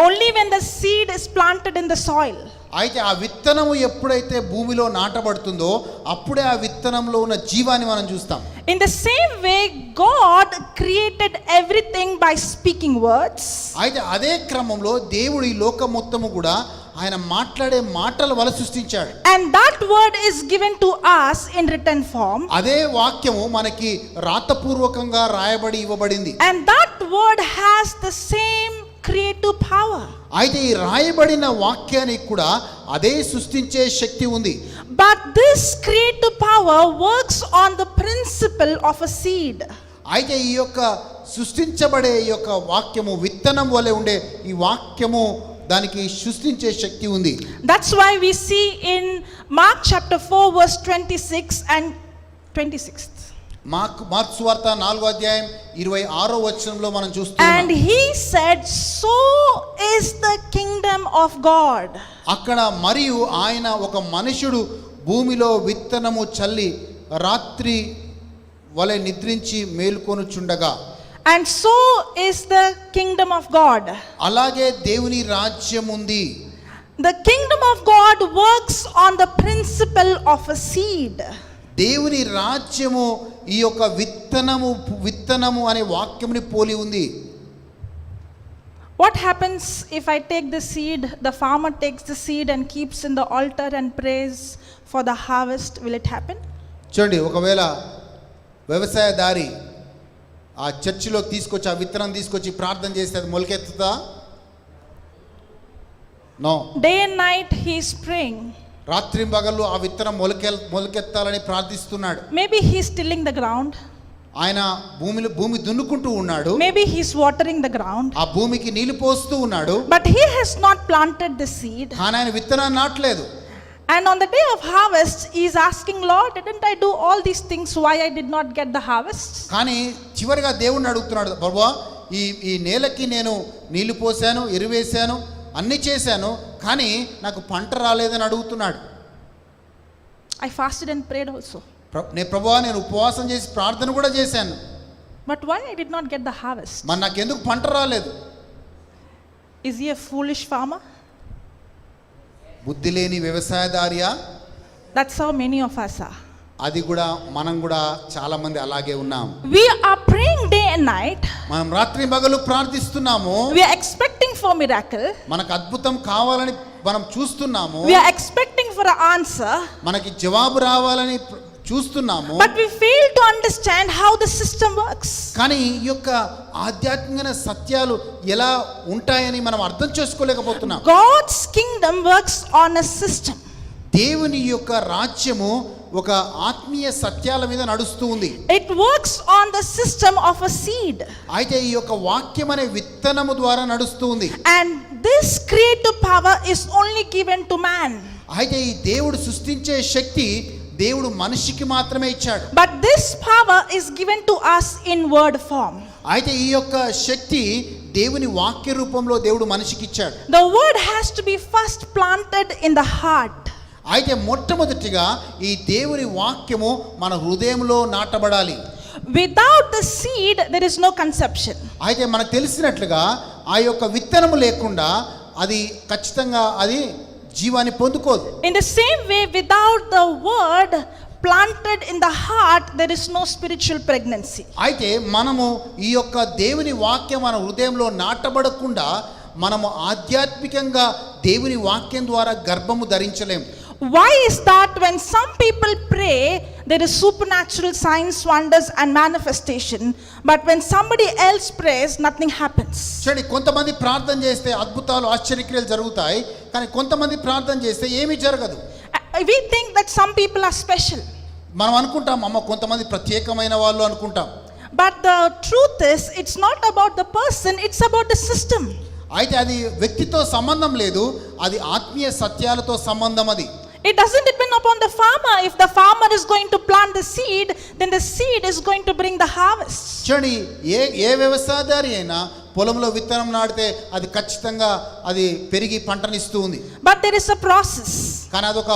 Only when the seed is planted in the soil. అయితే ఆ విత్తనము ఎప్పుడైతే భూమిలో నాటబడుతుందో అప్పుడే ఆ విత్తనంలో ఉన్న జీవాన్ని మనం చూస్తాం. In the same way, God created everything by speaking words. అయితే అదే క్రమంలో దేవుడు ఈ లోకం మొత్తము కూడా ఆయన మాట్లాడే మాటల వల్ల సృష్టించాడు. And that word is given to us in written form. అదే వాక్యము మనకి రాతపూర్వకంగా రాయబడి ఇవ్వబడింది. And that word has the same creative power. అయితే ఈ రాయబడిన వాక్యానికి కూడా అదే సృష్టించే శక్తి ఉంది. But this creative power works on the principle of a seed. అయితే ఈ యొక్క సృష్టించబడే ఈ యొక్క వాక్యము విత్తనం వలె ఉండే ఈ వాక్యము దానికి సృష్టించే శక్తి ఉంది. That's why we see in Mark chapter 4 verse 26 and 26th. Mark సువార్త 4వ అధ్యాయం 26వ వచనంలో మనం And చూస్తున్నాం. he said, so is the kingdom of God. అక్కడ మరియు ఆయన ఒక మనుషుడు భూమిలో విత్తనము చల్లి రాత్రి వలె నిద్రించి మేల్కొనుచుండగా. And so is the kingdom of God. అలాగే దేవుని రాజ్యం ఉంది. The kingdom of God works on the principle of a seed. దేవుని రాజ్యము ఈ యొక్క విత్తనము అనే వాక్యముని పోలి ఉంది. What happens if I take the seed, the farmer takes the seed and keeps in the altar and prays for the harvest? Will it happen? చూడండి, ఒకవేళ వ్యవసాయదారి ఆ చర్చిలోకి తీసుకొచ్చి ఆ విత్తనం తీసుకొచ్చి ప్రార్థన చేస్తే అది మొలకెత్తుతా? No. Day and night he is praying. రాత్రి పగళ్ళు ఆ విత్తనం మొలకెత్తాలని ప్రార్థిస్తున్నాడు. Maybe he is tilling the ground. ఆయన భూమి దున్నుకుంటూ ఉన్నాడు. Maybe he is watering the ground. ఆ భూమికి నీళ్లు పోస్తూ ఉన్నాడు. But he has not planted the seed. కానీ ఆయన విత్తనాన్ని నాటలేదు. And on the day of harvest, he is asking, Lord, didn't I do all these things? Why I did not get the harvest? కానీ చివరిగా దేవుణ్ణి అడుగుతున్నాడు, ప్రభువా ఈ నేలకి నేను నీళ్లు పోసాను, ఎరువేశాను, అన్ని చేశాను, కానీ నాకు పంట రాలేదని అడుగుతున్నాడు. I fasted and prayed also. ప్రభువా నేను ఉపవాసం చేసి ప్రార్థన కూడా చేశాను, But why I did not get the harvest? మరి నాకు ఎందుకు పంట రాలేదు? Is he a foolish farmer? బుద్ధి లేని వ్యవసాయదారియా? That's how many of us are. అది కూడా మనం కూడా చాలా మంది అలాగే ఉన్నాం. We are praying day and night. మనం రాత్రి పగలు ప్రార్థిస్తున్నాము. We are expecting for miracle. మనకు అద్భుతం కావాలని మనం చూస్తున్నాము. We are expecting for an answer. మనకి జవాబు రావాలని చూస్తున్నాము. But we fail to understand how the system works. కానీ ఈ యొక్క ఆధ్యాత్మిక సత్యాలు ఎలా ఉంటాయని మనం అర్థం చేసుకోలేకపోతున్నాం. God's kingdom works on a system. దేవుని యొక్క రాజ్యము ఒక ఆత్మీయ సత్యాల మీద నడుస్తూ ఉంది. It works on the system of a seed. అయితే ఈ యొక్క వాక్యం అనే విత్తనము ద్వారా నడుస్తూ ఉంది. And this creative power is only given to man. అయితే ఈ దేవుడు సృష్టించే శక్తి దేవుడు మనిషికి మాత్రమే ఇచ్చాడు. But this power is given to us in word form. అయితే ఈ యొక్క శక్తి దేవుని వాక్య రూపంలో దేవుడు మనిషికి ఇచ్చాడు. The word has to be first planted in the heart. అయితే మొట్టమొదటిగా ఈ దేవుని వాక్యము మన హృదయంలో నాటబడాలి. Without the seed there is no conception. అయితే మనకు తెలిసినట్లుగా ఆ యొక్క విత్తనము లేకుండా అది ఖచ్చితంగా అది జీవాన్ని పొందుకోదు. In the same way, without the word planted in the heart there is no spiritual pregnancy. అయితే మనము ఈ యొక్క దేవుని వాక్యం మన హృదయంలో నాటబడకుండా మనము ఆధ్యాత్మికంగా దేవుని వాక్యం ద్వారా గర్భము ధరించలేము. Why is that? When some people pray, there is supernatural signs, wonders and manifestation, but when somebody else prays, nothing happens. చూడండి, కొంతమంది ప్రార్థన చేస్తే అద్భుతాలు ఆశ్చర్యక్రియలు జరుగుతాయి, కానీ కొంతమంది ప్రార్థన చేస్తే ఏమీ జరగదు. We think that some people are special. మనం అనుకుంటాం, అమ్మ కొంతమంది ప్రత్యేకమైన వాళ్ళు అనుకుంటాం. But the truth is, it's not about the person, it's about the system. అయితే అది వ్యక్తితో సంబంధం లేదు, అది ఆత్మీయ సత్యాలతో సంబంధం. అది It doesn't depend upon the farmer. If the farmer is going to plant the seed, then the seed is going to bring the harvest. చూడండి, ఏ వ్యవసాయదారి అయినా పొలంలో విత్తనం నాటితే అది ఖచ్చితంగా అది పెరిగి పంటనిస్తూ ఉంది. But there is a process. కానీ అదొక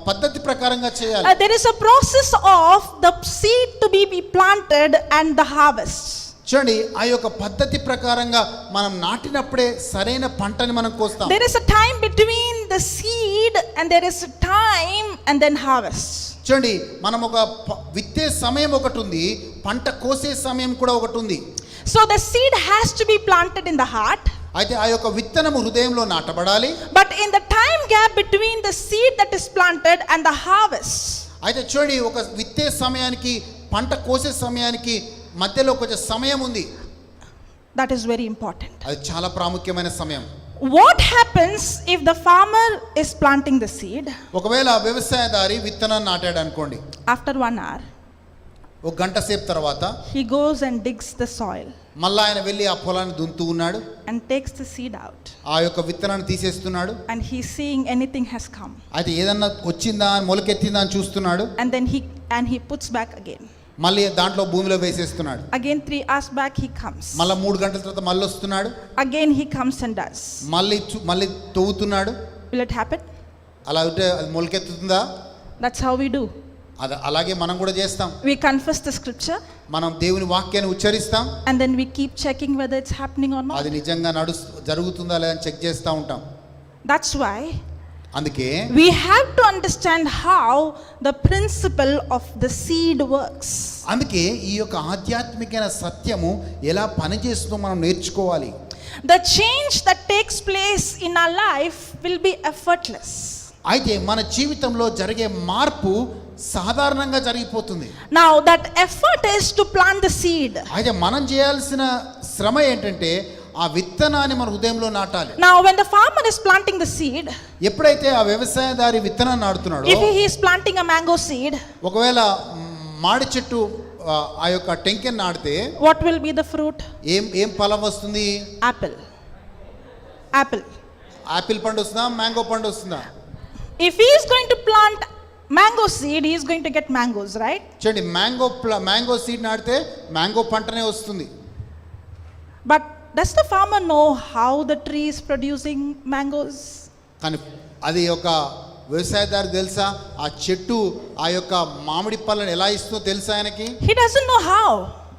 పద్ధతి ప్రకారంగా చేయాలి. There is a process of the seed to be planted and the harvest. చూడండి, ఆ యొక్క పద్ధతి ప్రకారంగా మనం నాటినప్పుడే సరైన పంటని మనం కోస్తాం. There is a time between the seed and there is a time and then harvest. చూడండి, మనం ఒక విత్తే సమయం ఒకటి ఉంది, పంట కోసే సమయం కూడా ఒకటి ఉంది. So the seed has to be planted in the heart. అయితే ఆ యొక్క విత్తనము హృదయంలో నాటబడాలి. But in the time gap between the seed that is planted and the harvest, అయితే చూడండి, ఒక విత్తే సమయానికి పంట కోసే సమయానికి మధ్యలో కొంచెం సమయం ఉంది. that is very important. అది చాలా ప్రాముఖ్యమైన సమయం. What happens if the farmer is planting the seed? ఒకవేళ వ్యవసాయదారి విత్తనాన్ని నాటాడు అనుకోండి, After 1 hour, ఒక గంట సేపు తర్వాత he goes and digs the soil మళ్ళా ఆయన వెళ్ళి ఆ పొలాన్ని దున్నుతూ ఉన్నాడు, and takes the seed out, ఆ యొక్క విత్తనాన్ని తీసేస్తున్నాడు. and he's seeing anything has come, అయితే ఏదన్నా వచ్చిందా మొలకెత్తిందా అని చూస్తున్నాడు. and then he puts back again. మళ్ళీ దాంట్లో భూమిలో వేసేస్తున్నాడు. Again 3 hours back he comes. మళ్ళీ 3 గంటల తర్వాత మళ్ళీ వస్తున్నాడు, Again he comes and does. మళ్ళీ తవ్వుతున్నాడు. Will it happen? అలా ఉంటే అది మొలకెత్తుతుందా? That's how we do. అది అలాగే మనం కూడా చేస్తాం. We confess the scripture మనం దేవుని వాక్యాన్ని ఉచ్చరిస్తాం, and then we keep checking whether it's happening or not. అది నిజంగా జరుగుతుందా లేదా అని చెక్ చేస్తూ ఉంటాం. That's why అందుకే we have to understand how the principle of the seed works. అందుకే ఈ యొక్క ఆధ్యాత్మికమైన సత్యము ఎలా పనిచేస్తుందో మనం నేర్చుకోవాలి. The change that takes place in our life will be effortless. అయితే మన జీవితంలో జరిగే మార్పు సాధారణంగా జరిగిపోతుంది. Now that effort is to plant the seed. అయితే మనం చేయాల్సిన శ్రమ ఏంటంటే ఆ విత్తనాన్ని మన హృదయంలో నాటాలి. Now when the farmer is planting the seed, ఎప్పుడైతే ఆ వ్యవసాయదారి విత్తనాన్ని నాటుతున్నాడో, if he is planting a mango seed, ఒకవేళ మాడి చెట్టు ఆ యొక్క టెంకెన్ నాటితే what will be the fruit? ఏం ఫలం వస్తుంది? Apple. ఆపిల్ పండు వస్తుందా, మ్యాంగో పండు వస్తుందా? If he is going to plant mango seed, he is going to get mangoes, right? చూడండి, మ్యాంగో సీడ్ నాటితే మ్యాంగో పంటనే వస్తుంది. But does the farmer know how the tree is producing mangoes? కానీ అది ఒక వ్యవసాయదారు తెలుసా ఆ చెట్టు ఆ యొక్క మామిడి పళ్ళని ఎలా ఇస్తుందో తెలుసా ఆయనకి? He doesn't know how.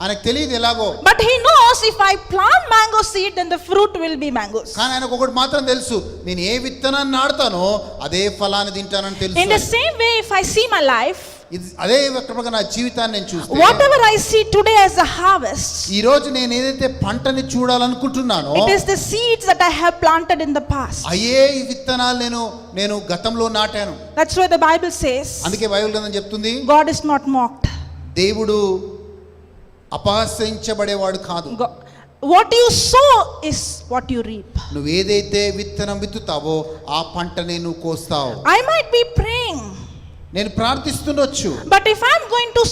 ఆయనకు తెలియదు ఎలాగో. But he knows if I plant mango seed, then the fruit will be mangoes. కానీ ఆయనకు ఒకటి మాత్రం తెలుసు, నేను ఏ విత్తనాన్ని నాటుతానో అదే ఫలాన్ని తింటానని తెలుసు. In the same way, if I see my life, అదే విధంగా నా జీవితాన్ని నేను చూస్తే, whatever I see today as a harvest, ఈ రోజు నేను ఏదైతే పంటని చూడాలనుకుంటున్నానో, it is the seeds that I have planted in the past. అయ్యే ఈ విత్తనాలు నేను గతంలో నాటాను. That's why the Bible says, అందుకే బైబిల్ గ్రంథం చెప్తుంది, God is not mocked. దేవుడు అపహాస్యించబడేవాడు కాదు. What you sow is what you reap. నువ్వు ఏదైతే విత్తనం విత్తుతావో ఆ పంటనే నువ్వు కోస్తావు. I might be praying, నేను ప్రార్థిస్తుండొచ్చు, but if I'm going to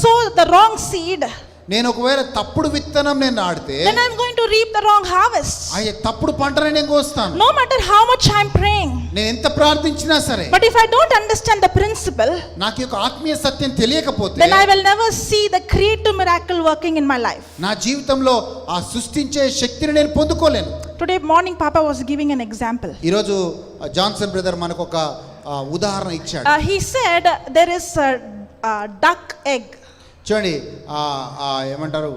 sow the wrong seed, నేను ఒకవేళ తప్పుడు విత్తనం నేను నాటితే then I'm going to reap the wrong harvest. అయ్యే తప్పుడు పంటనే నేను కోస్తాను. No matter how much I'm praying, నేను ఎంత ప్రార్థించినా సరే, but if I don't understand the principle, నాకు యొక్క ఆత్మీయ సత్యం తెలియకపోతే then I will never see the creative miracle working in my life. నా జీవితంలో ఆ సృష్టించే శక్తిని నేను పొందుకోలేను. Today morning Papa was giving an example. ఈరోజు జాన్సన్ బ్రదర్ మనకు ఒక ఉదాహరణ ఇచ్చాడు. He said there is a duck egg, చూడండి, ఏమంటారు,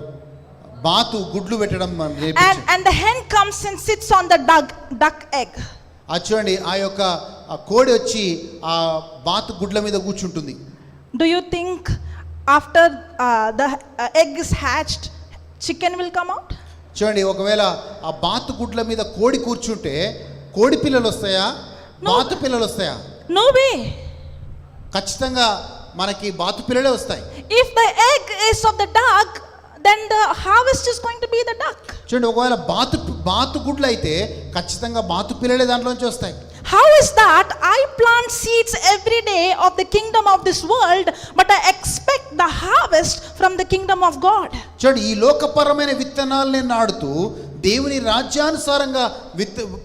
బాతు గుడ్లు పెట్టడం మనం నేర్పించాడు. and the hen comes and sits on the duck egg. చూడండి, ఆ యొక్క కోడి వచ్చి ఆ బాతు గుడ్ల మీద కూర్చుంటుంది. Do you think after the egg is hatched, chicken will come out? చూడండి, ఒకవేళ ఆ బాతు గుడ్ల మీద కోడి కూర్చుంటే కోడి పిల్లలు వస్తాయా, బాతు పిల్లలు వస్తాయా? No way. ఖచ్చితంగా మనకి బాతు పిల్లలే వస్తాయి. If the egg is of the duck, then the harvest is going to be the duck. చూడండి, ఒకవేళ బాతు గుడ్లు అయితే ఖచ్చితంగా బాతు పిల్లలే దాంట్లోంచి వస్తాయి. How is that? I plant seeds every day of the kingdom of this world, but I expect the harvest from the kingdom of God. చూడండి, ఈ లోకపరమైన విత్తనాలు నేను నాడుతూ దేవుని రాజ్యానుసారంగా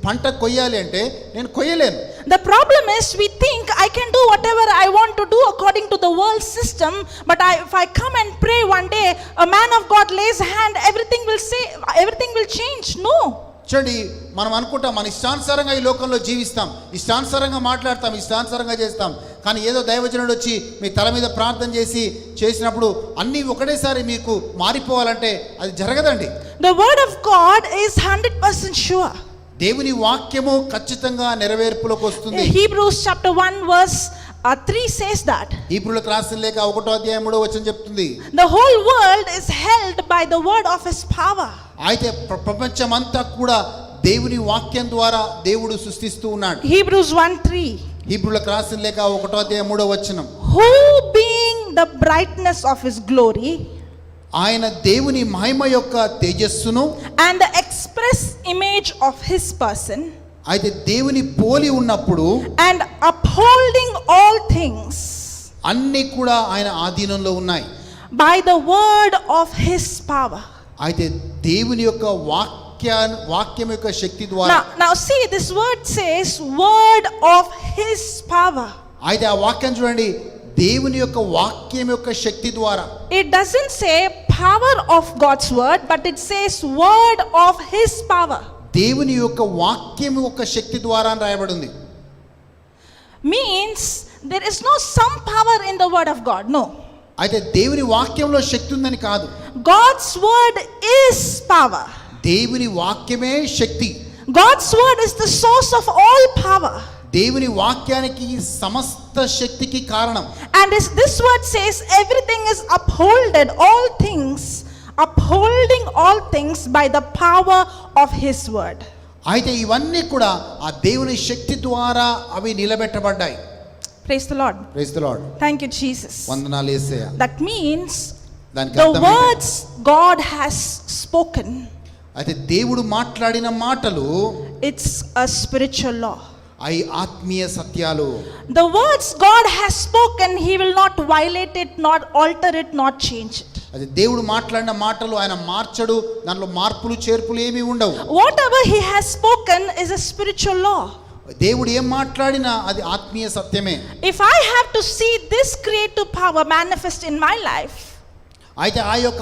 పంట కొయ్యాలి అంటే నేను కొయ్యలేను. The problem is we think I can do whatever I want to do according to the world system, but if I come and pray one day, a man of God lays hand, everything will change. No. చూడండి, మనం అనుకుంటాం మన ఇష్టానుసారంగా ఈ లోకంలో జీవిస్తాం, ఇష్టానుసారంగా మాట్లాడతాం, ఇష్టానుసారంగా చేస్తాం. కానీ ఏదో దైవజనుడు వచ్చి మీ తల మీద ప్రార్థన చేసినప్పుడు అన్నీ ఒకటేసారి మీకు మారిపోవాలంటే అది జరగదండి. The word of God is 100% sure. దేవుని వాక్యము ఖచ్చితంగా నెరవేర్పులోకి వస్తుంది. Hebrews chapter 1 verse 3 says that. హీబ్రూలకు రాసిన లేఖ 1వ అధ్యాయం 3వ వచనం చెప్తుంది, The whole world is held by the word of his power. అయితే ప్రపంచమంతా కూడా దేవుని వాక్యం ద్వారా దేవుడు సృష్టిస్తూ ఉన్నాడు. Hebrews 1:3. హీబ్రూలకు రాసిన లేఖ 1:3 Who being the brightness of his glory ఆయన దేవుని మహిమ యొక్క తేజస్సును and the express image of his person, అయితే దేవుని పోలి ఉన్నప్పుడు and upholding all things అన్నీ కూడా ఆయన ఆధీనంలో ఉన్నాయి. by the word of his power. అయితే దేవుని యొక్క వాక్యం యొక్క శక్తి ద్వారా Now see, this word says word of his power. అయితే ఆ వాక్యం చూడండి, దేవుని యొక్క వాక్యం యొక్క శక్తి ద్వారా. It doesn't say power of God's word, but it says word of his power. దేవుని యొక్క వాక్యం యొక్క శక్తి ద్వారా అని రాయబడి ఉంది. Means there is no some power in the word of God. No. అయితే దేవుని వాక్యంలో శక్తి ఉందని కాదు, God's word is power. దేవుని వాక్యమే శక్తి. God's word is the source of all power. దేవుని వాక్యానికి సమస్త శక్తికి కారణం. And this word says everything is upholded, all things, upholding all things by the power of his word. అయితే ఇవన్నీ కూడా ఆ దేవుని శక్తి ద్వారా అవి నిలబెట్టబడ్డాయి. Praise the Lord. Praise the Lord. Thank you, Jesus. వందనాలు యేసయ్య. That means దానికి the అర్థం ఏంటి? words God has spoken, అయితే దేవుడు మాట్లాడిన మాటలు it's a spiritual law. అవి ఆత్మీయ సత్యాలు. The words God has spoken, he will not violate it, not alter it, not change it. అది దేవుడు మాట్లాడిన మాటలు ఆయన మార్చడు, దాంట్లో మార్పులు చేర్పులు ఏమీ ఉండవు. Whatever he has spoken is a spiritual law. దేవుడు ఏం మాట్లాడినా అది ఆత్మీయ సత్యమే. If I have to see this creative power manifest in my life, అయితే ఆ యొక్క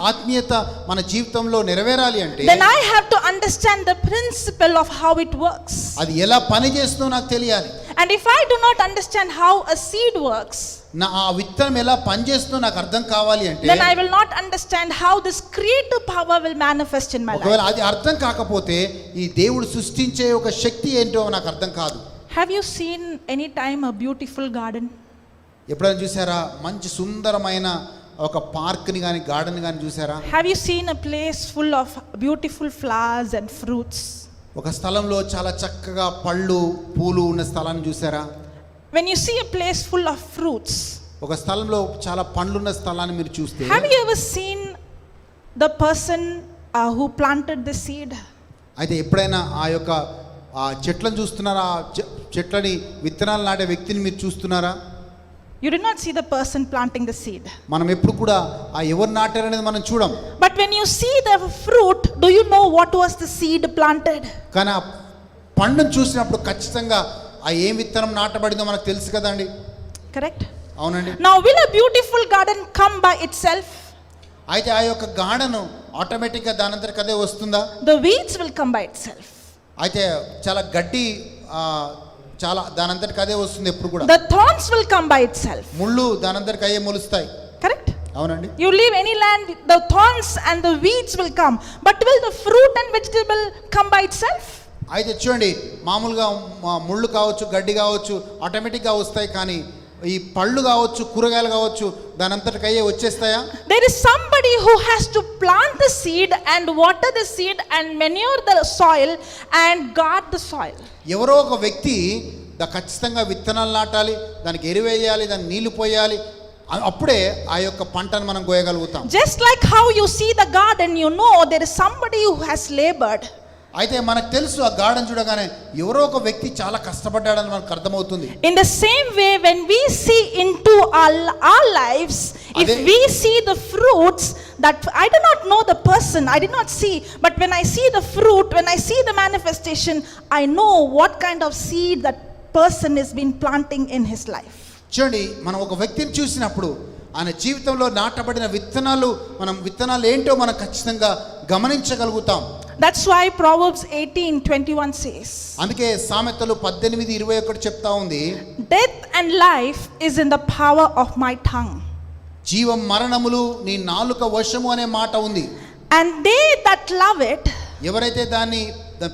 ఆత్మీయత మన జీవితంలో నెరవేరాలి అంటే then I have to understand the principle of how it works. అది ఎలా పనిచేస్తుందో నాకు తెలియాలి. And if I do not understand how a seed works, నా ఆ విత్తనం ఎలా పనిచేస్తుందో నాకు అర్థం కావాలి అంటే then I will not understand how this creative power will manifest in my ఒకవేళ life. అది అర్థం కాకపోతే ఈ దేవుడు సృష్టించే ఒక శక్తి ఏంటో నాకు అర్థం కాదు. Have you seen any time a beautiful garden? ఎప్పుడైనా చూసారా మంచి సుందరమైన ఒక పార్క్ని కానీ గార్డెన్ కానీ చూసారా? Have you seen a place full of beautiful flowers and fruits? ఒక స్థలంలో చాలా చక్కగా పళ్ళు పూలు ఉన్న స్థలాన్ని చూసారా? When you see a place full of fruits, ఒక స్థలంలో చాలా పండ్లున్న స్థలాన్ని మీరు చూస్తే have you ever seen the person who planted the seed? అయితే ఎప్పుడైనా ఆ యొక్క ఆ చెట్లను చూస్తున్నారా? ఆ చెట్లని విత్తనాలు నాటే వ్యక్తిని మీరు చూస్తున్నారా? You did not see the person planting the seed. మనం ఎప్పుడు కూడా ఆ ఎవరు నాటారనేది మనం చూడం. But when you see the fruit, do you know what was the seed planted? కానీ ఆ పండును చూసినప్పుడు ఖచ్చితంగా ఆ ఏం విత్తనం నాటబడిందో మనకు తెలుసు కదండి. Correct? అవునండి. Now will a beautiful garden come by itself? అయితే ఆ యొక్క గార్డెన్ ఆటోమేటిక్గా దానంతరికి అదే వస్తుందా? The weeds will come by itself. అయితే చాలా గడ్డి చాలా దానంతరికి అదే వస్తుంది ఎప్పుడు కూడా. The thorns will come by itself. ముళ్ళు దానంతరికి అయ్యే మొలుస్తాయి. Correct? అవునండి. You leave any land, the thorns and the weeds will come. But will the fruit and vegetable come by itself? అయితే చూడండి, మామూలుగా ముళ్ళు కావచ్చు, గడ్డి కావచ్చు ఆటోమేటిక్గా వస్తాయి. కానీ ఈ పళ్ళు కావచ్చు, కూరగాయలు కావచ్చు దానంతటికి అయ్యే వచ్చేస్తాయా? There is somebody who has to plant the seed and water the seed and manure the soil and guard the soil. ఎవరో ఒక వ్యక్తి ఖచ్చితంగా విత్తనాలు నాటాలి, దానికి ఎరువేయాలి, దానికి నీళ్లు పోయాలి, అప్పుడే ఆ యొక్క పంటను మనం కోయగలుగుతాం. Just like how you see the garden, you know there is somebody who has labored. అయితే మనకు తెలుసు ఆ గార్డెన్ చూడగానే ఎవరో ఒక వ్యక్తి చాలా కష్టపడ్డాడని మనకు అర్థమవుతుంది. In the same way, when we see into our lives, if we see the fruits that I do not know the person, I did not see, but when I see the fruit, when I see the manifestation, I know what kind of seed that person has been planting in his life. చూడండి, మనం ఒక వ్యక్తిని చూసినప్పుడు ఆయన జీవితంలో నాటబడిన విత్తనాలు ఏంటో మనం ఖచ్చితంగా గమనించగలుగుతాం. That's why Proverbs 18:21 says, అందుకే సామెతలు 18:21 చెప్తా ఉంది, death and life is in the power of my tongue. జీవం మరణములు నీ నాలుక వశము అనే మాట ఉంది. And they that love it, ఎవరైతే దాన్ని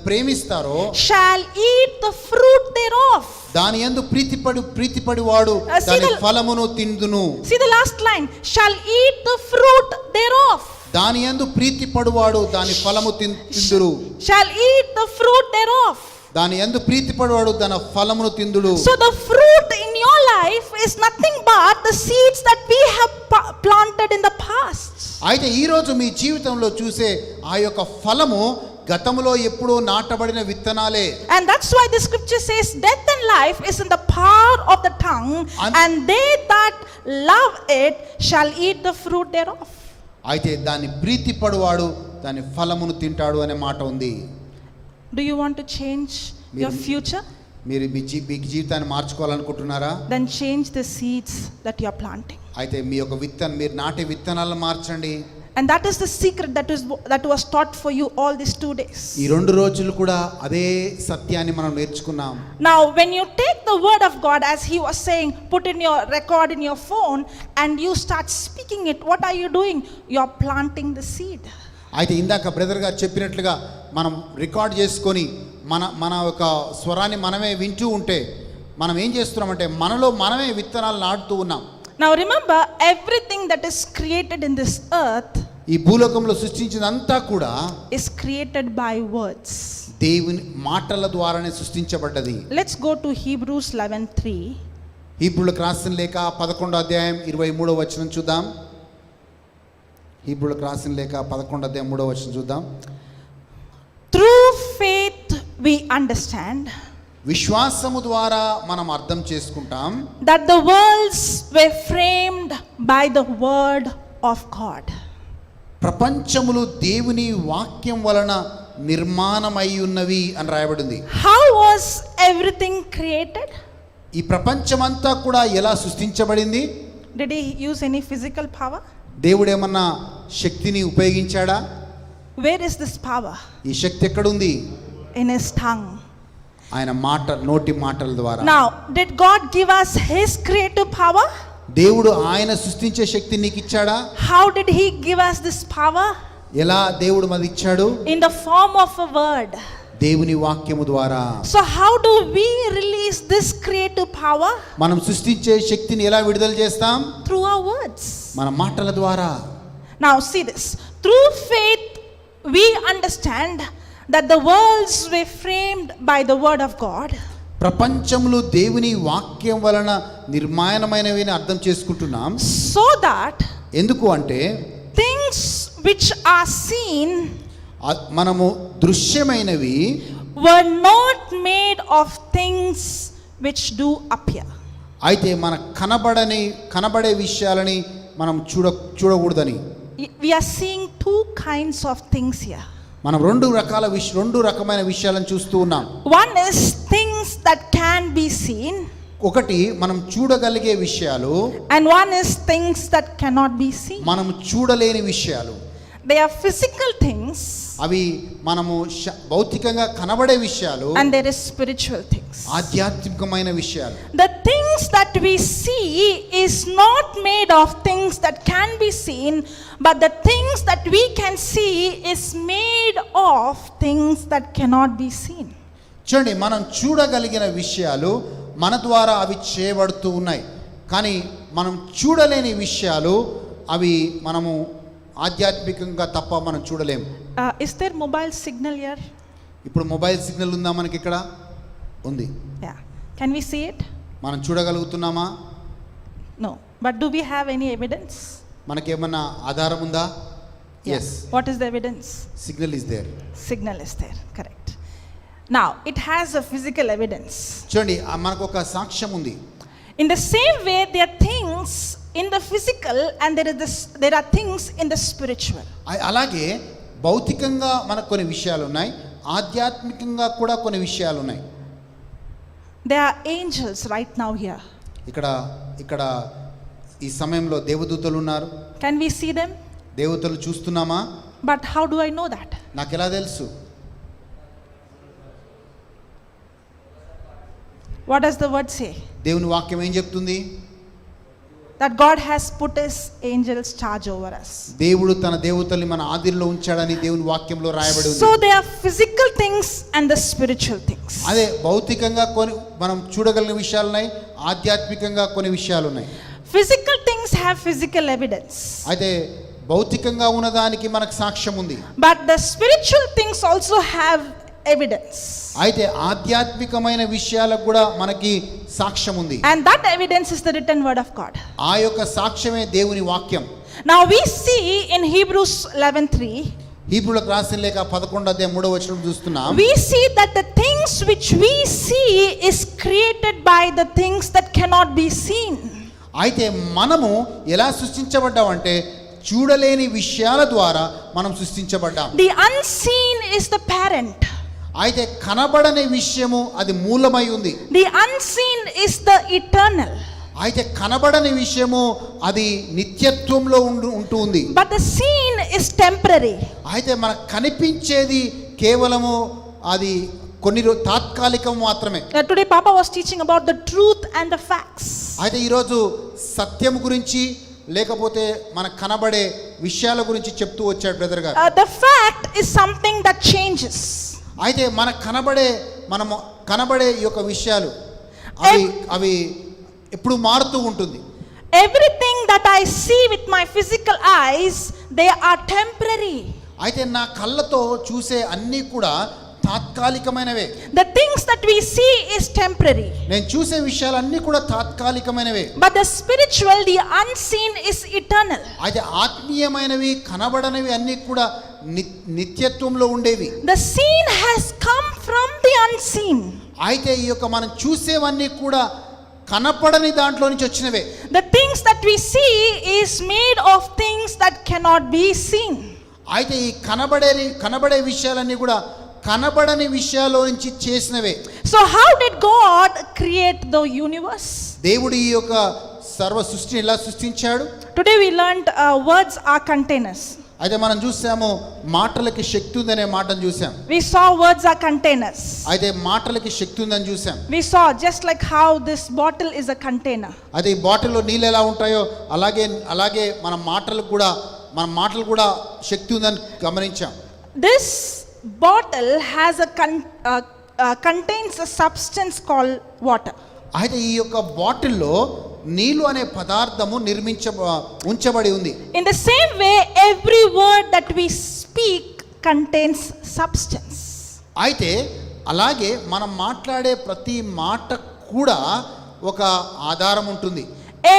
ప్రేమిస్తారో, shall eat the fruit thereof. దాని యందు ప్రీతిపడి వాడు దాని ఫలమును తిందును. See the last line, shall eat the fruit thereof. దాని యందు ప్రీతి పడువాడు దాని ఫలము తిందురు. shall eat the fruit thereof. దాని యందు ప్రీతి పడువాడు దాని ఫలమును తిందుడు. So the fruit in your life is nothing but the seeds that we have planted in the past. అయితే ఈ రోజు మీ జీవితంలో చూసే ఆ యొక్క ఫలము గతములో ఎప్పుడో నాటబడిన విత్తనాలే. And that's why the scripture says death and life is in the power of the tongue, and they that love it shall eat the fruit thereof. అయితే దాన్ని ప్రీతి పడువాడు దాని ఫలమును తింటాడు అనే మాట ఉంది. Do you want to change your future? మీరు మీ జీవితాన్ని మార్చుకోవాలనుకుంటున్నారా? Then change the seeds that you are planting. అయితే మీ యొక్క మీరు నాటే విత్తనాలను మార్చండి. And that is the secret that was taught for you all these 2 days. ఈ 2 రోజులు కూడా అదే సత్యాన్ని మనం నేర్చుకున్నాం. Now when you take the word of God, as he was saying, put in your record in your phone and you start speaking it, what are you doing? You are planting the seed. అయితే ఇందాక brother గారు చెప్పినట్లుగా మనం record చేసుకొని మన యొక్క స్వరాన్ని మనమే వింటూ ఉంటే మనం ఏం చేస్తున్నామంటే మనలో మనమే విత్తనాలు నాటుతూ ఉన్నాం. Now remember, everything that is created in this earth ఈ భూలోకంలో సృష్టించినంతా కూడా is created by words. దేవుని మాటల ద్వారానే సృష్టించబడ్డది. Let's go to Hebrews 11:3. హీబ్రూలకు రాసిన లేఖ 11వ అధ్యాయం 23వ వచనం చూద్దాం. హీబ్రూలకు రాసిన లేఖ 11వ అధ్యాయం 3వ వచనం చూద్దాం. Through faith we understand విశ్వాసము ద్వారా మనం అర్థం చేసుకుంటాం that the worlds were framed by the word of God. ప్రపంచములు దేవుని వాక్యం వలన నిర్మాణమై ఉన్నవి అని రాయబడింది. How was everything created? ఈ ప్రపంచమంతా కూడా ఎలా సృష్టించబడింది? Did he use any physical power? దేవుడు ఏమన్నా శక్తిని ఉపయోగించాడా? Where is this power? ఈ శక్తి ఎక్కడుంది? In his tongue. ఆయన నోటి మాటల ద్వారా. Now, did God give us his creative power? దేవుడు ఆయన సృష్టించే శక్తి నీకు ఇచ్చాడా? How did he give us this power? ఎలా దేవుడు మనకి ఇచ్చాడు? In the form of a word. దేవుని వాక్యము ద్వారా. So how do we release this creative power? మనం సృష్టించే శక్తిని ఎలా విడుదల చేస్తాం? Through our words. మన మాటల ద్వారా. Now see this. Through faith we understand that the worlds were framed by the word of God. ప్రపంచములు దేవుని వాక్యం వలన నిర్మాణమైనవి అని అర్థం చేసుకుంటున్నాం. So that ఎందుకు అంటే things which are seen మనము దృశ్యమైనవి were not made of things which do appear. అయితే మన కనబడే విషయాలని మనం చూడకూడదని. We are seeing 2 kinds of things here. మనం రెండు రకమైన విషయాలను చూస్తూ ఉన్నాం. One is things that can be seen, ఒకటి మనం చూడగలిగే విషయాలు, and one is things that cannot be seen. మనం చూడలేని విషయాలు. They are physical things, అవి మనము భౌతికంగా కనబడే విషయాలు, and there is spiritual things. ఆధ్యాత్మికమైన విషయాలు. The things that we see is not made of things that can be seen, but the things that we can see is made of things that cannot be seen. చూడండి, మనం చూడగలిగిన విషయాలు మన ద్వారా అవి చేయబడుతూ ఉన్నాయి. కానీ మనం చూడలేని విషయాలు అవి మనము ఆధ్యాత్మికంగా తప్ప మనం చూడలేము. Is there mobile signal here? ఇప్పుడు మొబైల్ సిగ్నల్ ఉందా మనకి? ఇక్కడ ఉంది. Yeah. Can we see it? మనం చూడగలుగుతున్నామా? No. But do we have any evidence? మనకేమన్నా ఆధారం ఉందా? Yes. What is the evidence? Signal is there. Signal is there. Correct. Now, it has a physical evidence. చూడండి, మనకు ఒక సాక్ష్యం ఉంది. In the same way, there are things in the physical and there are things in the spiritual. అలాగే భౌతికంగా మనకు కొన్ని విషయాలు ఉన్నాయి, ఆధ్యాత్మికంగా కూడా కొన్ని విషయాలు ఉన్నాయి. There are angels right now here. ఇక్కడ ఈ సమయంలో దేవదూతలు ఉన్నారు. Can we see them? దేవతలు చూస్తున్నామా? But how do I know that? నాకు ఎలా తెలుసు? What does the word say? దేవుని వాక్యం ఏం చెప్తుంది? That God has put his angels charge over us. దేవుడు తన దేవతల్ని మన ఆధీనంలో ఉంచాడని దేవుని వాక్యంలో రాయబడి ఉంది. So there are physical things and the spiritual things. అదే భౌతికంగా కొన్ని మనం చూడగలిగిన విషయాలు ఉన్నాయి, ఆధ్యాత్మికంగా కొన్ని విషయాలు ఉన్నాయి. Physical things have physical evidence. అయితే భౌతికంగా ఉన్నదానికి మనకు సాక్ష్యం ఉంది. but the spiritual things also have evidence. అయితే ఆధ్యాత్మికమైన విషయాలకు కూడా మనకి సాక్ష్యం ఉంది. And that evidence is the written word of God. ఆ యొక్క సాక్ష్యమే దేవుని వాక్యం. Now we see in Hebrews 11:3, హీబ్రూలకు రాసిన లేఖ 11:3 చూస్తున్నాం. we see that the things which we see is created by the things that cannot be seen. అయితే మనము ఎలా సృష్టించబడ్డామంటే చూడలేని విషయాల ద్వారా మనం సృష్టించబడ్డాం. The unseen is the parent. అయితే కనబడని విషయము అది మూలమై ఉంది. The unseen is the eternal. అయితే కనబడని విషయము అది నిత్యత్వంలో ఉంటూ ఉంది. But the seen is temporary. అయితే మనకు కనిపించేది కేవలము అది కొన్ని తాత్కాలికం మాత్రమే. Today Papa was teaching about the truth and the facts. అయితే ఈరోజు సత్యం గురించి లేకపోతే మనకు కనబడే విషయాల గురించి చెప్తూ వచ్చాడు బ్రదర్ గారు. The fact is something that changes. అయితే మనకు మనము కనబడే ఈ యొక్క విషయాలు అవి ఎప్పుడు మారుతూ ఉంటుంది. Everything that I see with my physical eyes, they are temporary. అయితే నా కళ్ళతో చూసే అన్నీ కూడా తాత్కాలికమైనవే. The things that we see is temporary. నేను చూసే విషయాలన్నీ కూడా తాత్కాలికమైనవే. But the spiritual, the unseen is eternal. అయితే ఆత్మీయమైనవి కనబడనివి అన్నీ కూడా నిత్యత్వంలో ఉండేవి. The seen has come from the unseen. అయితే ఈ యొక్క మనం చూసేవన్నీ కూడా కనపడని దాంట్లో నుంచి వచ్చినవే. The things that we see is made of things that cannot be seen. అయితే ఈ కనబడే విషయాలన్నీ కూడా కనబడని విషయాల్లో నుంచి చేసినవే. So how did God create the universe? దేవుడు ఈ యొక్క సర్వ సృష్టిని ఎలా సృష్టించాడు? Today we learned words are containers. అయితే మనం చూసాము మాటలకి శక్తి ఉందనే మాటను చూసాం. We saw words are containers. అయితే మాటలకి శక్తి ఉందని చూసాం. We saw just like how this bottle is a container. అయితే ఈ బాటిల్లో నీళ్ళు ఎలా ఉంటాయో అలాగే మన మాటలు కూడా శక్తి ఉందని గమనించాం. This bottle has contains a substance called water. అయితే ఈ యొక్క బాటిల్లో నీళ్ళు అనే పదార్థము ఉంచబడి ఉంది. In the same way, every word that we speak contains substance. అయితే అలాగే మనం మాట్లాడే ప్రతి మాట కూడా ఒక ఆధారం ఉంటుంది.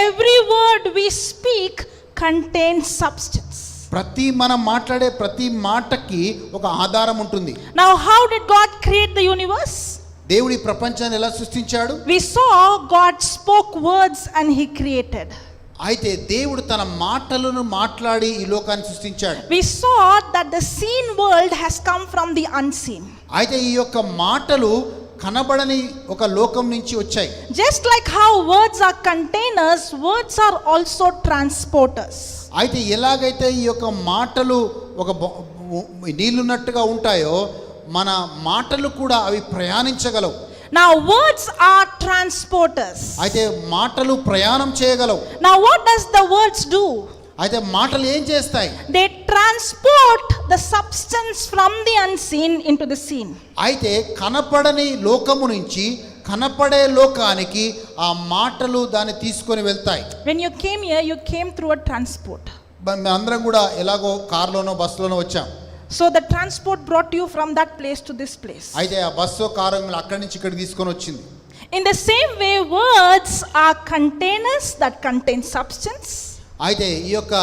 Every word we speak contains substance. మనం మాట్లాడే ప్రతి మాటకి ఒక ఆధారం ఉంటుంది. Now how did God create the universe? దేవుడి ప్రపంచాన్ని ఎలా సృష్టించాడు? We saw God spoke words and he created. అయితే దేవుడు తన మాటలను మాట్లాడి ఈ లోకాన్ని సృష్టించాడు. We saw that the seen world has come from the unseen. అయితే ఈ యొక్క మాటలు కనబడని ఒక లోకం నుంచి వచ్చాయి. Just like how words are containers, words are also transporters. అయితే ఎలాగైతే ఈ యొక్క మాటలు ఒక నీళ్ళున్నట్టుగా ఉంటాయో మన మాటలు కూడా అవి ప్రయాణించగలవు. Now words are transporters. అయితే మాటలు ప్రయాణం చేయగలవు. Now what does the words do? అయితే మాటలు ఏం చేస్తాయి? They transport the substance from the unseen into the seen. అయితే కనపడని లోకము నుంచి కనపడే లోకానికి ఆ మాటలు దాన్ని తీసుకొని వెళ్తాయి. When you came here, you came through a transport. అందరం కూడా ఎలాగో కార్లోనో బస్సులోనో వచ్చాం. So the transport brought you from that place to this place. అయితే ఆ బస్సు కారు అక్కడి నుంచి ఇక్కడికి తీసుకొని వచ్చింది. In the same way, words are containers that contain substance. అయితే ఈ యొక్క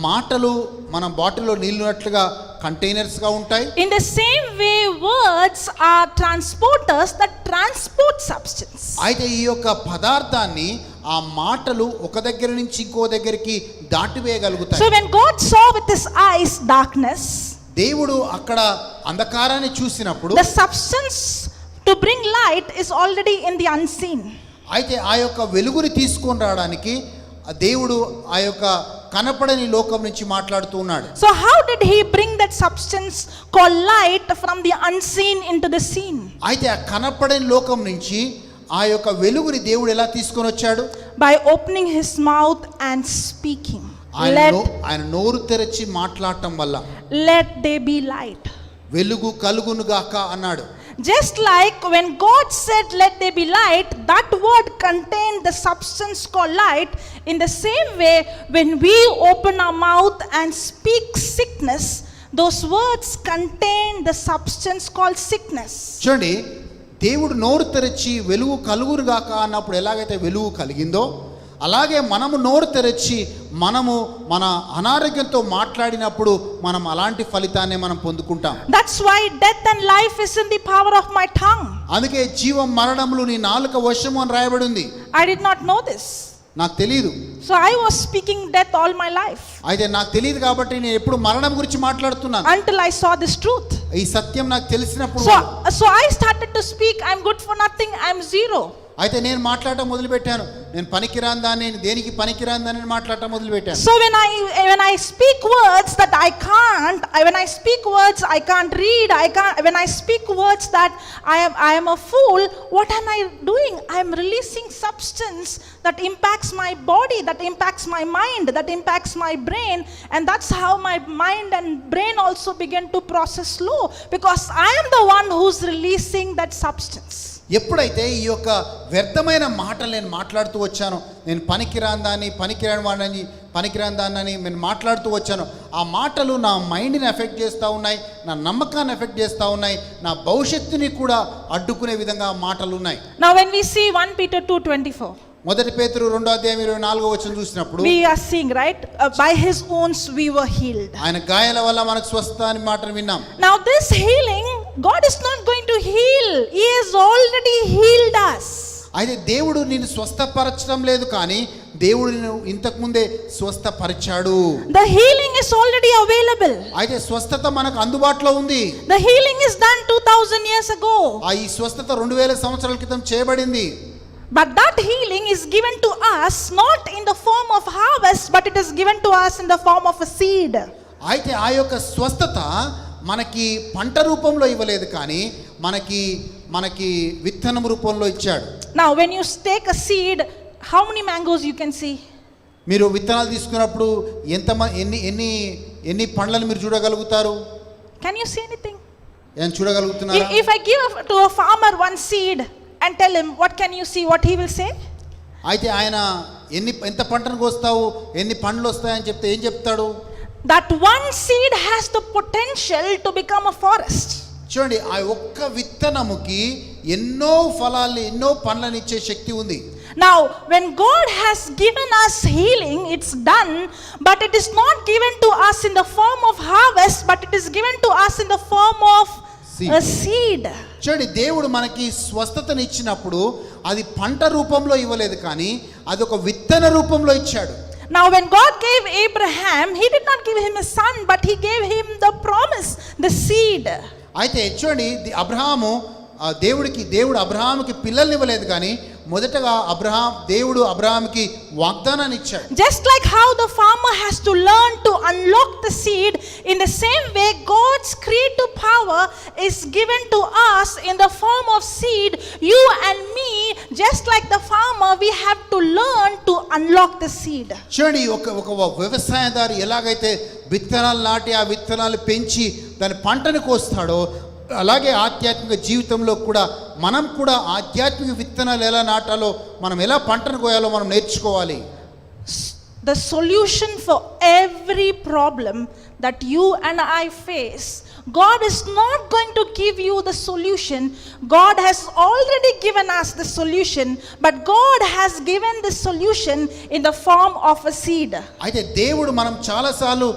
మాటలు మన బాటిల్లో నీళ్ళున్నట్లుగా కంటైనర్స్గా ఉంటాయి. In the same way, words are transporters that transport substance. అయితే ఈ యొక్క పదార్థాన్ని ఆ మాటలు ఒక దగ్గర నుంచి ఇంకో దగ్గరికి దాటివేయగలుగుతాయి. So when God saw with his eyes darkness, దేవుడు అక్కడ అంధకారాన్ని చూసినప్పుడు the substance to bring light is already in the unseen. అయితే ఆ యొక్క వెలుగుని తీసుకొని రావడానికి దేవుడు ఆ యొక్క కనపడని లోకం నుంచి మాట్లాడుతూ ఉన్నాడు. So how did he bring that substance called light from the unseen into the seen? అయితే ఆ కనపడని లోకం నుంచి ఆ యొక్క వెలుగుని దేవుడు ఎలా తీసుకొని వచ్చాడు? By opening his mouth and speaking. ఆయన నోరు తెరచి మాట్లాడటం వల్ల Let there be light. వెలుగు కలుగును గాక అన్నాడు. Just like when God said, "Let there be light," that word contained the substance called light. In the same way, when we open our mouth and speak sickness, those words contain the substance called sickness. చూడండి, దేవుడు నోరు తెరచి వెలుగు కలుగురుగాక అన్నప్పుడు ఎలాగైతే వెలుగు కలిగిందో, అలాగే మనము నోరు తెరచి మనము మన అనారోగ్యంతో మాట్లాడినప్పుడు మనం అలాంటి ఫలితాన్ని మనం పొందుకుంటాం. That's why death and life is in the power of my tongue. అందుకే జీవం మరణములు నీ నాలుక వశము అని రాయబడి ఉంది. I did not know this. నాకు తెలియదు. So I was speaking death all my life అయితే నాకు తెలియదు కాబట్టి నేను ఎప్పుడు మరణం గురించి మాట్లాడుతున్నాను. until I saw this truth. ఈ సత్యం నాకు తెలిసినప్పుడు So I started to speak, "I'm good for nothing, I'm zero." అయితే నేను మాట్లాడటం మొదలుపెట్టాను. నేను పనికిరాని దాన్ని, దేనికి పనికిరాని దాన్ని మాట్లాడటం మొదలుపెట్టాను. So when I speak words that when I speak words I can't read, when I speak words that I am a fool, what am I doing? I am releasing substance that impacts my body, that impacts my mind, that impacts my brain, and that's how my mind and brain also begin to process slow, because I am the one who's releasing that substance. ఎప్పుడైతే ఈ యొక్క వ్యర్థమైన మాటలు నేను మాట్లాడుతూ వచ్చానో, నేను పనికిరాని దాన్ని నేను మాట్లాడుతూ వచ్చాను, ఆ మాటలు నా మైండ్ని ఎఫెక్ట్ చేస్తూ ఉన్నాయి, నా నమ్మకాన్ని ఎఫెక్ట్ చేస్తూ ఉన్నాయి, నా భవిష్యత్తుని కూడా అడ్డుకునే విధంగా మాటలు ఉన్నాయి. Now when we see 1 Peter 2:24, మొదటి పేతురు 2:24 చూసినప్పుడు we are seeing, right, by his wounds we were healed. ఆయన గాయాల వల్ల మనకు స్వస్థత అని మాటను విన్నాం. Now this healing, God is not going to heal. He has already healed us. అయితే దేవుడు నిన్ను స్వస్థపరచడం లేదు, కానీ దేవుడు నిన్ను ఇంతకు ముందే స్వస్థపరిచాడు. The healing is already available. అయితే స్వస్థత మనకు అందుబాటులో ఉంది. The healing is done 2000 years ago. ఈ స్వస్థత 2000 సంవత్సరాల క్రితం చేయబడింది. But that healing is given to us not in the form of harvest, but it is given to us in the form of a seed. అయితే ఆ యొక్క స్వస్థత మనకి పంట రూపంలో ఇవ్వలేదు, కానీ మనకి విత్తనం రూపంలో ఇచ్చాడు. Now when you take a seed, how many mangoes you can see? మీరు విత్తనాలు తీసుకున్నప్పుడు ఎన్ని పండ్లను మీరు చూడగలుగుతారు? Can you see anything? ఏం చూడగలుగుతున్నారా? If I give to a farmer one seed and tell him, "What can you see?" what he will say? అయితే ఆయన ఎంత పంటను కోస్తావు, ఎన్ని పండ్లు వస్తాయని చెప్తే ఏం చెప్తాడు? That one seed has the potential to become a forest. చూడండి, ఆ ఒక్క విత్తనముకి ఎన్నో ఫలాలు, ఎన్నో పండ్లను ఇచ్చే శక్తి ఉంది. Now when God has given us healing, it's done, but it is not given to us in the form of harvest, but it is given to us in the form of a seed. చూడండి, దేవుడు మనకి స్వస్థతను ఇచ్చినప్పుడు అది పంట రూపంలో ఇవ్వలేదు, కానీ అది ఒక విత్తన రూపంలో ఇచ్చాడు. Now when God gave Abraham, he did not give him a son, but he gave him the promise, the seed. అయితే చూడండి, దేవుడు అబ్రహాముకి పిల్లల్ని ఇవ్వలేదు, కానీ మొదటగా దేవుడు అబ్రహాముకి వాగ్దానాన్ని ఇచ్చాడు. Just like how the farmer has to learn to unlock the seed, in the same way God's creative power is given to us in the form of seed. You and me, just like the farmer, we have to learn to unlock the seed. చూడండి, ఒక వ్యవసాయదారు ఎలాగైతే విత్తనాలు నాటి ఆ విత్తనాలు పెంచి దాని పంటను కోస్తాడో, అలాగే ఆధ్యాత్మిక జీవితంలో కూడా మనం కూడా ఆధ్యాత్మిక విత్తనాలు ఎలా నాటాలో, మనం ఎలా పంటను కోయాలో మనం నేర్చుకోవాలి. The solution for every problem that you and I face, God is not going to give you the solution. God has already given us the solution, but God has given the solution in the form of a seed. అయితే దేవుడు, మనం చాలాసార్లు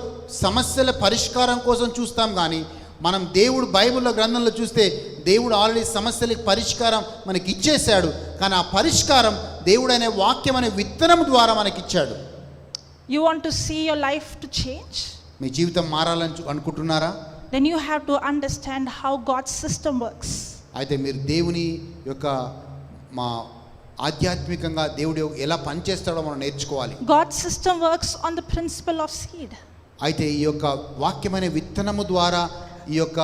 సమస్యల పరిష్కారం కోసం చూస్తాం, కానీ మనం దేవుడు బైబిల్లో గ్రంథంలో చూస్తే దేవుడు ఆల్రెడీ సమస్యలకు పరిష్కారం మనకి ఇచ్చేశాడు, కానీ ఆ పరిష్కారం దేవుడు అనే వాక్యం అనే విత్తనం ద్వారా మనకి ఇచ్చాడు. You want to see your life to change? మీ జీవితం మారాలని అనుకుంటున్నారా? Then you have to understand how God's system works. అయితే మీరు దేవుని యొక్క ఆధ్యాత్మికంగా దేవుడు ఎలా పనిచేస్తాడో మనం నేర్చుకోవాలి. God's system works on the principle of seed. అయితే ఈ యొక్క వాక్యమైన విత్తనము ద్వారా ఈ యొక్క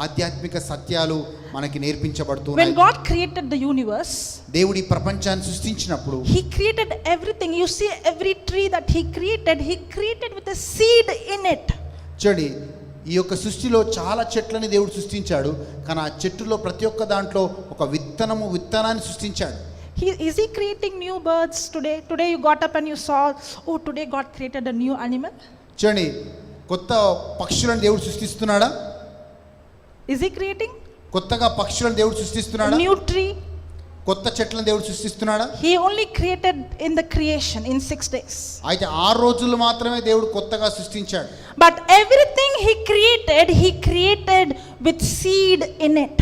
ఆధ్యాత్మిక సత్యాలు మనకి నేర్పించబడుతున్నాయి. When God created the universe, దేవుడి ప్రపంచాన్ని సృష్టించినప్పుడు he created everything. You see every tree that he created with a seed in it. చూడండి, ఈ ఈ యొక్క సృష్టిలో చాలా చెట్లని దేవుడు సృష్టించాడు, కానీ ఆ చెట్టులో ప్రతి ఒక్క దాంట్లో ఒక విత్తనాన్ని సృష్టించాడు. Is he creating new birds today? Today you got up and you saw, oh, today God created a new animal. చూడండి, కొత్త పక్షులను దేవుడు సృష్టిస్తున్నాడా? Is he creating కొత్తగా పక్షులను దేవుడు సృష్టిస్తున్నాడా? a new tree? కొత్త చెట్లను దేవుడు సృష్టిస్తున్నాడా? He only created in the creation in 6 days. అయితే 6 రోజులు మాత్రమే దేవుడు కొత్తగా సృష్టించాడు. But everything he created with seed in it.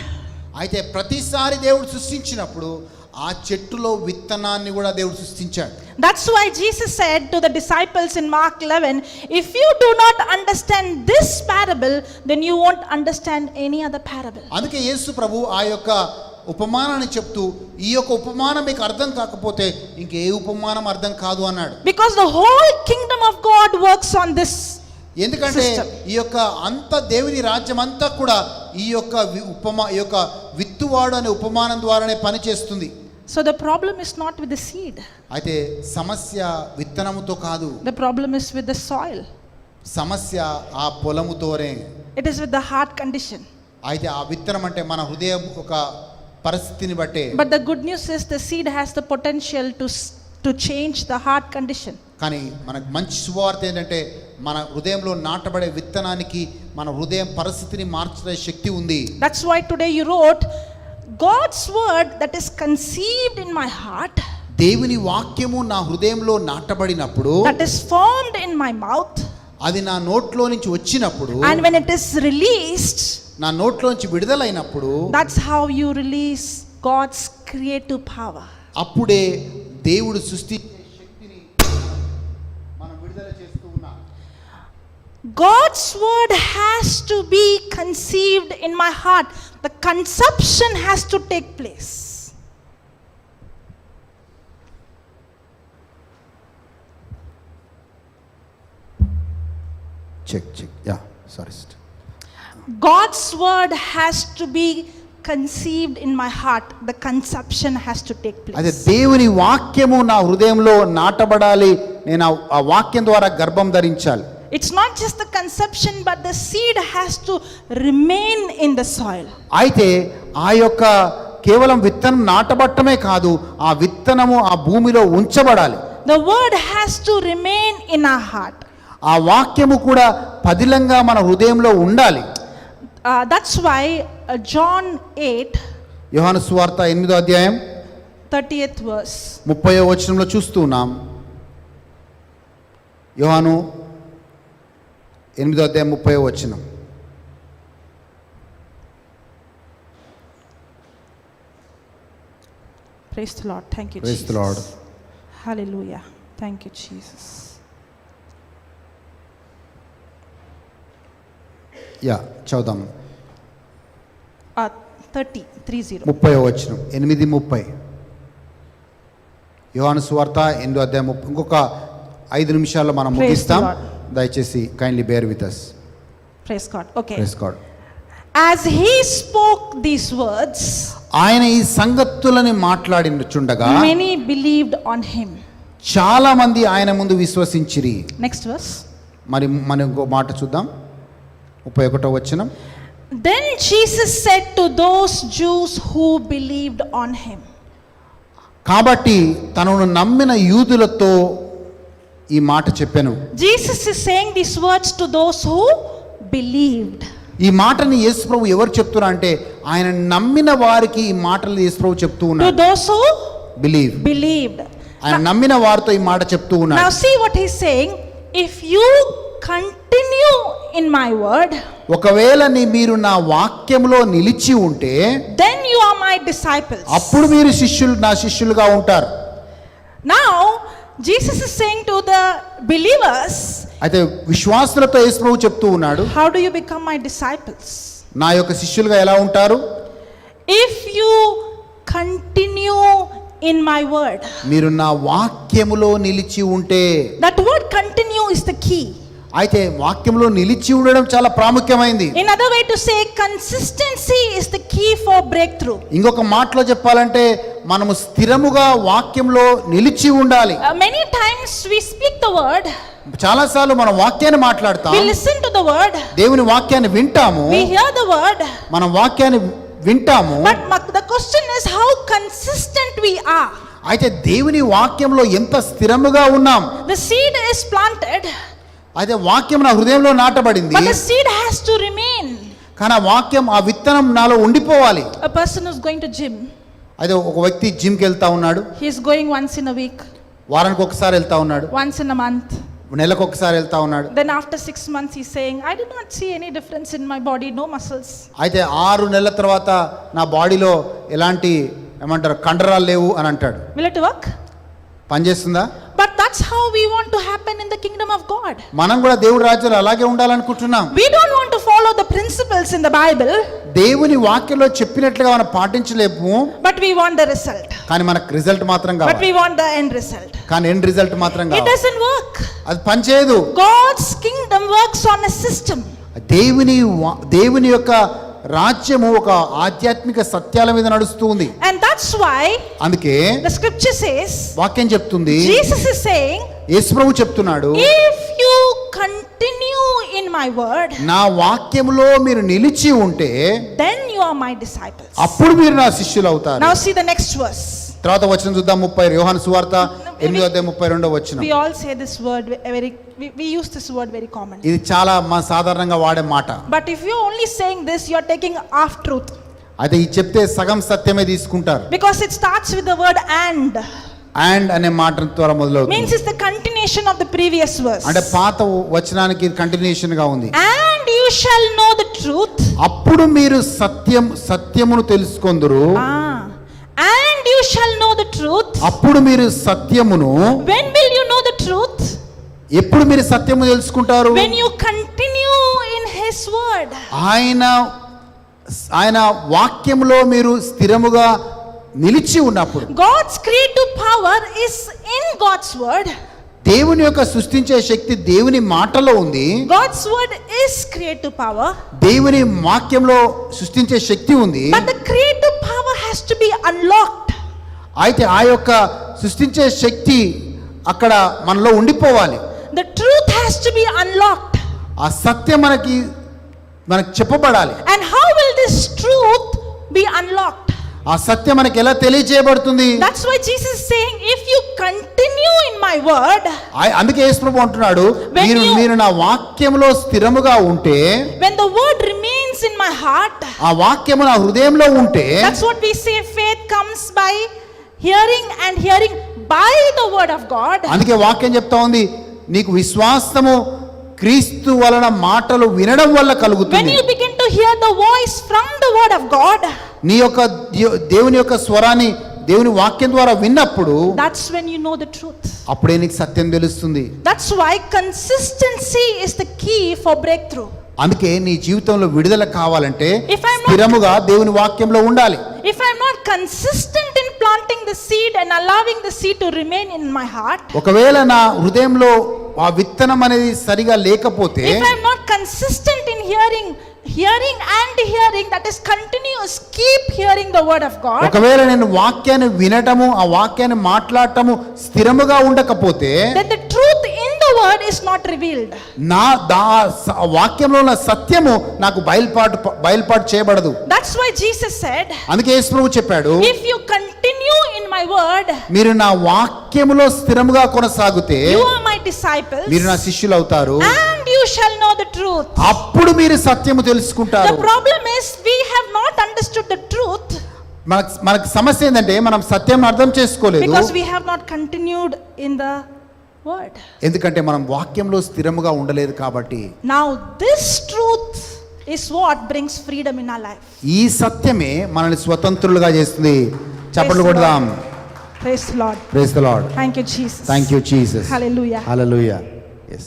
అయితే ప్రతిసారి దేవుడు సృష్టించినప్పుడు ఆ చెట్టులో విత్తనాన్ని కూడా దేవుడు సృష్టించాడు. That's why Jesus said to the disciples in Mark 11, if you do not understand this parable, then you won't understand any other parable. అందుకే యేసు ప్రభు ఆ యొక్క ఉపమానాన్ని చెప్తూ, ఈ యొక్క ఉపమానం మీకు అర్థం కాకపోతే ఇంకే ఉపమానం అర్థం కాదు అన్నాడు. Because the whole kingdom of God works on this. ఎందుకంటే System. ఈ యొక్క అంత దేవుని రాజ్యం అంతా కూడా ఈ యొక్క ఈ యొక్క విత్తువాడు అనే ఉపమానం ద్వారానే పనిచేస్తుంది. So the problem is not with the seed. అయితే సమస్య విత్తనముతో కాదు, The problem is with the soil. సమస్య ఆ పొలముతోనే. It is with the heart condition. అయితే ఆ విత్తనం అంటే మన హృదయం ఒక పరిస్థితిని బట్టే. But the good news is the seed has the potential to change the heart condition. కానీ మనకు మంచి శుభవార్త ఏంటంటే మన హృదయంలో నాటబడే విత్తనానికి మన హృదయం పరిస్థితిని మార్చే శక్తి ఉంది. That's why today you wrote, God's word that is conceived in my heart, దేవుని వాక్యము నా హృదయంలో నాటబడినప్పుడు, that is formed in my mouth, అది నా నోట్లో నుంచి వచ్చినప్పుడు, and when it is released, నా నోట్లో నుంచి విడుదలైనప్పుడు, that's how you release God's creative power. అప్పుడే దేవుడు సృష్టించే శక్తిని మనం విడుదల చేస్తూ ఉన్నాం. God's word has to be conceived in my heart. The conception has to take place. Check yeah sorry. God's word has to be conceived in my heart. The conception has to take అదే place. దేవుని వాక్యము నా హృదయంలో నాటబడాలి, నేను ఆ వాక్యం ద్వారా గర్భం ధరించాలి. It's not just the conception, but the seed has to remain in the soil. అయితే ఆ యొక్క కేవలం విత్తనం నాటబట్టమే కాదు, ఆ విత్తనము ఆ భూమిలో ఉంచబడాలి. The word has to remain in our heart. ఆ వాక్యము కూడా పదిలంగా మన హృదయంలో ఉండాలి. That's why John 8, యోహాను సువార్త 8వ అధ్యాయం 30th verse. 30వ వచనంలో చూస్తూ ఉన్నాం. యోహాను 8వ అధ్యాయం 30వ వచనం. Praise the Lord. Thank you, Praise Jesus. the Lord. Hallelujah. Thank you, Jesus. Yeah చదుదాం. 30. 30వ వచనం 8:30. యోహాను సువార్త 8వ అధ్యాయం ఇంకొక 5 నిమిషాల్లో మనం Praise ముగిస్తాం. the Lord. దయచేసి kindly bear with us. Praise God. Okay. Praise God. As he spoke these words, ఆయన ఈ సంగతులని మాట్లాడిచుండగా many believed on him. చాలా మంది ఆయన ముందు విశ్వసించిరి. Next verse. మరి మనం ఇంకో మాట చూద్దాం. 31వ వచనం. Then Jesus said to those Jews who believed on him. కాబట్టి తనను నమ్మిన యూదులతో ఈ మాట చెప్పెను. Jesus is saying these words to those who believed. ఈ మాటని యేసు ప్రభు ఎవరు చెప్తున్నా అంటే ఆయన నమ్మిన వారికి ఈ మాటలు యేసు ప్రభు చెప్తూ To ఉన్నాడు. those who believed. believed. ఆయన నమ్మిన వారితో ఈ మాట చెప్తూ Now ఉన్నాడు. see what he's saying. If you continue in my word, ఒకవేళ మీరు నా వాక్యంలో నిలిచి ఉంటే then you are my disciples. అప్పుడు మీరు నా శిష్యులుగా ఉంటారు. Now Jesus is saying to the believers, అయితే విశ్వాసులతో యేసు ప్రభు చెప్తూ ఉన్నాడు, how do you become my disciples? నా యొక్క శిష్యులుగా ఎలా ఉంటారు? If you continue in my word. మీరు నా వాక్యములో నిలిచి ఉంటే. That word continue is the key. అయితే వాక్యంలో నిలిచి ఉండడం చాలా ప్రాముఖ్యమైంది. Another way to say consistency is the key for breakthrough. ఇంకొక మాటలో చెప్పాలంటే మనము స్థిరముగా వాక్యంలో నిలిచి ఉండాలి. Many times we speak the word, చాలాసార్లు మనం వాక్యాన్ని మాట్లాడతాం, we listen to the word, దేవుని వాక్యాన్ని వింటాము, we hear the word, మనం వాక్యాన్ని వింటాము. but the question is how consistent we are. అయితే దేవుని వాక్యంలో ఎంత స్థిరముగా ఉన్నాం. The seed is planted, అయితే వాక్యం నా హృదయంలో నాటబడింది, but the seed has to remain. కానీ ఆ వాక్యం ఆ విత్తనం నాలో ఉండిపోవాలి. A person who's going to gym, అయితే ఒక వ్యక్తి జిమ్కి వెళ్తా ఉన్నాడు, he is going once in a week, వారానికి ఒకసారి వెళ్తా ఉన్నాడు, once in a month. నెలకు ఒకసారి వెళ్తా ఉన్నాడు. Then after 6 months he's saying, I did not see any difference in my body, no muscles. అయితే 6 నెలల తర్వాత నా బాడీలో ఎలాంటి ఏమంటారు కండరాలు లేవు అని అంటాడు. Will it work? పనిచేస్తుందా? But that's how we want to happen in the kingdom of God. మనం కూడా దేవుడి రాజ్యంలో అలాగే ఉండాలనుకుంటున్నాం. We don't want to follow the principles in the Bible, దేవుని వాక్యంలో చెప్పినట్లుగా మనం పాటించలేము, but we want the result. కానీ మనకు రిజల్ట్ మాత్రం But కావాలి. we want the end result. కానీ ఎండ్ రిజల్ట్ మాత్రం It కావాలి. doesn't work. అది పనిచేయదు. God's kingdom works on a system. దేవుని యొక్క రాజ్యము ఒక ఆధ్యాత్మిక సత్యాల మీద నడుస్తూ ఉంది. And that's why అందుకే the scripture says, వాక్యం చెప్తుంది, Jesus is saying, యేసుప్రభు చెప్తున్నాడు, if you continue in my word, నా వాక్యములో మీరు నిలిచి ఉంటే then you are my disciples. అప్పుడు మీరు నా శిష్యులు అవుతారు. Now see the next verse. తర్వాత వచనం చూద్దాం. 30 యోహాను సువార్త 8:32 వచనం. We all say this word very, we use this word very common. ఇది చాలా మా సాధారణంగా వాడే మాట. But if you're only saying this, you're taking half truth. అయితే ఇది చెప్తే సగం సత్యమే తీసుకుంటారు. Because it starts with the word and. And అనే మాట ద్వారా మొదలవుతుంది. Means it's the continuation of the previous verse. అంటే పాత వచనానికి కంటిన్యూషన్ గా ఉంది. And you shall know the truth. అప్పుడు మీరు సత్యమును తెలుసుకొందురు. And you shall know the truth. అప్పుడు మీరు సత్యమును. When will you know the truth? ఎప్పుడు మీరు సత్యము తెలుసుకుంటారు? When you continue in his word. ఆయన వాక్యములో మీరు స్థిరముగా నిలిచి ఉన్నప్పుడు. God's creative power is in God's word. దేవుని యొక్క సృష్టించే శక్తి దేవుని మాటలో ఉంది. God's word is creative power. దేవుని వాక్యంలో సృష్టించే శక్తి ఉంది. But the creative power has to be unlocked. అయితే ఆ యొక్క సృష్టించే శక్తి అక్కడ మనలో ఉండిపోవాలి. The truth has to be unlocked. ఆ సత్యం మనకు చెప్పబడాలి. And how will this truth be unlocked? ఆ సత్యం మనకి ఎలా తెలియజేయబడుతుంది? That's why Jesus is saying, if you continue in my word. అందుకే యేసుప్రభు అంటున్నాడు, మీరు నా వాక్యములో స్థిరముగా ఉంటే, when the word remains in my heart, ఆ వాక్యము నా హృదయంలో ఉంటే, that's what we say, faith comes by hearing and hearing by the word of God. అందుకే వాక్యం చెప్తా ఉంది, నీకు విశ్వాసము క్రీస్తు వలన మాటలు వినడం వల్ల కలుగుతుంది. When you begin to hear the voice from the word of God, నీ యొక్క దేవుని యొక్క స్వరాన్ని దేవుని వాక్యం ద్వారా విన్నప్పుడు, that's when you know the truth. అప్పుడే నీకు సత్యం తెలుస్తుంది. That's why consistency is the key for breakthrough. అందుకే నీ జీవితంలో విడుదల కావాలంటే If I'm not- స్థిరముగా దేవుని వాక్యంలో ఉండాలి. If I'm not consistent in planting the seed and allowing the seed to remain in my heart, ఒకవేళ నా హృదయంలో ఆ విత్తనం అనేది సరిగా లేకపోతే, if I'm not consistent in hearing and hearing, that is continuous, keep hearing the word of God, ఒకవేళ నేను వాక్యాన్ని వినటము ఆ వాక్యాన్ని మాట్లాడటము స్థిరముగా ఉండకపోతే, then the truth in the word is not revealed. వాక్యంలో ఉన్న సత్యము నాకు బయలుపాటు చేయబడదు. That's why Jesus said, అందుకే యేసుప్రభు చెప్పాడు, if you continue in my word, మీరు నా వాక్యములో స్థిరముగా కొనసాగితే you are my disciples, మీరు నా శిష్యులు అవుతారు, and you shall know the truth. అప్పుడు మీరు సత్యము తెలుసుకుంటారు. The problem is we have not understood the truth మనకు సమస్య ఏంటంటే మనం సత్యం అర్థం చేసుకోలేదు. because we have not continued in the word. ఎందుకంటే మనం వాక్యంలో స్థిరముగా ఉండలేదు కాబట్టి. Now this truth is what brings freedom in our life. ఈ సత్యమే మనల్ని స్వతంత్రులుగా చేస్తుంది. చప్పట్లు కొడదాం. Praise the Lord. Praise the Lord. Thank you, Jesus. Thank you Jesus. Hallelujah. Hallelujah. yes